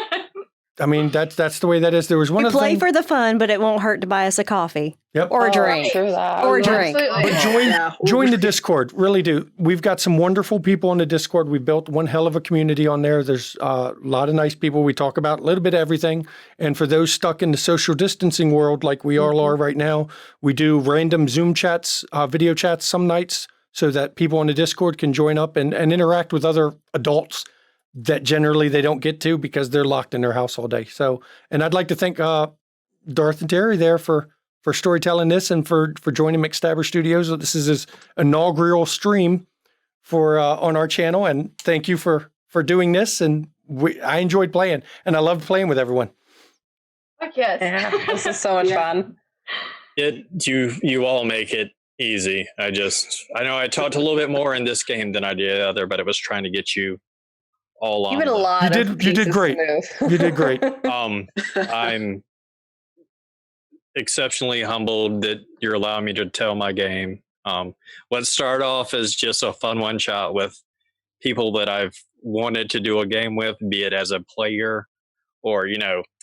C: I mean, that's the way that is. There was one
H: We
C: other
H: play
C: thing.
H: for the fun, but it won't hurt to buy us a coffee.
C: Yep.
H: Or a drink. Or a drink.
G: Absolutely.
C: But join the Discord. Really do. We've got some wonderful people on the Discord. We built one hell of a community on there. There's a lot of nice people. We talk about a little bit of everything. And for those stuck in the social distancing world like we all are right now, we do random Zoom chats, video chats some nights, so that people on the Discord can join up and interact with other adults that generally they don't get to because they're locked in their house all day. So, and I'd like to thank Darth and Terry there for storytelling this and for joining McStabber Studios. This is his inaugural stream for on our channel, and thank you for for doing this, and I enjoyed playing, and I loved playing with everyone.
G: Fuck yes.
E: Yeah, this is so much fun.
D: You all make it easy. I know I talked a little bit more in this game than I did the other, but it was trying to get you all on.
E: You did a lot.
C: You did great. You did great.
D: I'm exceptionally humbled that you're allowing me to tell my game. Let's start off as just a fun one shot with people that I've wanted to do a game with, be it as a player or,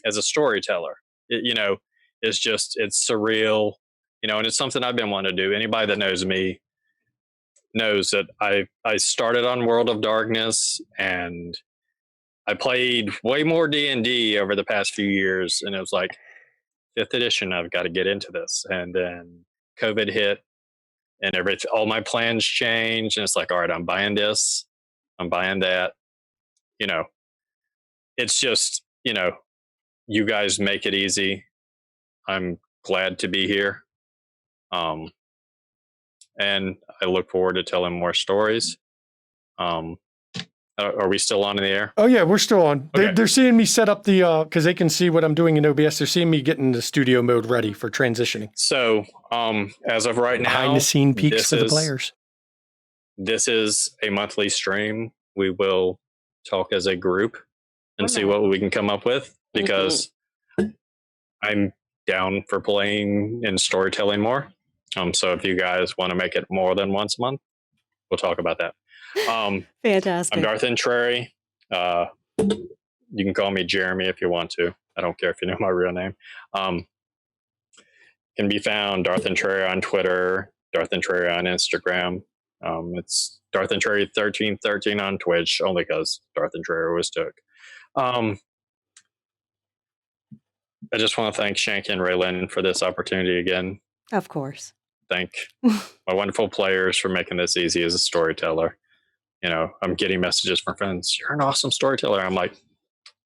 D: as a storyteller. It's surreal, and it's something I've been wanting to do. Anybody that knows me knows that I started on World of Darkness, and I played way more D&D over the past few years, and it was like 5th edition, I've got to get into this. And then COVID hit, and all my plans changed, and it's like, all right, I'm buying this, I'm buying that. It's just, you guys make it easy. I'm glad to be here. And I look forward to telling more stories. Are we still on in the air?
C: Oh yeah, we're still on.
D: Okay.
C: They're seeing me set up the, because they can see what I'm doing in OBS. They're seeing me getting the studio mode ready for transitioning.
D: So, as of right now,
C: Behind the scene peeks for the players.
D: This is a monthly stream. We will talk as a group and see what we can come up with, because I'm down for playing and storytelling more. So if you guys want to make it more than once a month, we'll talk about that.
H: Fantastic.
D: I'm Darth Entreri. You can call me Jeremy if you want to. I don't care if you know my real name. Can be found Darth Entreri on Twitter, Darth Entreri on Instagram. It's Darth Entreri 1313 on Twitch, only because Darth Entreri was took. I just want to thank Shanky and Raylan for this opportunity again.
H: Of course.
D: Thank my wonderful players for making this easy as a storyteller. I'm getting messages from friends, you're an awesome storyteller. I'm like,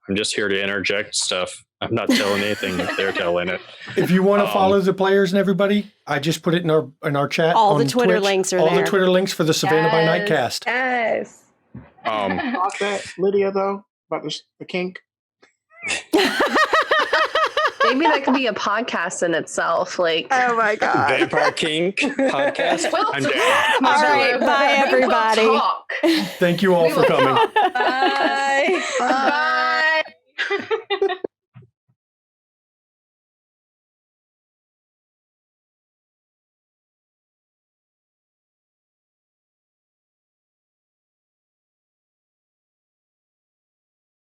D: I'm just here to interject stuff. I'm not telling anything if they're telling it.
C: If you want to follow the players and everybody, I just put it in our chat.
H: All the Twitter links are there.
C: All the Twitter links for the Savannah by Night cast.
E: Yes.
F: Talk that, Lydia, though, about the kink.
E: Maybe that could be a podcast in itself. Like,
H: Oh my God.
D: Vampire Kink podcast. I'm down.
H: All right. Bye, everybody.
G: Talk.
C: Thank you all for coming.
E: bye.
G: Bye.